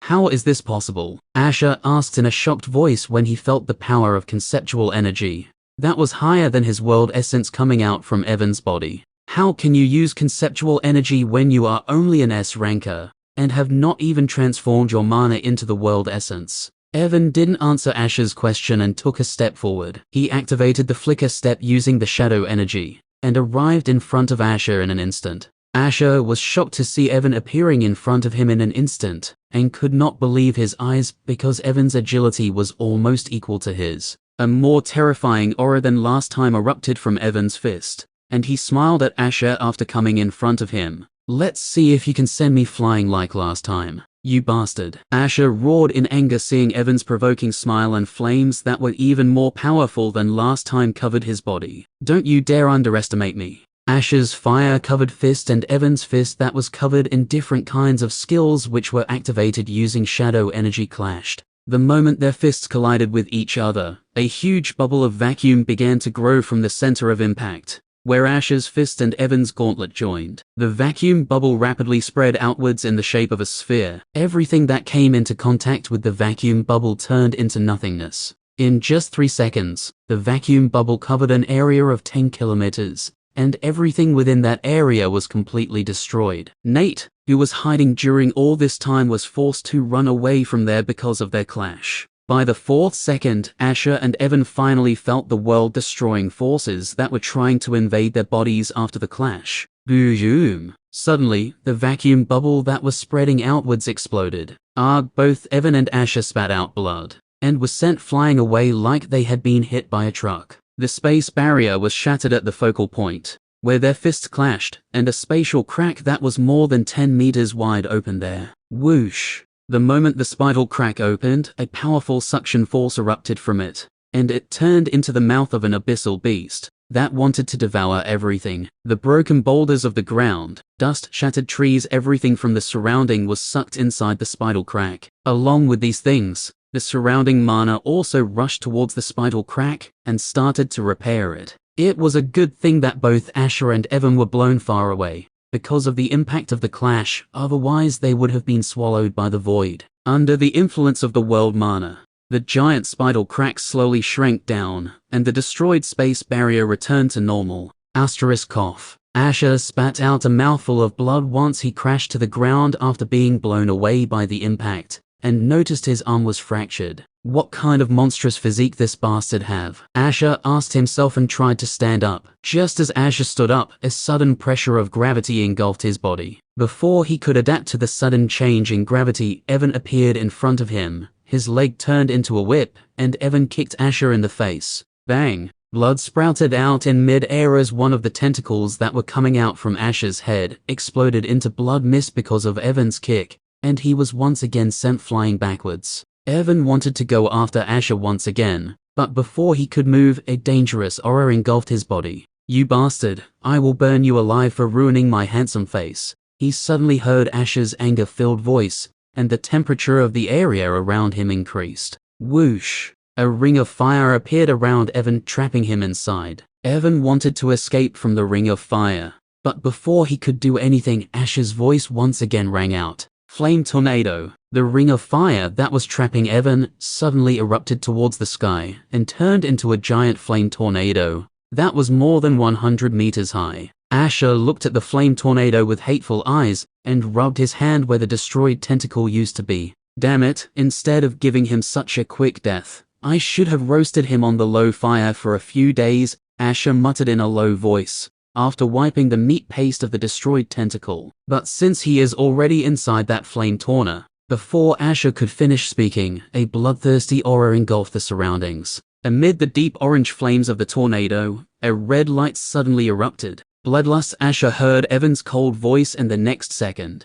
How is this possible? Asher asked in a shocked voice when he felt the power of conceptual energy that was higher than his world essence coming out from Evan's body. How can you use conceptual energy when you are only an S ranker and have not even transformed your mana into the world essence? Evan didn't answer Asher's question and took a step forward. He activated the flicker step using the shadow energy and arrived in front of Asher in an instant. Asher was shocked to see Evan appearing in front of him in an instant, and could not believe his eyes because Evan's agility was almost equal to his. A more terrifying aura than last time erupted from Evan's fist, and he smiled at Asher after coming in front of him. Let's see if you can send me flying like last time, you bastard. Asher roared in anger, seeing Evan's provoking smile and flames that were even more powerful than last time covered his body. Don't you dare underestimate me. Asher's fire-covered fist and Evan's fist that was covered in different kinds of skills which were activated using shadow energy clashed. The moment their fists collided with each other, a huge bubble of vacuum began to grow from the center of impact, where Asher's fist and Evan's gauntlet joined. The vacuum bubble rapidly spread outwards in the shape of a sphere. Everything that came into contact with the vacuum bubble turned into nothingness. In just 3 seconds, the vacuum bubble covered an area of 10 kilometers. And everything within that area was completely destroyed. Nate, who was hiding during all this time, was forced to run away from there because of their clash. By the 4th second, Asher and Evan finally felt the world-destroying forces that were trying to invade their bodies after the clash. Boom! Suddenly, the vacuum bubble that was spreading outwards exploded. Both Evan and Asher spat out blood, and were sent flying away like they had been hit by a truck. The space barrier was shattered at the focal point, where their fists clashed, and a spatial crack that was more than 10 meters wide opened there. Whoosh! The moment the spinal crack opened, a powerful suction force erupted from it, and it turned into the mouth of an abyssal beast that wanted to devour everything. The broken boulders of the ground, dust, shattered trees, everything from the surrounding was sucked inside the spinal crack. Along with these things, the surrounding mana also rushed towards the spinal crack and started to repair it. It was a good thing that both Asher and Evan were blown far away because of the impact of the clash, otherwise they would have been swallowed by the void. Under the influence of the world mana, the giant spinal crack slowly shrank down, and the destroyed space barrier returned to normal. Cough. Asher spat out a mouthful of blood once he crashed to the ground after being blown away by the impact, and noticed his arm was fractured. What kind of monstrous physique this bastard have? Asher asked himself and tried to stand up. Just as Asher stood up, a sudden pressure of gravity engulfed his body. Before he could adapt to the sudden change in gravity, Evan appeared in front of him. His leg turned into a whip, and Evan kicked Asher in the face. Bang! Blood sprouted out in mid-air as one of the tentacles that were coming out from Asher's head exploded into blood mist because of Evan's kick, and he was once again sent flying backwards. Evan wanted to go after Asher once again, but before he could move, a dangerous aura engulfed his body. "You bastard, I will burn you alive for ruining my handsome face." He suddenly heard Asher's anger-filled voice, and the temperature of the area around him increased. Whoosh! A ring of fire appeared around Evan, trapping him inside. Evan wanted to escape from the ring of fire, but before he could do anything, Asher's voice once again rang out. Flame tornado. The ring of fire that was trapping Evan suddenly erupted towards the sky and turned into a giant flame tornado that was more than 100 meters high. Asher looked at the flame tornado with hateful eyes and rubbed his hand where the destroyed tentacle used to be. Damn it, instead of giving him such a quick death, I should have roasted him on the low fire for a few days, Asher muttered in a low voice, after wiping the meat paste of the destroyed tentacle. But since he is already inside that flame tornado, before Asher could finish speaking, a bloodthirsty aura engulfed the surroundings. Amid the deep orange flames of the tornado, a red light suddenly erupted. Bloodlust. Asher heard Evan's cold voice, and the next second,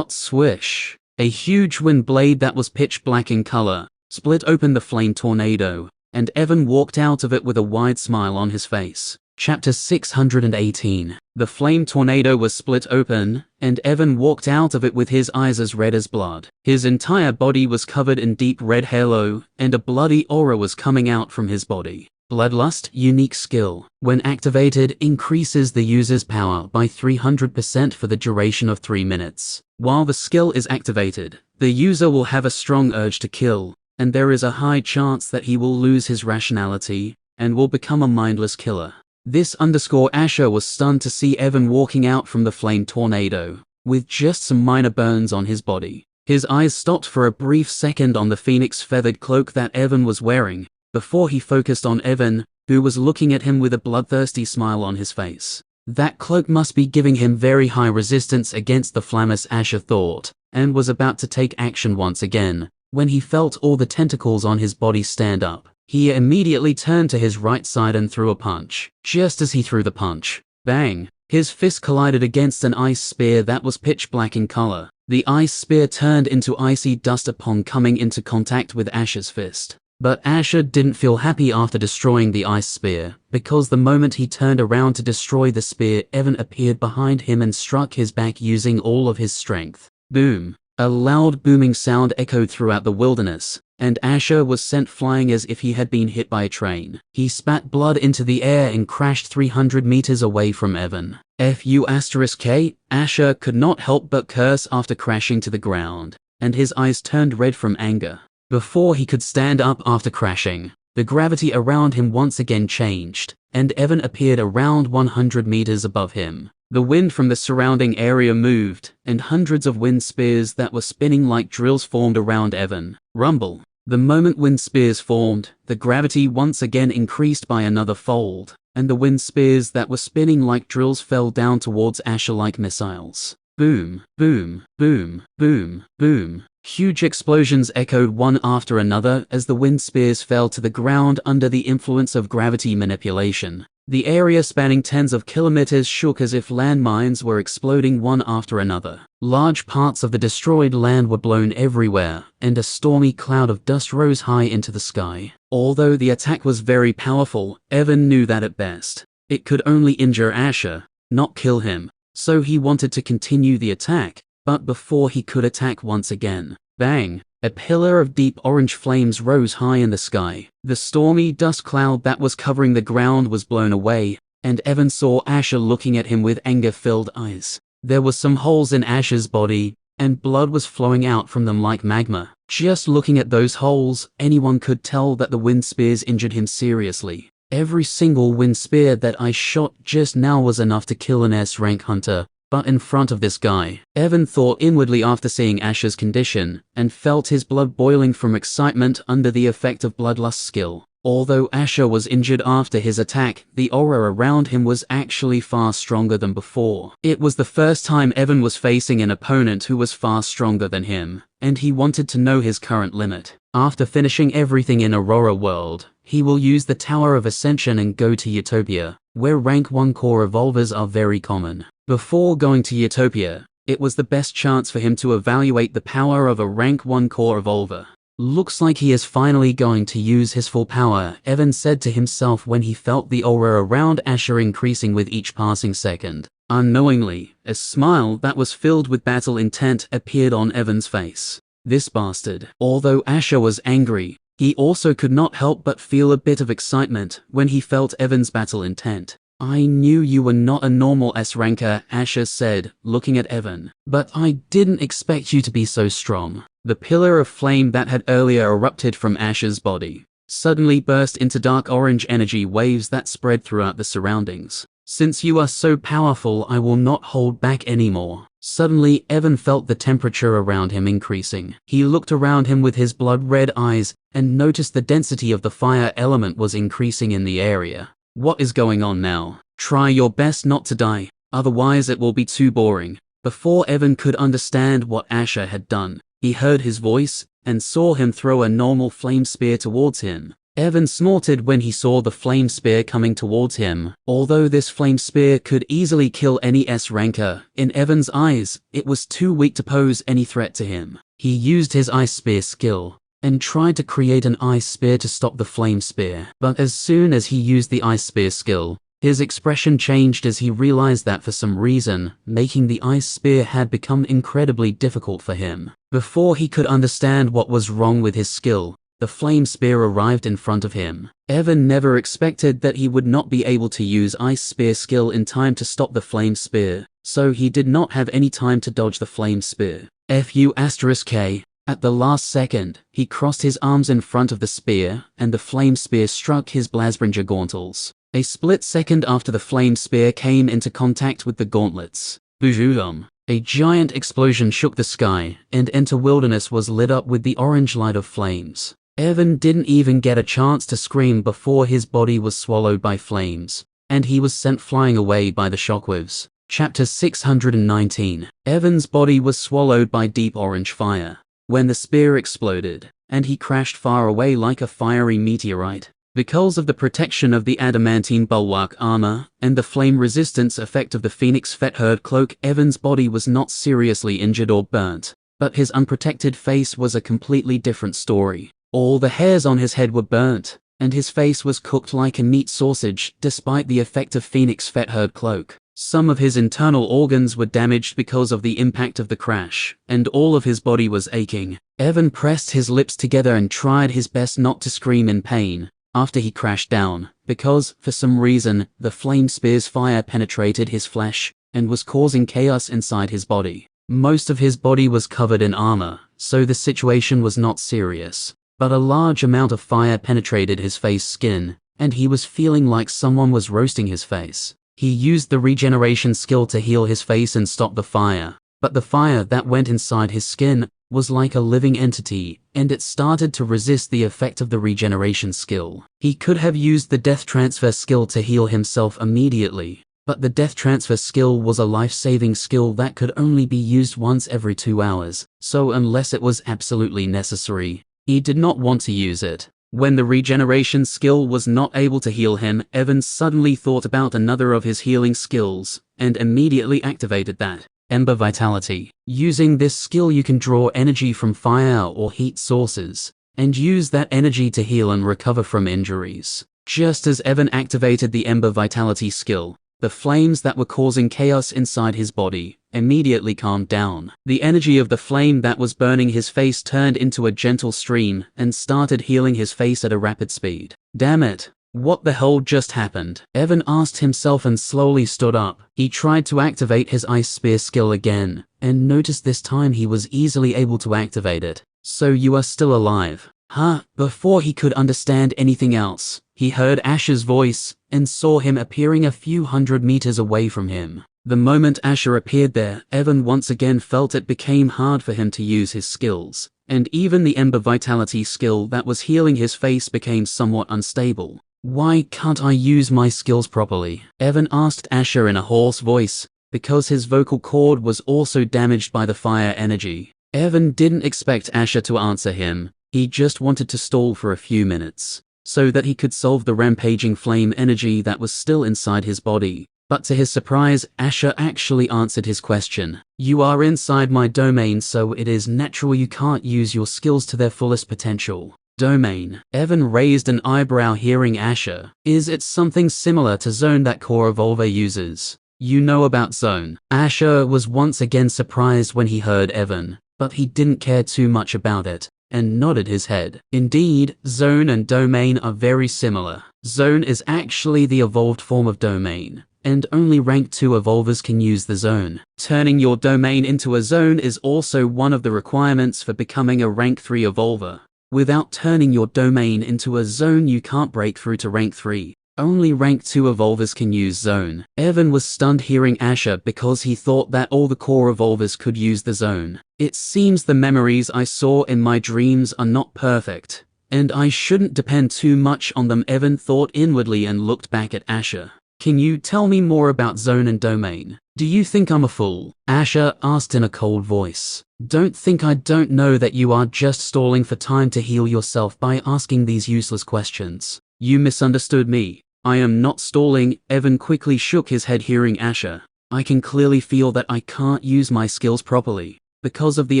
swish, a huge wind blade that was pitch black in color split open the flame tornado, and Evan walked out of it with a wide smile on his face. Chapter 618. The flame tornado was split open, and Evan walked out of it with his eyes as red as blood. His entire body was covered in deep red halo, and a bloody aura was coming out from his body. Bloodlust unique skill. When activated, increases the user's power by 300% for the duration of 3 minutes. While the skill is activated, the user will have a strong urge to kill, and there is a high chance that he will lose his rationality and will become a mindless killer. This Asher was stunned to see Evan walking out from the flame tornado, with just some minor burns on his body. His eyes stopped for a brief second on the phoenix feathered cloak that Evan was wearing, before he focused on Evan, who was looking at him with a bloodthirsty smile on his face. That cloak must be giving him very high resistance against the flammes, Asher thought, and was about to take action once again, when he felt all the tentacles on his body stand up. He immediately turned to his right side and threw a punch. Just as he threw the punch, bang, his fist collided against an ice spear that was pitch black in color. The ice spear turned into icy dust upon coming into contact with Asher's fist. But Asher didn't feel happy after destroying the ice spear, because the moment he turned around to destroy the spear, Evan appeared behind him and struck his back using all of his strength. Boom! A loud booming sound echoed throughout the wilderness, and Asher was sent flying as if he had been hit by a train. He spat blood into the air and crashed 300 meters away from Evan. K. Asher could not help but curse after crashing to the ground, and his eyes turned red from anger. Before he could stand up after crashing, the gravity around him once again changed, and Evan appeared around 100 meters above him. The wind from the surrounding area moved, and hundreds of wind spears that were spinning like drills formed around Evan. Rumble. The moment wind spears formed, the gravity once again increased by another fold, and the wind spears that were spinning like drills fell down towards Asher like missiles. Boom, boom, boom, boom, boom. Huge explosions echoed one after another as the wind spears fell to the ground under the influence of gravity manipulation. The area spanning tens of kilometers shook as if landmines were exploding one after another. Large parts of the destroyed land were blown everywhere, and a stormy cloud of dust rose high into the sky. Although the attack was very powerful, Evan knew that at best, it could only injure Asher, not kill him. So he wanted to continue the attack, but before he could attack once again, bang! A pillar of deep orange flames rose high in the sky. The stormy dust cloud that was covering the ground was blown away, and Evan saw Asher looking at him with anger-filled eyes. There were some holes in Asher's body, and blood was flowing out from them like magma. Just looking at those holes, anyone could tell that the wind spears injured him seriously. Every single wind spear that I shot just now was enough to kill an S-rank hunter. But in front of this guy, Evan thought inwardly after seeing Asher's condition, and felt his blood boiling from excitement under the effect of Bloodlust skill. Although Asher was injured after his attack, the aura around him was actually far stronger than before. It was the first time Evan was facing an opponent who was far stronger than him, and he wanted to know his current limit. After finishing everything in Aurora World, he will use the Tower of Ascension and go to Utopia, where rank 1 core revolvers are very common. Before going to Utopia, it was the best chance for him to evaluate the power of a rank 1 core revolver. Looks like he is finally going to use his full power, Evan said to himself when he felt the aura around Asher increasing with each passing second. Unknowingly, a smile that was filled with battle intent appeared on Evan's face. This bastard. Although Asher was angry, he also could not help but feel a bit of excitement when he felt Evan's battle intent. I knew you were not a normal S-ranker, Asher said, looking at Evan. But I didn't expect you to be so strong. The pillar of flame that had earlier erupted from Asher's body suddenly burst into dark orange energy waves that spread throughout the surroundings. Since you are so powerful, I will not hold back anymore. Suddenly, Evan felt the temperature around him increasing. He looked around him with his blood-red eyes and noticed the density of the fire element was increasing in the area. What is going on now? Try your best not to die, otherwise it will be too boring. Before Evan could understand what Asher had done, he heard his voice and saw him throw a normal flame spear towards him. Evan snorted when he saw the flame spear coming towards him. Although this flame spear could easily kill any S-ranker, in Evan's eyes, it was too weak to pose any threat to him. He used his ice spear skill and tried to create an ice spear to stop the flame spear. But as soon as he used the ice spear skill, his expression changed as he realized that for some reason, making the ice spear had become incredibly difficult for him. Before he could understand what was wrong with his skill, the flame spear arrived in front of him. Evan never expected that he would not be able to use ice spear skill in time to stop the flame spear, so he did not have any time to dodge the flame spear. F***K. At the last second, he crossed his arms in front of the spear, and the flame spear struck his Blasbringer gauntles. A split second after the flame spear came into contact with the gauntlets, boom! A giant explosion shook the sky, and Enter Wilderness was lit up with the orange light of flames. Evan didn't even get a chance to scream before his body was swallowed by flames, and he was sent flying away by the shockwaves. Chapter 619. Evan's body was swallowed by deep orange fire when the spear exploded, and he crashed far away like a fiery meteorite. Because of the protection of the adamantine bulwark armor and the flame resistance effect of the Phoenix Fetherd cloak, Evan's body was not seriously injured or burnt, but his unprotected face was a completely different story. All the hairs on his head were burnt, and his face was cooked like a meat sausage despite the effect of Phoenix Fetherd cloak. Some of his internal organs were damaged because of the impact of the crash, and all of his body was aching. Evan pressed his lips together and tried his best not to scream in pain after he crashed down, because, for some reason, the flame spear's fire penetrated his flesh and was causing chaos inside his body. Most of his body was covered in armor, so the situation was not serious, but a large amount of fire penetrated his face skin, and he was feeling like someone was roasting his face. He used the regeneration skill to heal his face and stop the fire, but the fire that went inside his skin was like a living entity, and it started to resist the effect of the regeneration skill. He could have used the death transfer skill to heal himself immediately, but the death transfer skill was a life-saving skill that could only be used once every 2 hours, so unless it was absolutely necessary, he did not want to use it. When the regeneration skill was not able to heal him, Evan suddenly thought about another of his healing skills, and immediately activated that. Ember Vitality. Using this skill you can draw energy from fire or heat sources, and use that energy to heal and recover from injuries. Just as Evan activated the Ember Vitality skill, the flames that were causing chaos inside his body immediately calmed down. The energy of the flame that was burning his face turned into a gentle stream and started healing his face at a rapid speed. Damn it. What the hell just happened? Evan asked himself and slowly stood up. He tried to activate his Ice Spear skill again, and noticed this time he was easily able to activate it. So you are still alive? Huh? Before he could understand anything else, he heard Asher's voice, and saw him appearing a few hundred meters away from him. The moment Asher appeared there, Evan once again felt it became hard for him to use his skills, and even the Ember Vitality skill that was healing his face became somewhat unstable. Why can't I use my skills properly? Evan asked Asher in a hoarse voice, because his vocal cord was also damaged by the fire energy. Evan didn't expect Asher to answer him. He just wanted to stall for a few minutes, so that he could solve the rampaging flame energy that was still inside his body. But to his surprise, Asher actually answered his question. You are inside my domain, so it is natural you can't use your skills to their fullest potential. Domain. Evan raised an eyebrow hearing Asher. Is it something similar to Zone that Core Evolver uses? You know about Zone. Asher was once again surprised when he heard Evan, but he didn't care too much about it, and nodded his head. Indeed, Zone and Domain are very similar. Zone is actually the evolved form of Domain, and only rank 2 evolvers can use the Zone. Turning your domain into a zone is also one of the requirements for becoming a rank 3 evolver. Without turning your domain into a zone you can't break through to rank 3. Only rank 2 evolvers can use Zone. Evan was stunned hearing Asher because he thought that all the core evolvers could use the Zone. It seems the memories I saw in my dreams are not perfect, and I shouldn't depend too much on them, Evan thought inwardly and looked back at Asher. Can you tell me more about Zone and Domain? Do you think I'm a fool? Asher asked in a cold voice. Don't think I don't know that you are just stalling for time to heal yourself by asking these useless questions. You misunderstood me. I am not stalling. Evan quickly shook his head hearing Asher. I can clearly feel that I can't use my skills properly because of the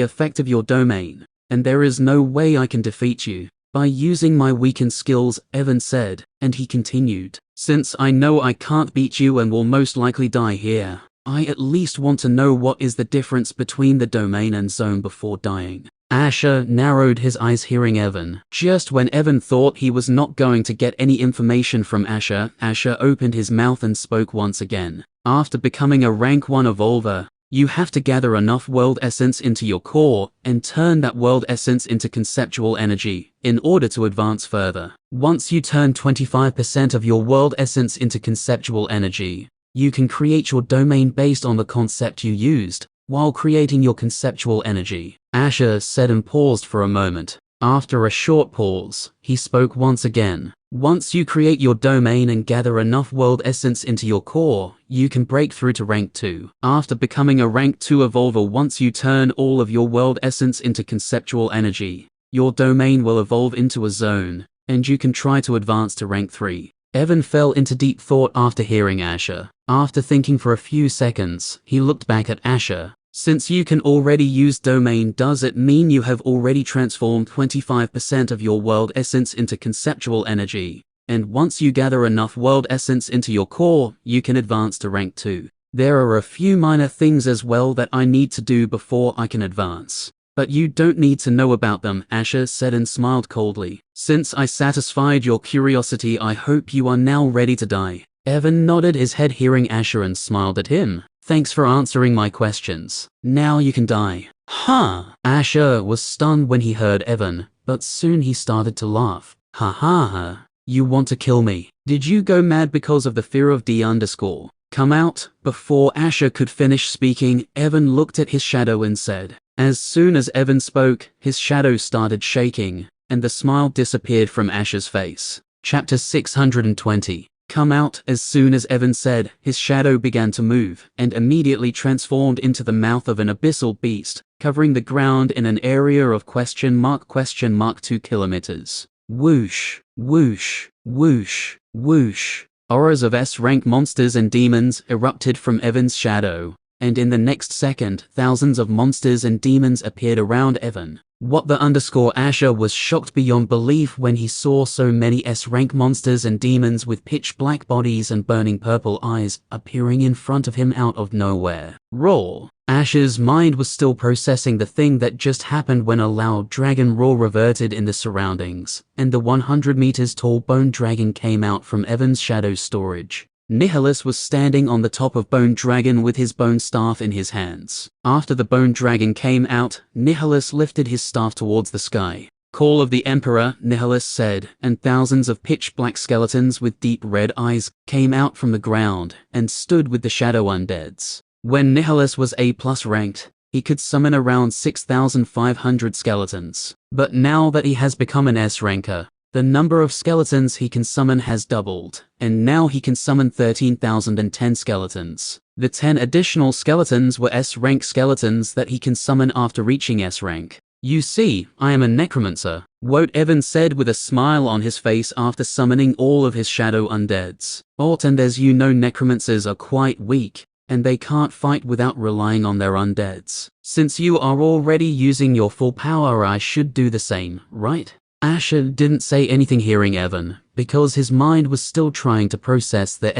effect of your domain, and there is no way I can defeat you by using my weakened skills, Evan said, and he continued. Since I know I can't beat you and will most likely die here, I at least want to know what is the difference between the domain and zone before dying. Asher narrowed his eyes hearing Evan. Just when Evan thought he was not going to get any information from Asher, Asher opened his mouth and spoke once again. After becoming a rank 1 evolver, you have to gather enough world essence into your core and turn that world essence into conceptual energy in order to advance further. Once you turn 25% of your world essence into conceptual energy, you can create your domain based on the concept you used while creating your conceptual energy. Asher said and paused for a moment. After a short pause, he spoke once again. Once you create your domain and gather enough world essence into your core, you can break through to rank 2. After becoming a rank 2 evolver, once you turn all of your world essence into conceptual energy, your domain will evolve into a zone, and you can try to advance to rank 3. Evan fell into deep thought after hearing Asher. After thinking for a few seconds, he looked back at Asher. Since you can already use domain, does it mean you have already transformed 25% of your world essence into conceptual energy? And once you gather enough world essence into your core, you can advance to rank 2. There are a few minor things as well that I need to do before I can advance. But you don't need to know about them, Asher said and smiled coldly. Since I satisfied your curiosity, I hope you are now ready to die. Evan nodded his head hearing Asher and smiled at him. Thanks for answering my questions. Now you can die. Huh? Asher was stunned when he heard Evan, but soon he started to laugh. Ha ha ha. You want to kill me? Did you go mad because of the fear of D_? Come out? Before Asher could finish speaking, Evan looked at his shadow and said, As soon as Evan spoke, his shadow started shaking, and the smile disappeared from Ash's face. Chapter 620. Come out. As soon as Evan said, his shadow began to move, and immediately transformed into the mouth of an abyssal beast, covering the ground in an area of $?2 kilometers. Whoosh, whoosh, whoosh, whoosh. Auras of S-rank monsters and demons erupted from Evan's shadow, and in the next second, thousands of monsters and demons appeared around Evan. Asher was shocked beyond belief when he saw so many S-rank monsters and demons with pitch-black bodies and burning purple eyes appearing in front of him out of nowhere. Roar! Asher's mind was still processing the thing that just happened when a loud dragon roar reverted in the surroundings, and the 100 meters tall bone dragon came out from Evan's shadow storage. Nihilus was standing on the top of Bone Dragon with his bone staff in his hands. After the Bone Dragon came out, Nihilus lifted his staff towards the sky. Call of the Emperor, Nihilus said, and thousands of pitch-black skeletons with deep red eyes came out from the ground and stood with the shadow undeads. When Nihilus was A+ ranked, he could summon around 6,500 skeletons. But now that he has become an S ranker, the number of skeletons he can summon has doubled, and now he can summon 13,010 skeletons. The 10 additional skeletons were S-rank skeletons that he can summon after reaching S-rank. You see, I am a necromancer, Wout Evan said with a smile on his face after summoning all of his shadow undeads. And as you know, necromancers are quite weak, and they can't fight without relying on their undeads. Since you are already using your full power, I should do the same, right? Asher didn't say anything hearing Evan, because his mind was still trying to process the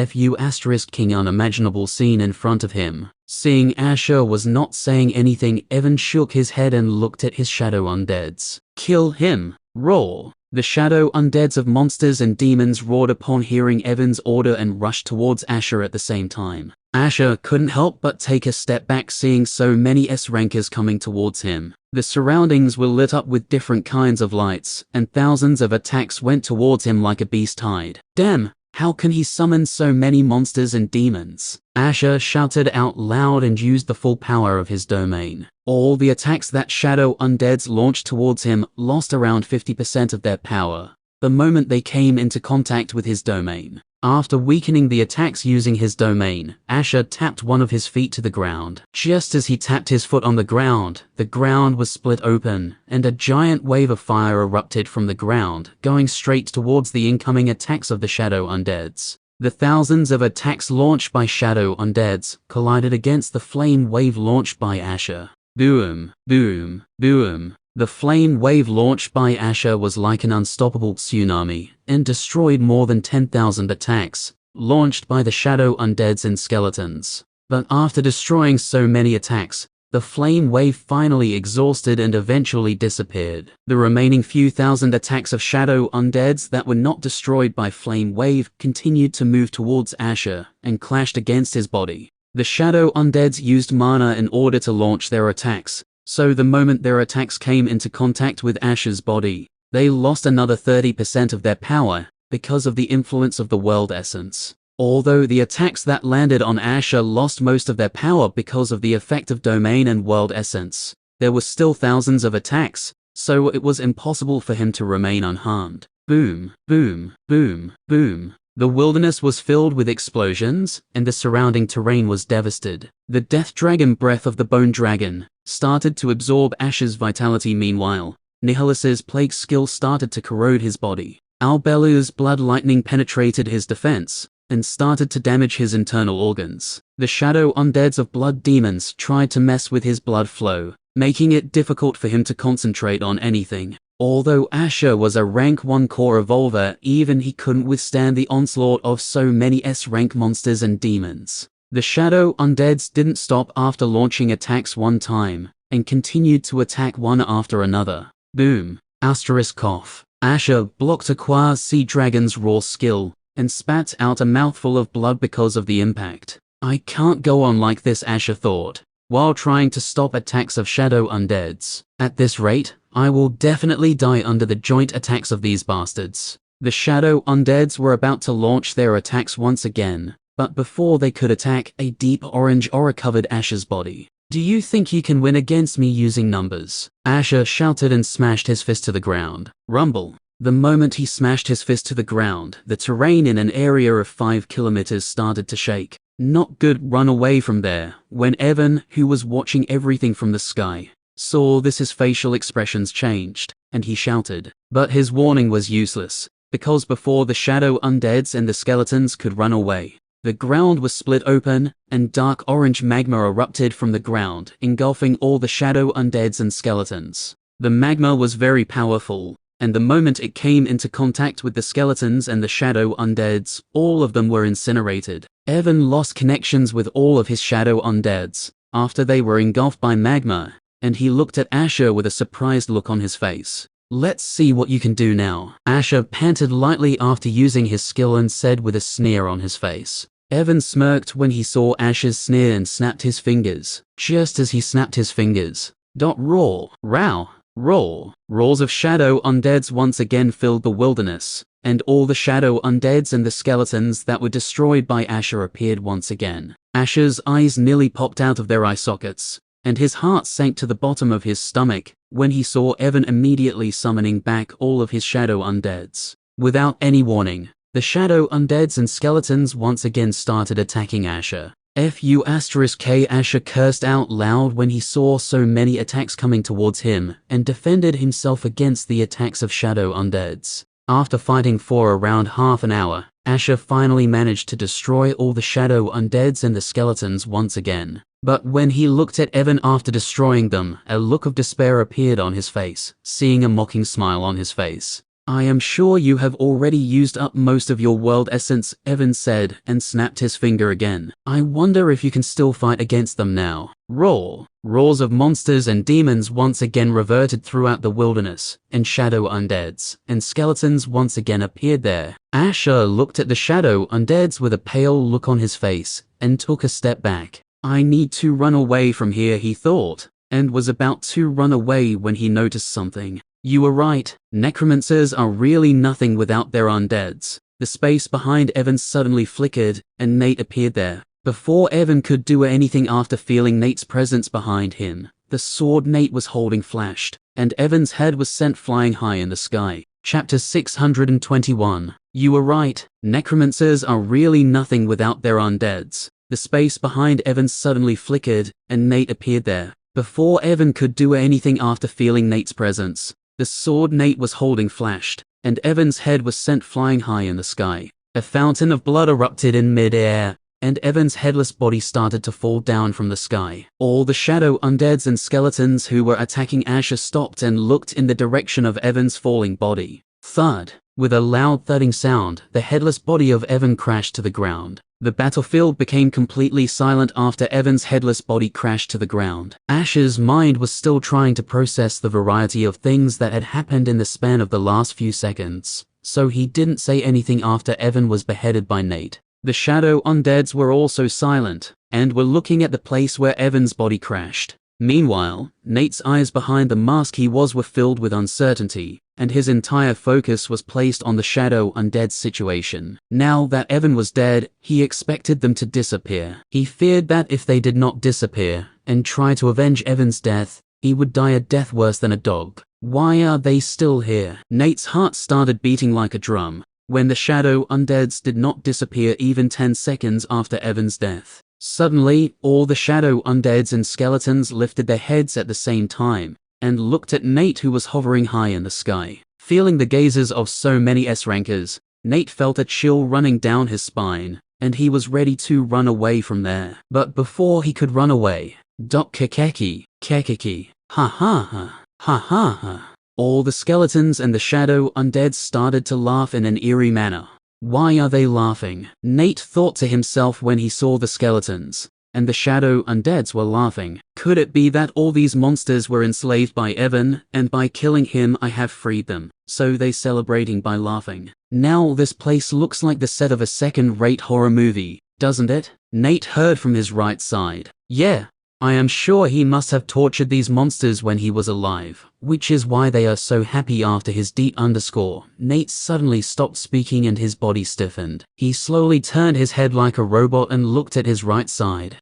King unimaginable scene in front of him. Seeing Asher was not saying anything, Evan shook his head and looked at his shadow undeads. Kill him! Roar! The shadow undeads of monsters and demons roared upon hearing Evan's order and rushed towards Asher at the same time. Asher couldn't help but take a step back seeing so many S-rankers coming towards him. The surroundings were lit up with different kinds of lights, and thousands of attacks went towards him like a beast tide. Damn! How can he summon so many monsters and demons? Asher shouted out loud and used the full power of his domain. All the attacks that shadow undeads launched towards him lost around 50% of their power the moment they came into contact with his domain. After weakening the attacks using his domain, Asher tapped one of his feet to the ground. Just as he tapped his foot on the ground was split open, and a giant wave of fire erupted from the ground, going straight towards the incoming attacks of the shadow undeads. The thousands of attacks launched by shadow undeads collided against the flame wave launched by Asher. Boom, boom, boom. The flame wave launched by Asher was like an unstoppable tsunami, and destroyed more than 10,000 attacks, launched by the shadow undeads and skeletons. But after destroying so many attacks, the flame wave finally exhausted and eventually disappeared. The remaining few thousand attacks of shadow undeads that were not destroyed by flame wave continued to move towards Asher and clashed against his body. The shadow undeads used mana in order to launch their attacks, so the moment their attacks came into contact with Asher's body, they lost another 30% of their power because of the influence of the world essence. Although the attacks that landed on Asher lost most of their power because of the effect of domain and world essence, there were still thousands of attacks, so it was impossible for him to remain unharmed. Boom, boom, boom, boom. The wilderness was filled with explosions, and the surrounding terrain was devastated. The death dragon breath of the bone dragon started to absorb Asher's vitality. Meanwhile, Nihilus's plague skill started to corrode his body. Albelu's blood lightning penetrated his defense and started to damage his internal organs. The shadow undeads of blood demons tried to mess with his blood flow, making it difficult for him to concentrate on anything. Although Asher was a rank 1 core evolver, even he couldn't withstand the onslaught of so many S-rank monsters and demons. The shadow undeads didn't stop after launching attacks one time, and continued to attack one after another. Boom. Cough. Asher blocked a quasi dragon's raw skill, and spat out a mouthful of blood because of the impact. I can't go on like this, Asher thought, while trying to stop attacks of shadow undeads. At this rate, I will definitely die under the joint attacks of these bastards. The shadow undeads were about to launch their attacks once again, but before they could attack, a deep orange aura covered Asher's body. Do you think you can win against me using numbers? Asher shouted and smashed his fist to the ground. Rumble. The moment he smashed his fist to the ground, the terrain in an area of 5 kilometers started to shake. Not good, run away from there. When Evan, who was watching everything from the sky, saw this, his facial expressions changed, and he shouted. But his warning was useless, because before the shadow undeads and the skeletons could run away, the ground was split open, and dark orange magma erupted from the ground, engulfing all the shadow undeads and skeletons. The magma was very powerful, and the moment it came into contact with the skeletons and the shadow undeads, all of them were incinerated. Evan lost connections with all of his shadow undeads after they were engulfed by magma, and he looked at Asher with a surprised look on his face. Let's see what you can do now. Asher panted lightly after using his skill and said with a sneer on his face. Evan smirked when he saw Asher's sneer and snapped his fingers. Just as he snapped his fingers, roar, row, roar. Roars of shadow undeads once again filled the wilderness, and all the shadow undeads and the skeletons that were destroyed by Asher appeared once again. Asher's eyes nearly popped out of their eye sockets, and his heart sank to the bottom of his stomach when he saw Evan immediately summoning back all of his shadow undeads. Without any warning, the shadow undeads and skeletons once again started attacking Asher. F***K. Asher cursed out loud when he saw so many attacks coming towards him, and defended himself against the attacks of shadow undeads. After fighting for around half an hour, Asher finally managed to destroy all the shadow undeads and the skeletons once again. But when he looked at Evan after destroying them, a look of despair appeared on his face, seeing a mocking smile on his face. I am sure you have already used up most of your world essence, Evan said, and snapped his finger again. I wonder if you can still fight against them now. Roar. Roars of monsters and demons once again reverted throughout the wilderness, and shadow undeads and skeletons once again appeared there. Asher looked at the shadow undeads with a pale look on his face, and took a step back. I need to run away from here, he thought, and was about to run away when he noticed something. You were right, necromancers are really nothing without their undeads. The space behind Evan suddenly flickered, and Nate appeared there. Before Evan could do anything after feeling Nate's presence behind him, the sword Nate was holding flashed, and Evan's head was sent flying high in the sky. Chapter 621. You were right, necromancers are really nothing without their undeads. The space behind Evan suddenly flickered, and Nate appeared there. Before Evan could do anything after feeling Nate's presence, the sword Nate was holding flashed, and Evan's head was sent flying high in the sky. A fountain of blood erupted in mid-air, and Evan's headless body started to fall down from the sky. All the shadow undeads and skeletons who were attacking Asher stopped and looked in the direction of Evan's falling body. Thud. With a loud thudding sound, the headless body of Evan crashed to the ground. The battlefield became completely silent after Evan's headless body crashed to the ground. Asher's mind was still trying to process the variety of things that had happened in the span of the last few seconds, so he didn't say anything after Evan was beheaded by Nate. The shadow undeads were also silent, and were looking at the place where Evan's body crashed. Meanwhile, Nate's eyes behind the mask he wore were filled with uncertainty, and his entire focus was placed on the shadow undead situation. Now that Evan was dead, he expected them to disappear. He feared that if they did not disappear, and try to avenge Evan's death, he would die a death worse than a dog. Why are they still here? Nate's heart started beating like a drum, when the shadow undeads did not disappear even 10 seconds after Evan's death. Suddenly, all the shadow undeads and skeletons lifted their heads at the same time, and looked at Nate, who was hovering high in the sky. Feeling the gazes of so many S-rankers, Nate felt a chill running down his spine, and he was ready to run away from there. But before he could run away, kekeki, ha ha ha, ha ha ha. All the skeletons and the shadow undead started to laugh in an eerie manner. Why are they laughing? Nate thought to himself when he saw the skeletons, and the shadow undeads were laughing. Could it be that all these monsters were enslaved by Evan, and by killing him I have freed them, so they celebrating by laughing? Now this place looks like the set of a second-rate horror movie, doesn't it? Nate heard from his right side. Yeah, I am sure he must have tortured these monsters when he was alive, which is why they are so happy after his D_. Nate suddenly stopped speaking and his body stiffened. He slowly turned his head like a robot and looked at his right side.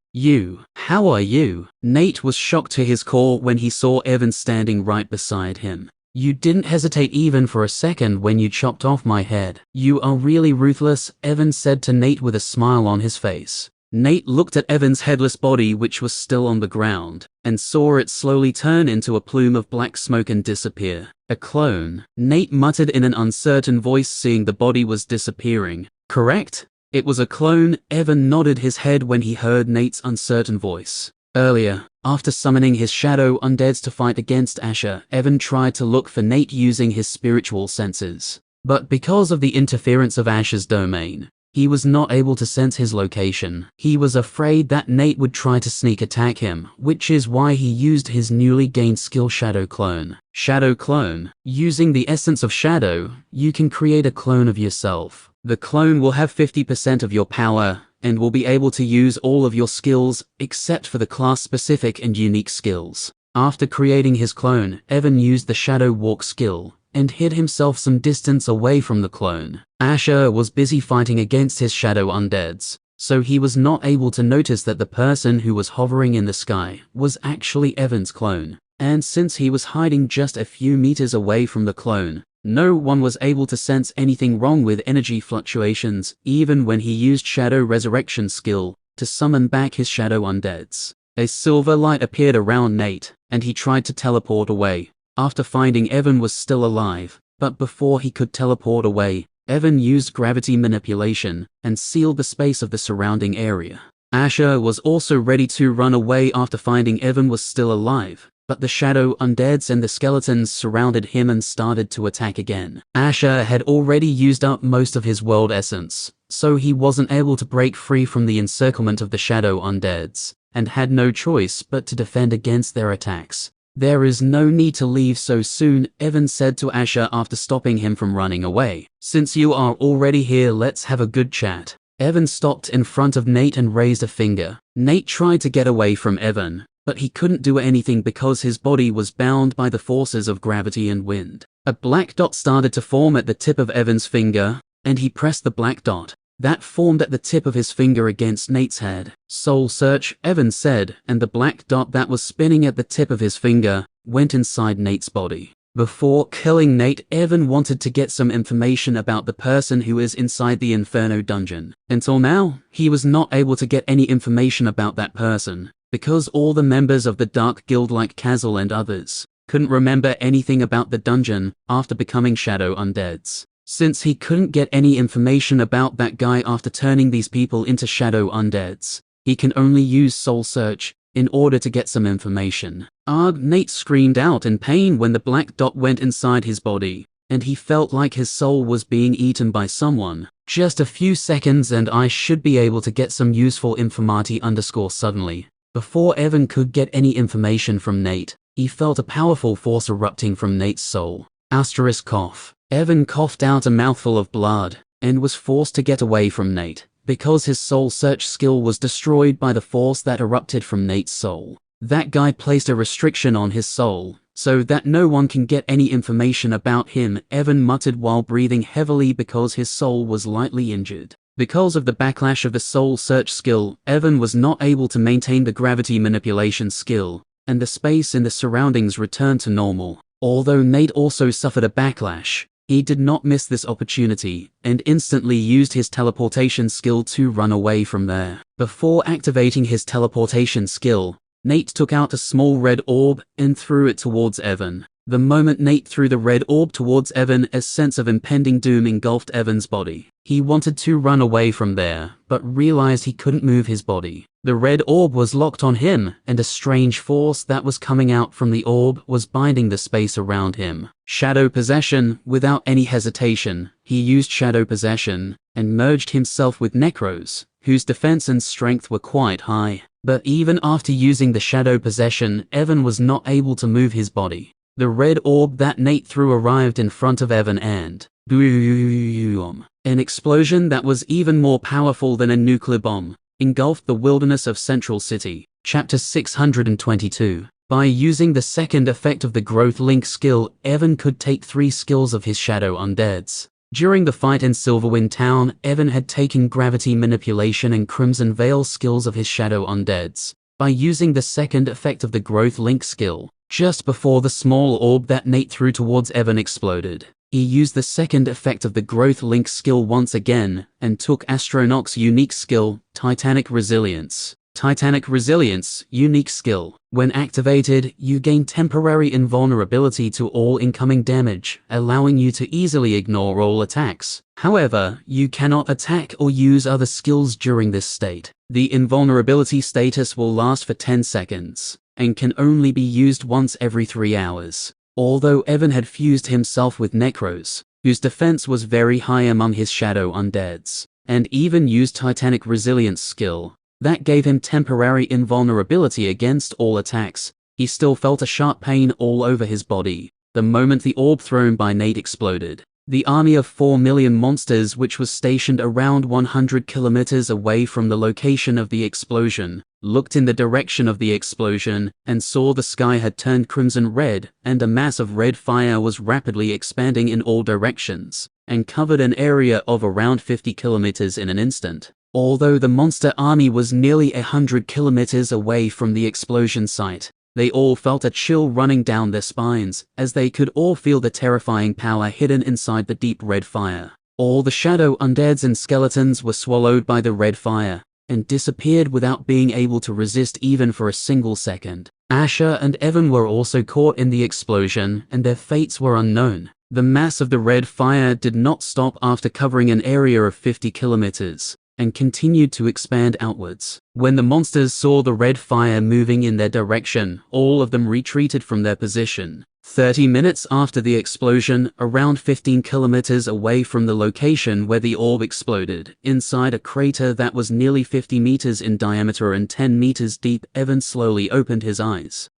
How are you? Nate was shocked to his core when he saw Evan standing right beside him. You didn't hesitate even for a second when you chopped off my head. You are really ruthless, Evan said to Nate with a smile on his face. Nate looked at Evan's headless body, which was still on the ground, and saw it slowly turn into a plume of black smoke and disappear. A clone, Nate muttered in an uncertain voice, seeing the body was disappearing. Correct? It was a clone. Evan nodded his head when he heard Nate's uncertain voice. Earlier, after summoning his shadow undeads to fight against Asher, Evan tried to look for Nate using his spiritual senses. But because of the interference of Asher's domain, he was not able to sense his location. He was afraid that Nate would try to sneak attack him, which is why he used his newly gained skill Shadow Clone. Shadow Clone. Using the essence of Shadow, you can create a clone of yourself. The clone will have 50% of your power, and will be able to use all of your skills, except for the class-specific and unique skills. After creating his clone, Evan used the Shadow Walk skill, and hid himself some distance away from the clone. Asher was busy fighting against his shadow undeads, so he was not able to notice that the person who was hovering in the sky was actually Evan's clone. And since he was hiding just a few meters away from the clone, no one was able to sense anything wrong with energy fluctuations, even when he used Shadow Resurrection skill to summon back his shadow undeads. A silver light appeared around Nate, and he tried to teleport away, after finding Evan was still alive. But before he could teleport away, Evan used gravity manipulation and sealed the space of the surrounding area. Asher was also ready to run away after finding Evan was still alive, but the shadow undeads and the skeletons surrounded him and started to attack again. Asher had already used up most of his world essence, so he wasn't able to break free from the encirclement of the shadow undeads, and had no choice but to defend against their attacks. There is no need to leave so soon, Evan said to Asher after stopping him from running away. Since you are already here, let's have a good chat. Evan stopped in front of Nate and raised a finger. Nate tried to get away from Evan, but he couldn't do anything because his body was bound by the forces of gravity and wind. A black dot started to form at the tip of Evan's finger, and he pressed the black dot. That formed at the tip of his finger against Nate's head. Soul search, Evan said, and the black dot that was spinning at the tip of his finger went inside Nate's body. Before killing Nate, Evan wanted to get some information about the person who is inside the Inferno dungeon. Until now, he was not able to get any information about that person, because all the members of the Dark Guild like Kazal and others couldn't remember anything about the dungeon after becoming shadow undeads. Since he couldn't get any information about that guy after turning these people into shadow undeads, he can only use soul search in order to get some information. Nate screamed out in pain when the black dot went inside his body, and he felt like his soul was being eaten by someone. Just a few seconds and I should be able to get some useful information. Suddenly, before Evan could get any information from Nate, he felt a powerful force erupting from Nate's soul. Cough. Evan coughed out a mouthful of blood, and was forced to get away from Nate, because his soul search skill was destroyed by the force that erupted from Nate's soul. That guy placed a restriction on his soul, so that no one can get any information about him, Evan muttered while breathing heavily because his soul was lightly injured. Because of the backlash of the soul search skill, Evan was not able to maintain the gravity manipulation skill, and the space in the surroundings returned to normal. Although Nate also suffered a backlash, he did not miss this opportunity, and instantly used his teleportation skill to run away from there. Before activating his teleportation skill, Nate took out a small red orb and threw it towards Evan. The moment Nate threw the red orb towards Evan, a sense of impending doom engulfed Evan's body. He wanted to run away from there, but realized he couldn't move his body. The red orb was locked on him, and a strange force that was coming out from the orb was binding the space around him. Shadow possession. Without any hesitation, he used shadow possession, and merged himself with Necros, whose defense and strength were quite high. But even after using the shadow possession, Evan was not able to move his body. The red orb that Nate threw arrived in front of Evan and boom! An explosion that was even more powerful than a nuclear bomb engulfed the wilderness of Central City. Chapter 622. By using the second effect of the growth link skill, Evan could take 3 skills of his shadow undeads. During the fight in Silverwind Town, Evan had taken gravity manipulation and Crimson Veil skills of his shadow undeads. By using the second effect of the growth link skill, just before the small orb that Nate threw towards Evan exploded, he used the second effect of the growth link skill once again, and took Astronaut's unique skill, Titanic Resilience. Titanic Resilience, unique skill. When activated, you gain temporary invulnerability to all incoming damage, allowing you to easily ignore all attacks. However, you cannot attack or use other skills during this state. The invulnerability status will last for 10 seconds, and can only be used once every 3 hours. Although Evan had fused himself with Necros, whose defense was very high among his shadow undeads, and even used Titanic Resilience skill, that gave him temporary invulnerability against all attacks, he still felt a sharp pain all over his body the moment the orb thrown by Nate exploded. The army of 4 million monsters, which was stationed around 100 kilometers away from the location of the explosion, looked in the direction of the explosion and saw the sky had turned crimson red, and a mass of red fire was rapidly expanding in all directions, and covered an area of around 50 kilometers in an instant. Although the monster army was nearly 100 kilometers away from the explosion site, they all felt a chill running down their spines, as they could all feel the terrifying power hidden inside the deep red fire. All the shadow undeads and skeletons were swallowed by the red fire, and disappeared without being able to resist even for a single second. Asher and Evan were also caught in the explosion, and their fates were unknown. The mass of the red fire did not stop after covering an area of 50 kilometers. And continued to expand outwards. When the monsters saw the red fire moving in their direction, all of them retreated from their position. 30 minutes after the explosion, around 15 kilometers away from the location where the orb exploded, inside a crater that was nearly 50 meters in diameter and 10 meters deep, Evan slowly opened his eyes.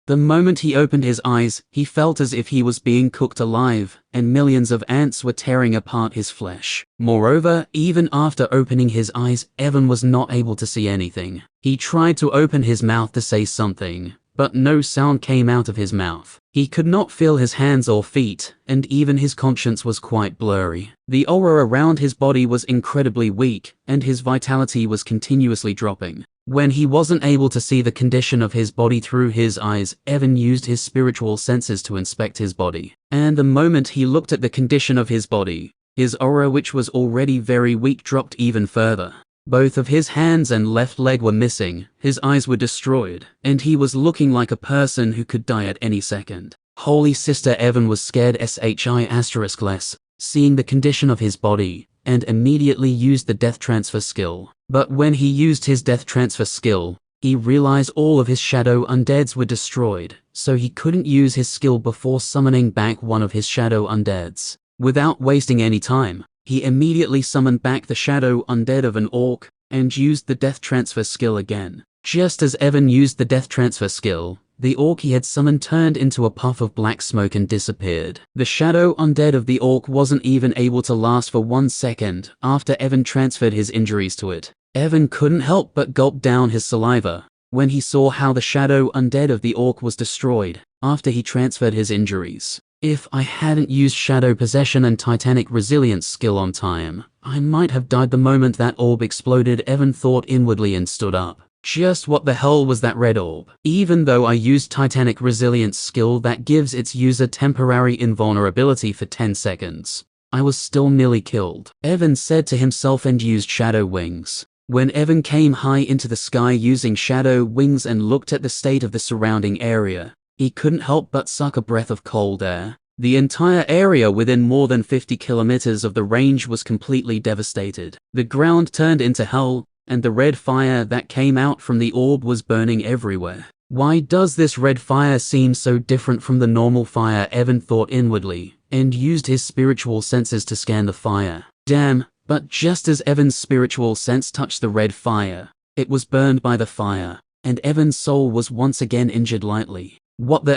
The moment he opened his eyes, he felt as if he was being cooked alive, and millions of ants were tearing apart his flesh. Moreover, even after opening his eyes, Evan was not able to see anything. He tried to open his mouth to say something, but no sound came out of his mouth. He could not feel his hands or feet, and even his conscience was quite blurry. The aura around his body was incredibly weak, and his vitality was continuously dropping. When he wasn't able to see the condition of his body through his eyes, Evan used his spiritual senses to inspect his body. And the moment he looked at the condition of his body, his aura, which was already very weak, dropped even further. Both of his hands and left leg were missing, his eyes were destroyed, and he was looking like a person who could die at any second. Holy Sister Evan was scared **less, seeing the condition of his body, and immediately used the death transfer skill. But when he used his death transfer skill, he realized all of his shadow undeads were destroyed, so he couldn't use his skill before summoning back one of his shadow undeads. Without wasting any time, he immediately summoned back the shadow undead of an orc, and used the death transfer skill again. Just as Evan used the death transfer skill, the orc he had summoned turned into a puff of black smoke and disappeared. The shadow undead of the orc wasn't even able to last for 1 second after Evan transferred his injuries to it. Evan couldn't help but gulp down his saliva when he saw how the shadow undead of the orc was destroyed after he transferred his injuries. If I hadn't used Shadow Possession and Titanic Resilience skill on time, I might have died the moment that orb exploded, Evan thought inwardly and stood up. Just what the hell was that red orb? Even though I used Titanic Resilience skill that gives its user temporary invulnerability for 10 seconds, I was still nearly killed. Evan said to himself and used Shadow Wings. When Evan came high into the sky using Shadow Wings and looked at the state of the surrounding area, he couldn't help but suck a breath of cold air. The entire area within more than 50 kilometers of the range was completely devastated. The ground turned into hell, and the red fire that came out from the orb was burning everywhere. Why does this red fire seem so different from the normal fire? Evan thought inwardly, and used his spiritual senses to scan the fire. Damn, but just as Evan's spiritual sense touched the red fire, it was burned by the fire, and Evan's soul was once again injured lightly. What the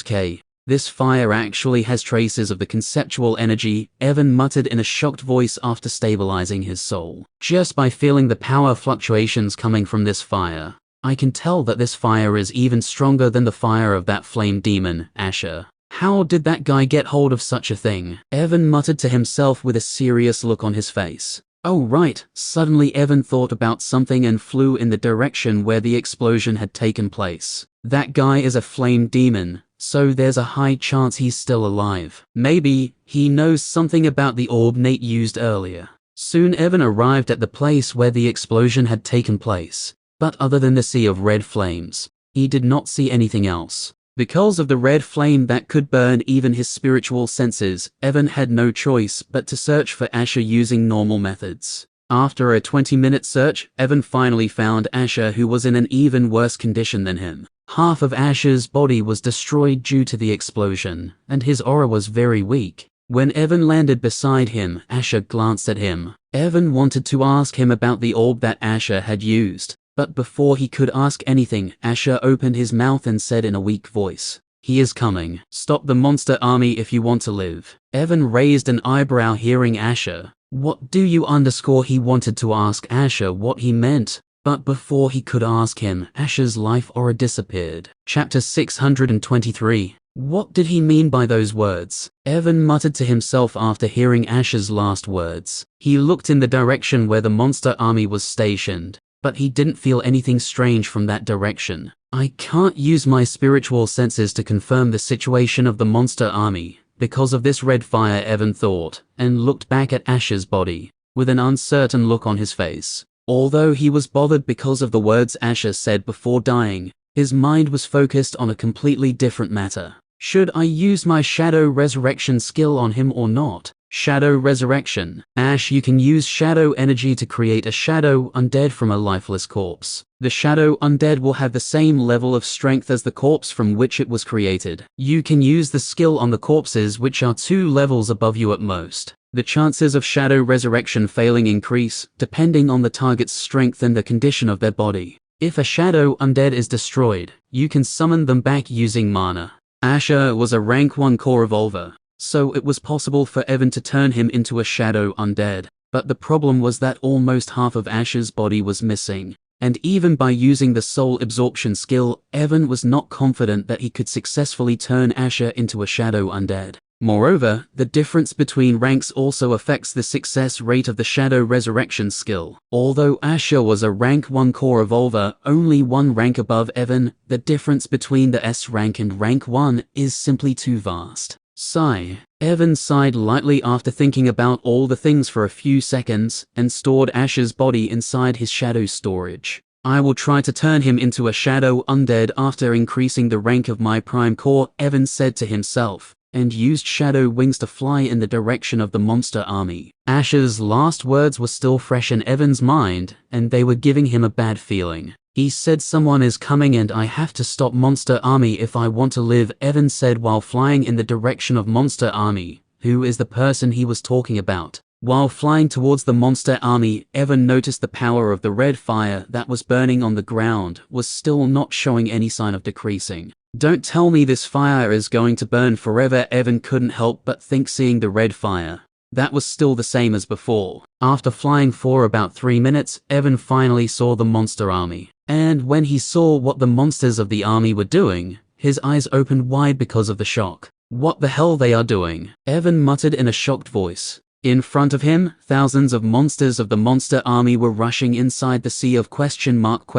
**K? This fire actually has traces of the conceptual energy, Evan muttered in a shocked voice after stabilizing his soul. Just by feeling the power fluctuations coming from this fire, I can tell that this fire is even stronger than the fire of that flame demon, Asher. How did that guy get hold of such a thing? Evan muttered to himself with a serious look on his face. Oh right, suddenly Evan thought about something and flew in the direction where the explosion had taken place. That guy is a flame demon, so there's a high chance he's still alive. Maybe he knows something about the orb Nate used earlier. Soon Evan arrived at the place where the explosion had taken place, but other than the sea of red flames, he did not see anything else. Because of the red flame that could burn even his spiritual senses, Evan had no choice but to search for Asher using normal methods. After a 20-minute search, Evan finally found Asher, who was in an even worse condition than him. Half of Asher's body was destroyed due to the explosion, and his aura was very weak. When Evan landed beside him, Asher glanced at him. Evan wanted to ask him about the orb that Asher had used. But before he could ask anything, Asher opened his mouth and said in a weak voice, "He is coming. Stop the monster army if you want to live." Evan raised an eyebrow hearing Asher. What do you underscore? He wanted to ask Asher what he meant, but before he could ask him, Asher's life aura disappeared. Chapter 623. What did he mean by those words? Evan muttered to himself after hearing Asher's last words. He looked in the direction where the monster army was stationed, but he didn't feel anything strange from that direction. I can't use my spiritual senses to confirm the situation of the monster army because of this red fire, Evan thought, and looked back at Asher's body with an uncertain look on his face. Although he was bothered because of the words Asher said before dying, his mind was focused on a completely different matter. Should I use my shadow resurrection skill on him or not? Shadow resurrection. Ash, you can use shadow energy to create a shadow undead from a lifeless corpse. The shadow undead will have the same level of strength as the corpse from which it was created. You can use the skill on the corpses which are 2 levels above you at most. The chances of shadow resurrection failing increase, depending on the target's strength and the condition of their body. If a shadow undead is destroyed, you can summon them back using mana. Asher was a rank 1 core evolver, so it was possible for Evan to turn him into a shadow undead. But the problem was that almost half of Asher's body was missing, and even by using the soul absorption skill, Evan was not confident that he could successfully turn Asher into a shadow undead. Moreover, the difference between ranks also affects the success rate of the shadow resurrection skill. Although Asher was a rank 1 core evolver, only 1 rank above Evan, the difference between the S rank and rank 1 is simply too vast. Sigh. Evan sighed lightly after thinking about all the things for a few seconds, and stored Asher's body inside his shadow storage. I will try to turn him into a shadow undead after increasing the rank of my prime core, Evan said to himself, and used shadow wings to fly in the direction of the monster army. Asher's last words were still fresh in Evan's mind, and they were giving him a bad feeling. He said, "Someone is coming and I have to stop monster army if I want to live," Evan said while flying in the direction of monster army. Who is the person he was talking about? While flying towards the monster army, Evan noticed the power of the red fire that was burning on the ground was still not showing any sign of decreasing. Don't tell me this fire is going to burn forever, Evan couldn't help but think, seeing the red fire that was still the same as before. After flying for about 3 minutes, Evan finally saw the monster army. And when he saw what the monsters of the army were doing, his eyes opened wide because of the shock. What the hell they are doing? Evan muttered in a shocked voice. In front of him, thousands of monsters of the monster army were rushing inside the sea of question mark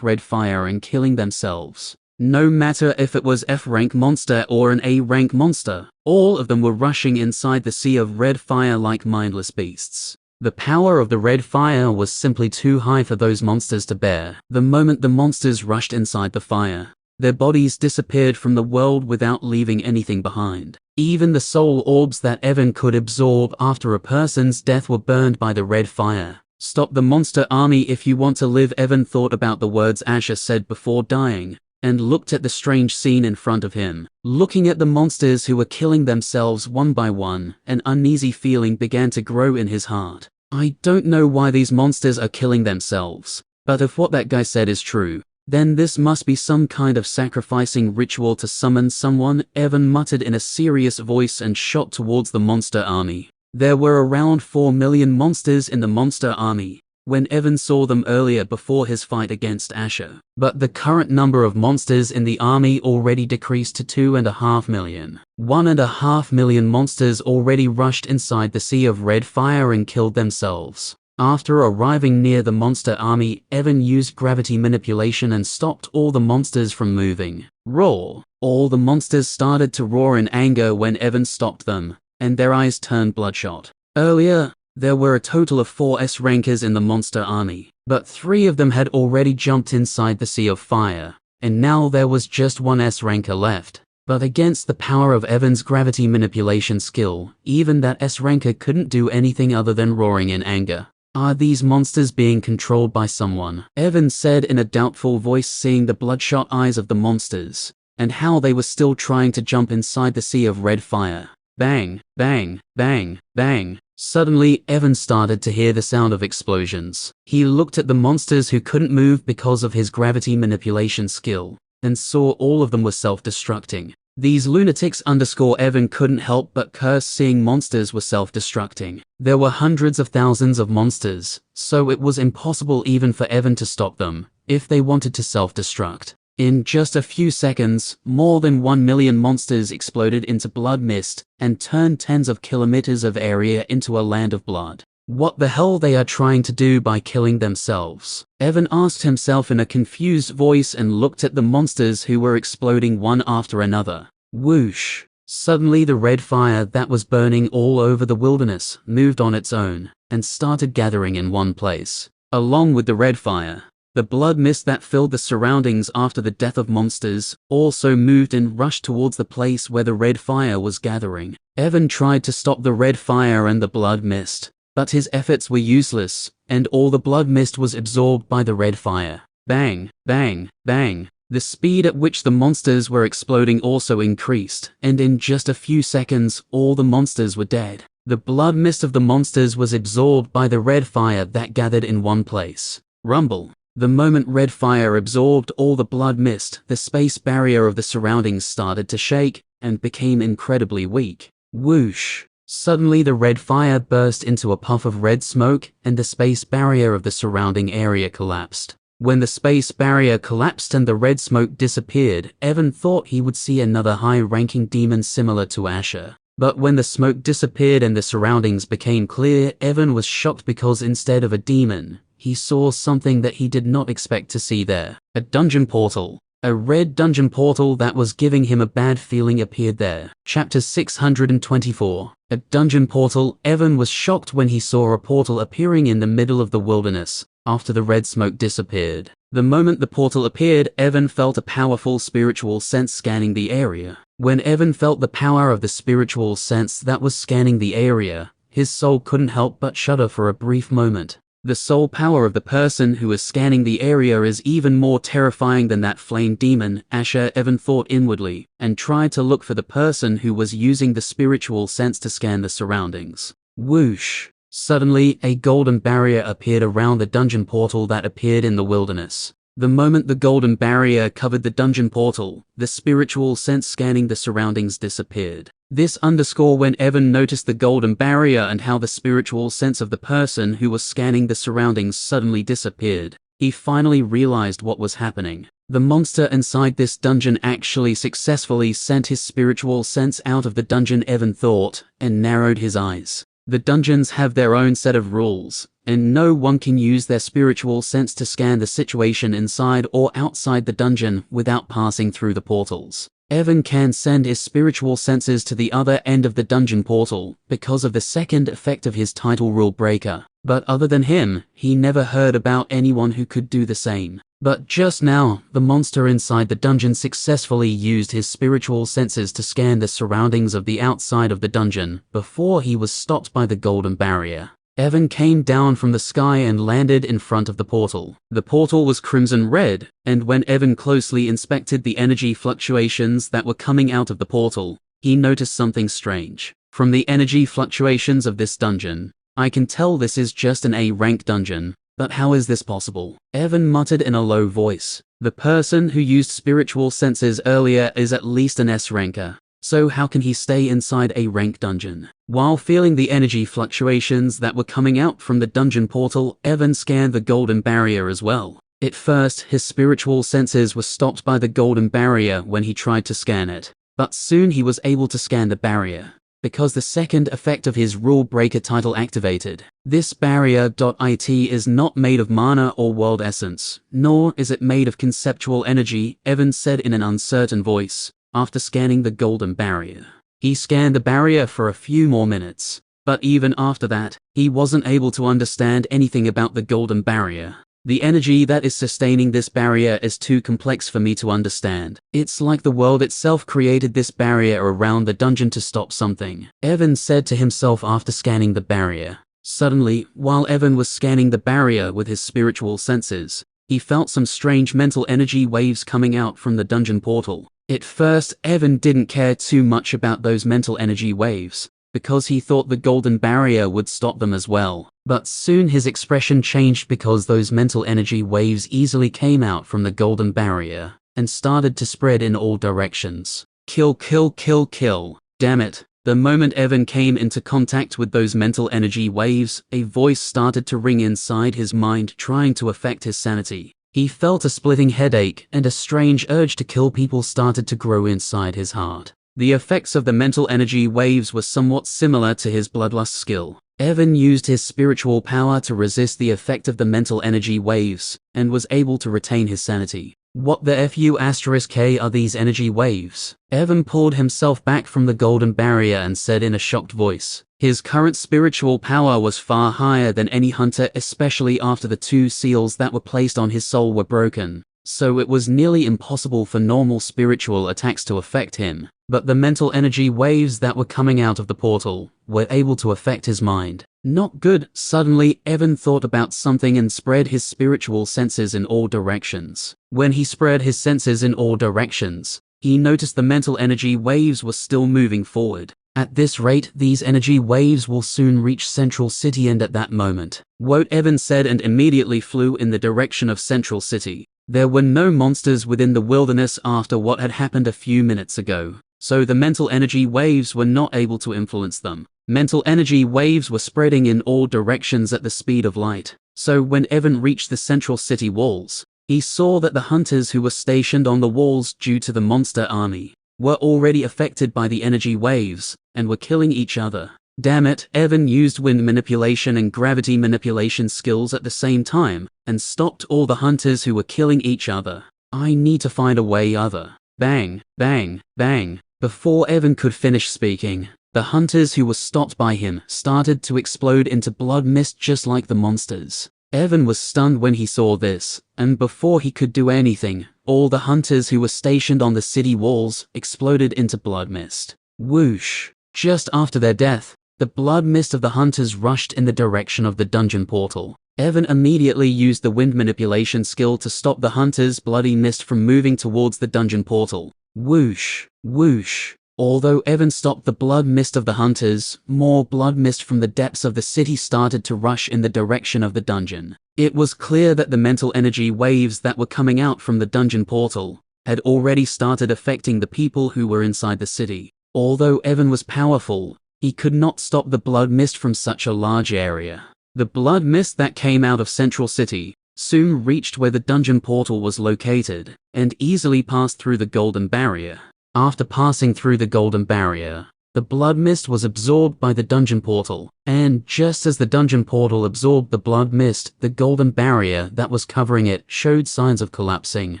red fire and killing themselves. No matter if it was F-rank monster or an A-rank monster, all of them were rushing inside the sea of red fire like mindless beasts. The power of the red fire was simply too high for those monsters to bear. The moment the monsters rushed inside the fire, their bodies disappeared from the world without leaving anything behind. Even the soul orbs that Evan could absorb after a person's death were burned by the red fire. Stop the monster army if you want to live, Evan thought about the words Asher said before dying, and looked at the strange scene in front of him. Looking at the monsters who were killing themselves one by one, an uneasy feeling began to grow in his heart. I don't know why these monsters are killing themselves, but if what that guy said is true, then this must be some kind of sacrificing ritual to summon someone, Evan muttered in a serious voice and shot towards the monster army. There were around 4 million monsters in the monster army. when Evan saw them earlier before his fight against Asher. But the current number of monsters in the army already decreased to 2.5 million. 1.5 million monsters already rushed inside the sea of red fire and killed themselves. After arriving near the monster army, Evan used gravity manipulation and stopped all the monsters from moving. Roar! All the monsters started to roar in anger when Evan stopped them, and their eyes turned bloodshot. Earlier, there were a total of 4 S-rankers in the monster army, but 3 of them had already jumped inside the sea of fire, and now there was just 1 S-ranker left. But against the power of Evan's gravity manipulation skill, even that S-ranker couldn't do anything other than roaring in anger. Are these monsters being controlled by someone? Evan said in a doubtful voice, seeing the bloodshot eyes of the monsters, and how they were still trying to jump inside the sea of red fire. Bang, bang, bang, bang. Suddenly, Evan started to hear the sound of explosions. He looked at the monsters who couldn't move because of his gravity manipulation skill, and saw all of them were self-destructing. These lunatics Evan couldn't help but curse, seeing monsters were self-destructing. There were hundreds of thousands of monsters, so it was impossible even for Evan to stop them, if they wanted to self-destruct. In just a few seconds, more than 1 million monsters exploded into blood mist and turned tens of kilometers of area into a land of blood. What the hell they are trying to do by killing themselves? Evan asked himself in a confused voice and looked at the monsters who were exploding one after another. Whoosh! Suddenly the red fire that was burning all over the wilderness moved on its own and started gathering in one place. Along with the red fire, the blood mist that filled the surroundings after the death of monsters also moved and rushed towards the place where the red fire was gathering. Evan tried to stop the red fire and the blood mist, but his efforts were useless, and all the blood mist was absorbed by the red fire. Bang, bang, bang. The speed at which the monsters were exploding also increased, and in just a few seconds, all the monsters were dead. The blood mist of the monsters was absorbed by the red fire that gathered in one place. Rumble. The moment red fire absorbed all the blood mist, the space barrier of the surroundings started to shake and became incredibly weak. Whoosh! Suddenly the red fire burst into a puff of red smoke and the space barrier of the surrounding area collapsed. When the space barrier collapsed and the red smoke disappeared, Evan thought he would see another high-ranking demon similar to Asher. But when the smoke disappeared and the surroundings became clear, Evan was shocked because instead of a demon, he saw something that he did not expect to see there. A dungeon portal. A red dungeon portal that was giving him a bad feeling appeared there. Chapter 624. A dungeon portal. Evan was shocked when he saw a portal appearing in the middle of the wilderness after the red smoke disappeared. The moment the portal appeared, Evan felt a powerful spiritual sense scanning the area. When Evan felt the power of the spiritual sense that was scanning the area, his soul couldn't help but shudder for a brief moment. The soul power of the person who is scanning the area is even more terrifying than that flame demon, Asher, Evan thought inwardly, and tried to look for the person who was using the spiritual sense to scan the surroundings. Whoosh! Suddenly, a golden barrier appeared around the dungeon portal that appeared in the wilderness. The moment the golden barrier covered the dungeon portal, the spiritual sense scanning the surroundings disappeared. This underscored when Evan noticed the golden barrier and how the spiritual sense of the person who was scanning the surroundings suddenly disappeared. He finally realized what was happening. The monster inside this dungeon actually successfully sent his spiritual sense out of the dungeon, Evan thought, and narrowed his eyes. The dungeons have their own set of rules, and no one can use their spiritual sense to scan the situation inside or outside the dungeon without passing through the portals. Evan can send his spiritual senses to the other end of the dungeon portal because of the second effect of his title rule breaker. But other than him, he never heard about anyone who could do the same. But just now, the monster inside the dungeon successfully used his spiritual senses to scan the surroundings of the outside of the dungeon before he was stopped by the golden barrier. Evan came down from the sky and landed in front of the portal. The portal was crimson red, and when Evan closely inspected the energy fluctuations that were coming out of the portal, he noticed something strange. From the energy fluctuations of this dungeon, I can tell this is just an A-rank dungeon, but how is this possible? Evan muttered in a low voice. The person who used spiritual senses earlier is at least an S-ranker. so how can he stay inside a rank dungeon? While feeling the energy fluctuations that were coming out from the dungeon portal, Evan scanned the golden barrier as well. At first, his spiritual senses were stopped by the golden barrier when he tried to scan it, but soon he was able to scan the barrier, because the second effect of his Rule Breaker title activated. This barrier.it is not made of mana or world essence, nor is it made of conceptual energy, Evan said in an uncertain voice, after scanning the golden barrier. He scanned the barrier for a few more minutes, but even after that, he wasn't able to understand anything about the golden barrier. The energy that is sustaining this barrier is too complex for me to understand. It's like the world itself created this barrier around the dungeon to stop something, Evan said to himself after scanning the barrier. Suddenly, while Evan was scanning the barrier with his spiritual senses, he felt some strange mental energy waves coming out from the dungeon portal. At first, Evan didn't care too much about those mental energy waves, because he thought the golden barrier would stop them as well. But soon his expression changed because those mental energy waves easily came out from the golden barrier and started to spread in all directions. Kill, kill, kill, kill. Damn it. The moment Evan came into contact with those mental energy waves, a voice started to ring inside his mind trying to affect his sanity. He felt a splitting headache and a strange urge to kill people started to grow inside his heart. The effects of the mental energy waves were somewhat similar to his bloodlust skill. Evan used his spiritual power to resist the effect of the mental energy waves, and was able to retain his sanity. What the FU*K are these energy waves? Evan pulled himself back from the golden barrier and said in a shocked voice. His current spiritual power was far higher than any hunter, especially after the 2 seals that were placed on his soul were broken, so it was nearly impossible for normal spiritual attacks to affect him. But the mental energy waves that were coming out of the portal were able to affect his mind. Not good. Suddenly, Evan thought about something and spread his spiritual senses in all directions. When he spread his senses in all directions, he noticed the mental energy waves were still moving forward. At this rate, these energy waves will soon reach Central City, and at that moment, what Evan said and immediately flew in the direction of Central City. There were no monsters within the wilderness after what had happened a few minutes ago, so the mental energy waves were not able to influence them. Mental energy waves were spreading in all directions at the speed of light, so when Evan reached the Central City walls, he saw that the hunters who were stationed on the walls due to the monster army were already affected by the energy waves and were killing each other. Damn it, Evan used wind manipulation and gravity manipulation skills at the same time and stopped all the hunters who were killing each other. I need to find a way other. Bang, bang, bang. Before Evan could finish speaking, the hunters who were stopped by him started to explode into blood mist just like the monsters. Evan was stunned when he saw this, and before he could do anything, all the hunters who were stationed on the city walls exploded into blood mist. Whoosh! Just after their death, the blood mist of the hunters rushed in the direction of the dungeon portal. Evan immediately used the wind manipulation skill to stop the hunters' bloody mist from moving towards the dungeon portal. Whoosh! Whoosh! Although Evan stopped the blood mist of the hunters, more blood mist from the depths of the city started to rush in the direction of the dungeon. It was clear that the mental energy waves that were coming out from the dungeon portal had already started affecting the people who were inside the city. Although Evan was powerful, he could not stop the blood mist from such a large area. The blood mist that came out of Central City soon reached where the dungeon portal was located and easily passed through the golden barrier. After passing through the golden barrier, the blood mist was absorbed by the dungeon portal, and just as the dungeon portal absorbed the blood mist, the golden barrier that was covering it showed signs of collapsing.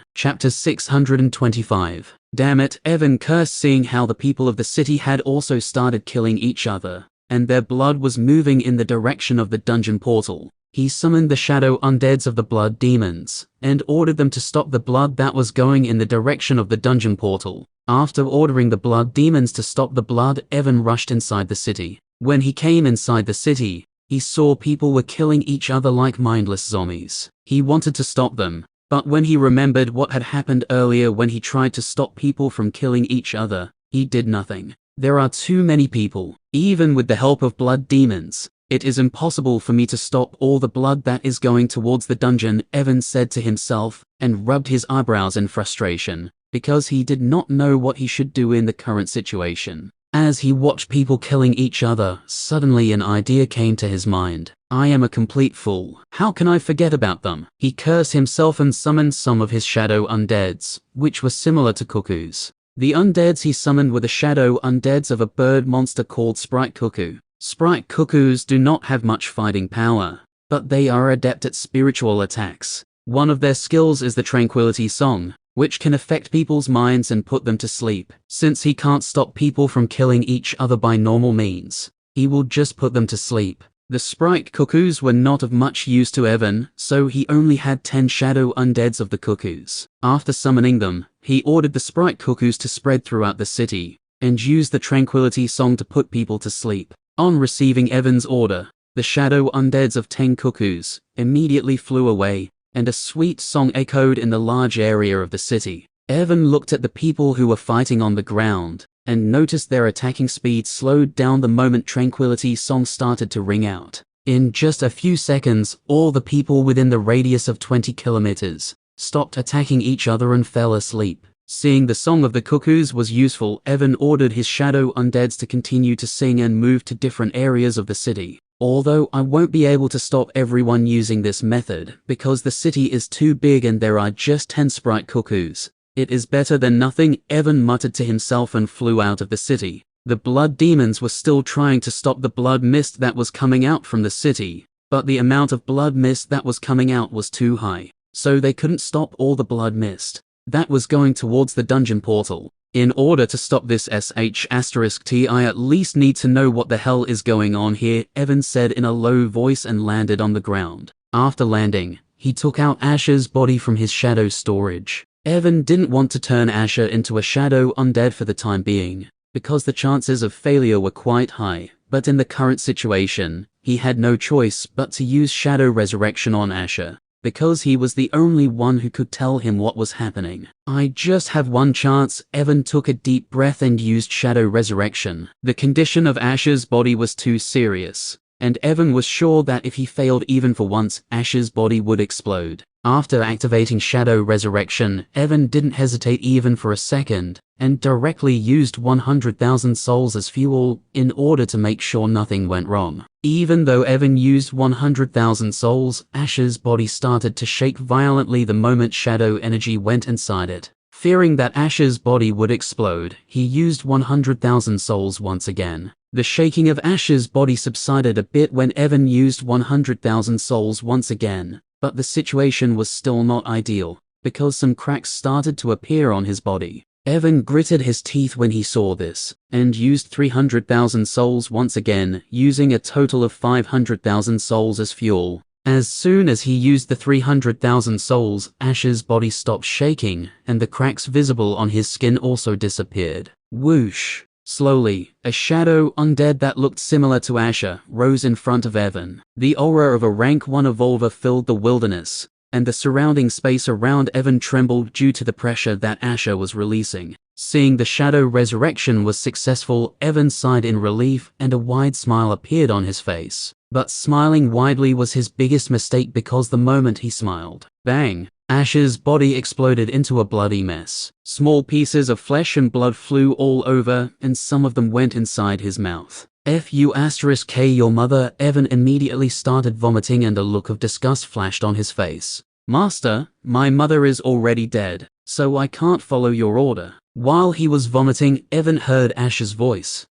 Chapter 625. Damn it, Evan cursed seeing how the people of the city had also started killing each other, and their blood was moving in the direction of the dungeon portal. He summoned the shadow undeads of the blood demons, and ordered them to stop the blood that was going in the direction of the dungeon portal. After ordering the blood demons to stop the blood, Evan rushed inside the city. When he came inside the city, he saw people were killing each other like mindless zombies. He wanted to stop them, but when he remembered what had happened earlier when he tried to stop people from killing each other, he did nothing. There are too many people. Even with the help of blood demons, it is impossible for me to stop all the blood that is going towards the dungeon, Evan said to himself, and rubbed his eyebrows in frustration. because he did not know what he should do in the current situation. As he watched people killing each other, suddenly an idea came to his mind. I am a complete fool. How can I forget about them? He cursed himself and summoned some of his shadow undeads, which were similar to cuckoos. The undeads he summoned were the shadow undeads of a bird monster called Sprite Cuckoo. Sprite Cuckoos do not have much fighting power, but they are adept at spiritual attacks. One of their skills is the Tranquility Song, which can affect people's minds and put them to sleep. Since he can't stop people from killing each other by normal means, he will just put them to sleep. The Sprite Cuckoos were not of much use to Evan, so he only had 10 shadow undeads of the cuckoos. After summoning them, he ordered the Sprite Cuckoos to spread throughout the city, and used the Tranquility Song to put people to sleep. On receiving Evan's order, the shadow undeads of 10 cuckoos immediately flew away, and a sweet song echoed in the large area of the city. Evan looked at the people who were fighting on the ground, and noticed their attacking speed slowed down the moment Tranquility Song started to ring out. In just a few seconds, all the people within the radius of 20 kilometers stopped attacking each other and fell asleep. Seeing the Song of the Cuckoos was useful, Evan ordered his shadow undeads to continue to sing and move to different areas of the city. Although I won't be able to stop everyone using this method, because the city is too big and there are just 10 Sprite Cuckoos, it is better than nothing, Evan muttered to himself and flew out of the city. The blood demons were still trying to stop the blood mist that was coming out from the city, but the amount of blood mist that was coming out was too high, so they couldn't stop all the blood mist that was going towards the dungeon portal. In order to stop this **T, I at least need to know what the hell is going on here, Evan said in a low voice and landed on the ground. After landing, he took out Asher's body from his shadow storage. Evan didn't want to turn Asher into a shadow undead for the time being, because the chances of failure were quite high, but in the current situation, he had no choice but to use shadow resurrection on Asher, because he was the only one who could tell him what was happening. I just have one chance. Evan took a deep breath and used shadow resurrection. The condition of Asher's body was too serious, and Evan was sure that if he failed even for once, Asher's body would explode. After activating shadow resurrection, Evan didn't hesitate even for a second, and directly used 100,000 souls as fuel in order to make sure nothing went wrong. Even though Evan used 100,000 souls, Asher's body started to shake violently the moment shadow energy went inside it. Fearing that Asher's body would explode, he used 100,000 souls once again. The shaking of Asher's body subsided a bit when Evan used 100,000 souls once again, but the situation was still not ideal, because some cracks started to appear on his body. Evan gritted his teeth when he saw this, and used 300,000 souls once again, using a total of 500,000 souls as fuel. As soon as he used the 300,000 souls, Asher's body stopped shaking, and the cracks visible on his skin also disappeared. Whoosh! Slowly, a shadow undead that looked similar to Asher rose in front of Evan. The aura of a rank 1 evolver filled the wilderness, and the surrounding space around Evan trembled due to the pressure that Asher was releasing. Seeing the shadow resurrection was successful, Evan sighed in relief and a wide smile appeared on his face. But smiling widely was his biggest mistake, because the moment he smiled, bang! Asher's body exploded into a bloody mess. Small pieces of flesh and blood flew all over, and some of them went inside his mouth. F***K your mother. Evan immediately started vomiting and a look of disgust flashed on his face. Master, my mother is already dead, so I can't follow your order. While he was vomiting, Evan heard Asher's voice.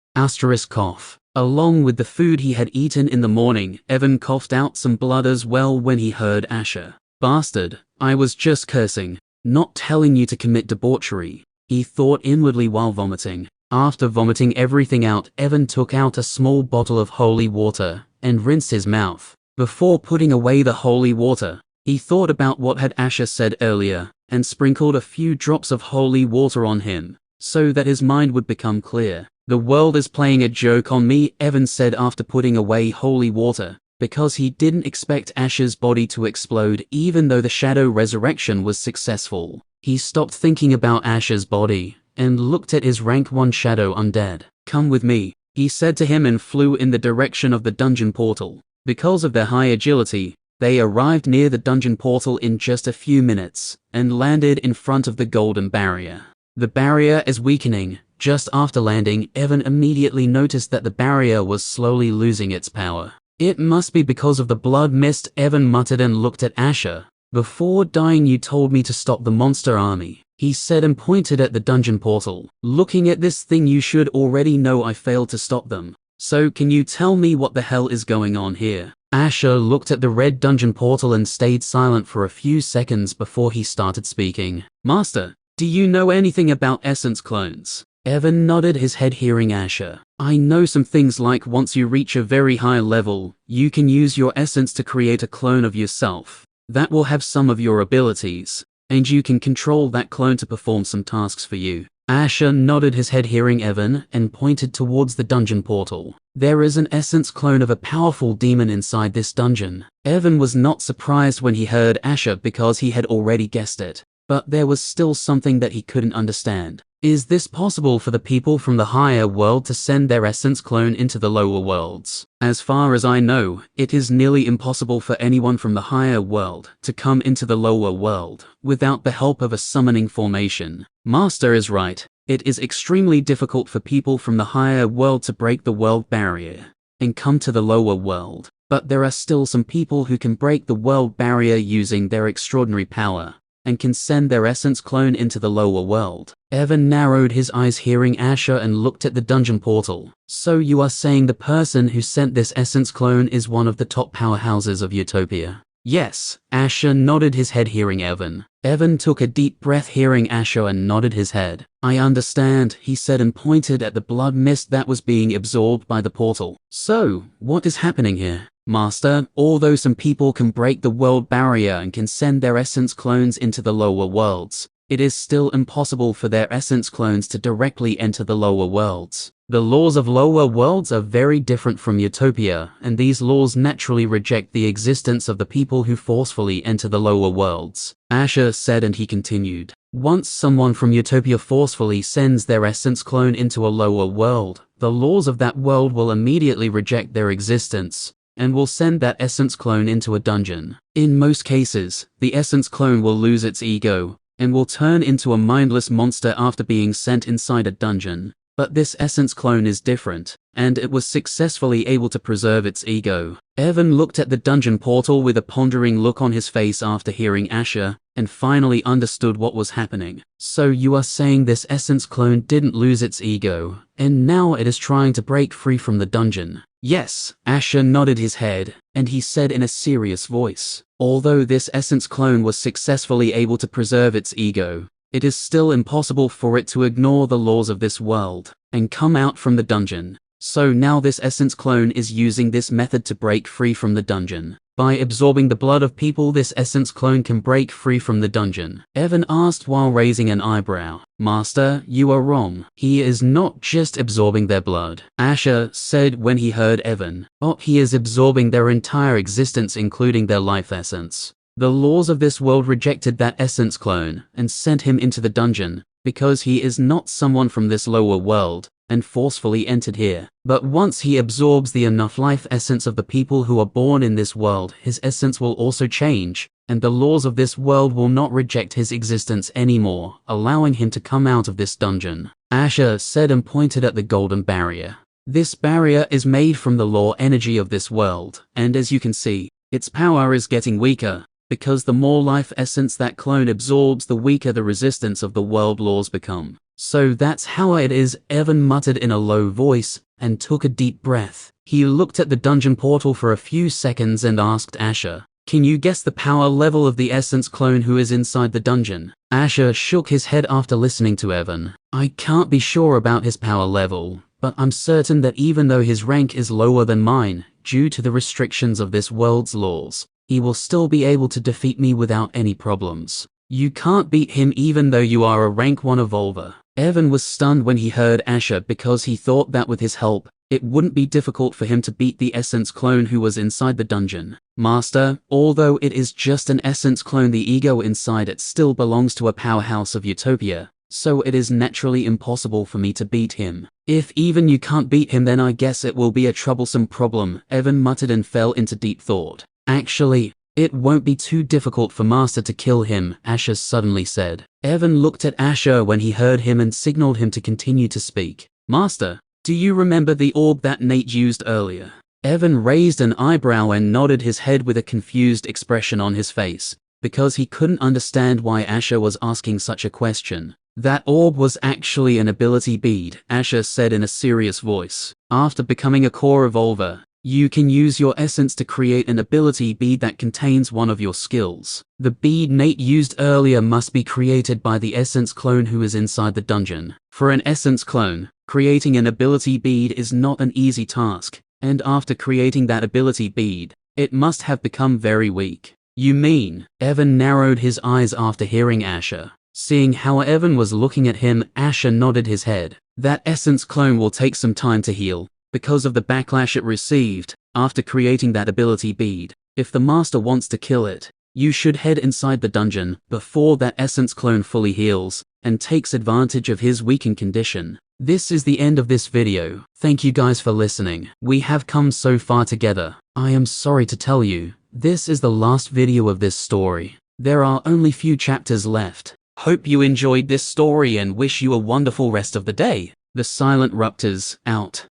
Cough. Along with the food he had eaten in the morning, Evan coughed out some blood as well when he heard Asher. Bastard, I was just cursing, not telling you to commit debauchery, he thought inwardly while vomiting. After vomiting everything out, Evan took out a small bottle of holy water and rinsed his mouth. Before putting away the holy water, he thought about what had Asher said earlier and sprinkled a few drops of holy water on him, so that his mind would become clear. The world is playing a joke on me, Evan said after putting away holy water, because he didn't expect Asher's body to explode even though the shadow resurrection was successful. He stopped thinking about Asher's body and looked at his rank 1 shadow undead. Come with me, he said to him and flew in the direction of the dungeon portal. Because of their high agility, They arrived near the dungeon portal in just a few minutes, and landed in front of the golden barrier. The barrier is weakening. Just after landing, Evan immediately noticed that the barrier was slowly losing its power. It must be because of the blood mist, Evan muttered and looked at Asher. Before dying you told me to stop the monster army, he said and pointed at the dungeon portal. Looking at this thing you should already know I failed to stop them. So can you tell me what the hell is going on here? Asher looked at the red dungeon portal and stayed silent for a few seconds before he started speaking. Master, do you know anything about essence clones? Evan nodded his head hearing Asher. I know some things like once you reach a very high level, you can use your essence to create a clone of yourself. That will have some of your abilities, and you can control that clone to perform some tasks for you. Asher nodded his head hearing Evan and pointed towards the dungeon portal. There is an essence clone of a powerful demon inside this dungeon. Evan was not surprised when he heard Asher because he had already guessed it, but there was still something that he couldn't understand. Is this possible for the people from the higher world to send their essence clone into the lower worlds? As far as I know, it is nearly impossible for anyone from the higher world to come into the lower world without the help of a summoning formation. Master is right. It is extremely difficult for people from the higher world to break the world barrier and come to the lower world. But there are still some people who can break the world barrier using their extraordinary power and can send their essence clone into the lower world. Evan narrowed his eyes hearing Asher and looked at the dungeon portal. So you are saying the person who sent this essence clone is one of the top powerhouses of Utopia? Yes, Asher nodded his head hearing Evan. Evan took a deep breath hearing Asher and nodded his head. I understand, he said and pointed at the blood mist that was being absorbed by the portal. So, what is happening here? Master, although some people can break the world barrier and can send their essence clones into the lower worlds, it is still impossible for their essence clones to directly enter the lower worlds. The laws of lower worlds are very different from Utopia, and these laws naturally reject the existence of the people who forcefully enter the lower worlds. Asher said and he continued. Once someone from Utopia forcefully sends their essence clone into a lower world, the laws of that world will immediately reject their existence and will send that essence clone into a dungeon. In most cases, the essence clone will lose its ego and will turn into a mindless monster after being sent inside a dungeon. But this essence clone is different, and it was successfully able to preserve its ego. Evan looked at the dungeon portal with a pondering look on his face after hearing Asher, and finally understood what was happening. So you are saying this essence clone didn't lose its ego, and now it is trying to break free from the dungeon? Yes, Asher nodded his head, and he said in a serious voice. Although this essence clone was successfully able to preserve its ego, it is still impossible for it to ignore the laws of this world and come out from the dungeon. So now this essence clone is using this method to break free from the dungeon. By absorbing the blood of people, this essence clone can break free from the dungeon. Evan asked while raising an eyebrow. Master, you are wrong. He is not just absorbing their blood. Asher said when he heard Evan. Oh, he is absorbing their entire existence, including their life essence. The laws of this world rejected that essence clone and sent him into the dungeon because he is not someone from this lower world and forcefully entered here. But once he absorbs the enough life essence of the people who are born in this world, his essence will also change, and the laws of this world will not reject his existence anymore, allowing him to come out of this dungeon. Asher said and pointed at the golden barrier. This barrier is made from the law energy of this world, and as you can see, its power is getting weaker. Because the more life essence that clone absorbs, the weaker the resistance of the world laws become. So that's how it is, Evan muttered in a low voice, and took a deep breath. He looked at the dungeon portal for a few seconds and asked Asher, can you guess the power level of the essence clone who is inside the dungeon? Asher shook his head after listening to Evan. I can't be sure about his power level, but I'm certain that even though his rank is lower than mine, due to the restrictions of this world's laws, he will still be able to defeat me without any problems. You can't beat him even though you are a rank 1 evolver. Evan was stunned when he heard Asher because he thought that with his help, it wouldn't be difficult for him to beat the essence clone who was inside the dungeon. Master, although it is just an essence clone, the ego inside it still belongs to a powerhouse of Utopia, so it is naturally impossible for me to beat him. If even you can't beat him, then I guess it will be a troublesome problem, Evan muttered and fell into deep thought. Actually, It won't be too difficult for Master to kill him, Asher suddenly said. Evan looked at Asher when he heard him and signaled him to continue to speak. Master, do you remember the orb that Nate used earlier? Evan raised an eyebrow and nodded his head with a confused expression on his face, because he couldn't understand why Asher was asking such a question. That orb was actually an ability bead, Asher said in a serious voice. After becoming a core evolver, you can use your essence to create an ability bead that contains one of your skills. The bead Nate used earlier must be created by the essence clone who is inside the dungeon. For an essence clone, creating an ability bead is not an easy task, and after creating that ability bead, it must have become very weak. You mean? Evan narrowed his eyes after hearing Asher. Seeing how Evan was looking at him, Asher nodded his head. That essence clone will take some time to heal, because of the backlash it received after creating that ability bead. If the Master wants to kill it, you should head inside the dungeon before that essence clone fully heals and takes advantage of his weakened condition. This is the end of this video. Thank you guys for listening. We have come so far together. I am sorry to tell you, this is the last video of this story. There are only few chapters left. Hope you enjoyed this story and wish you a wonderful rest of the day. The Silent Ruptors, out.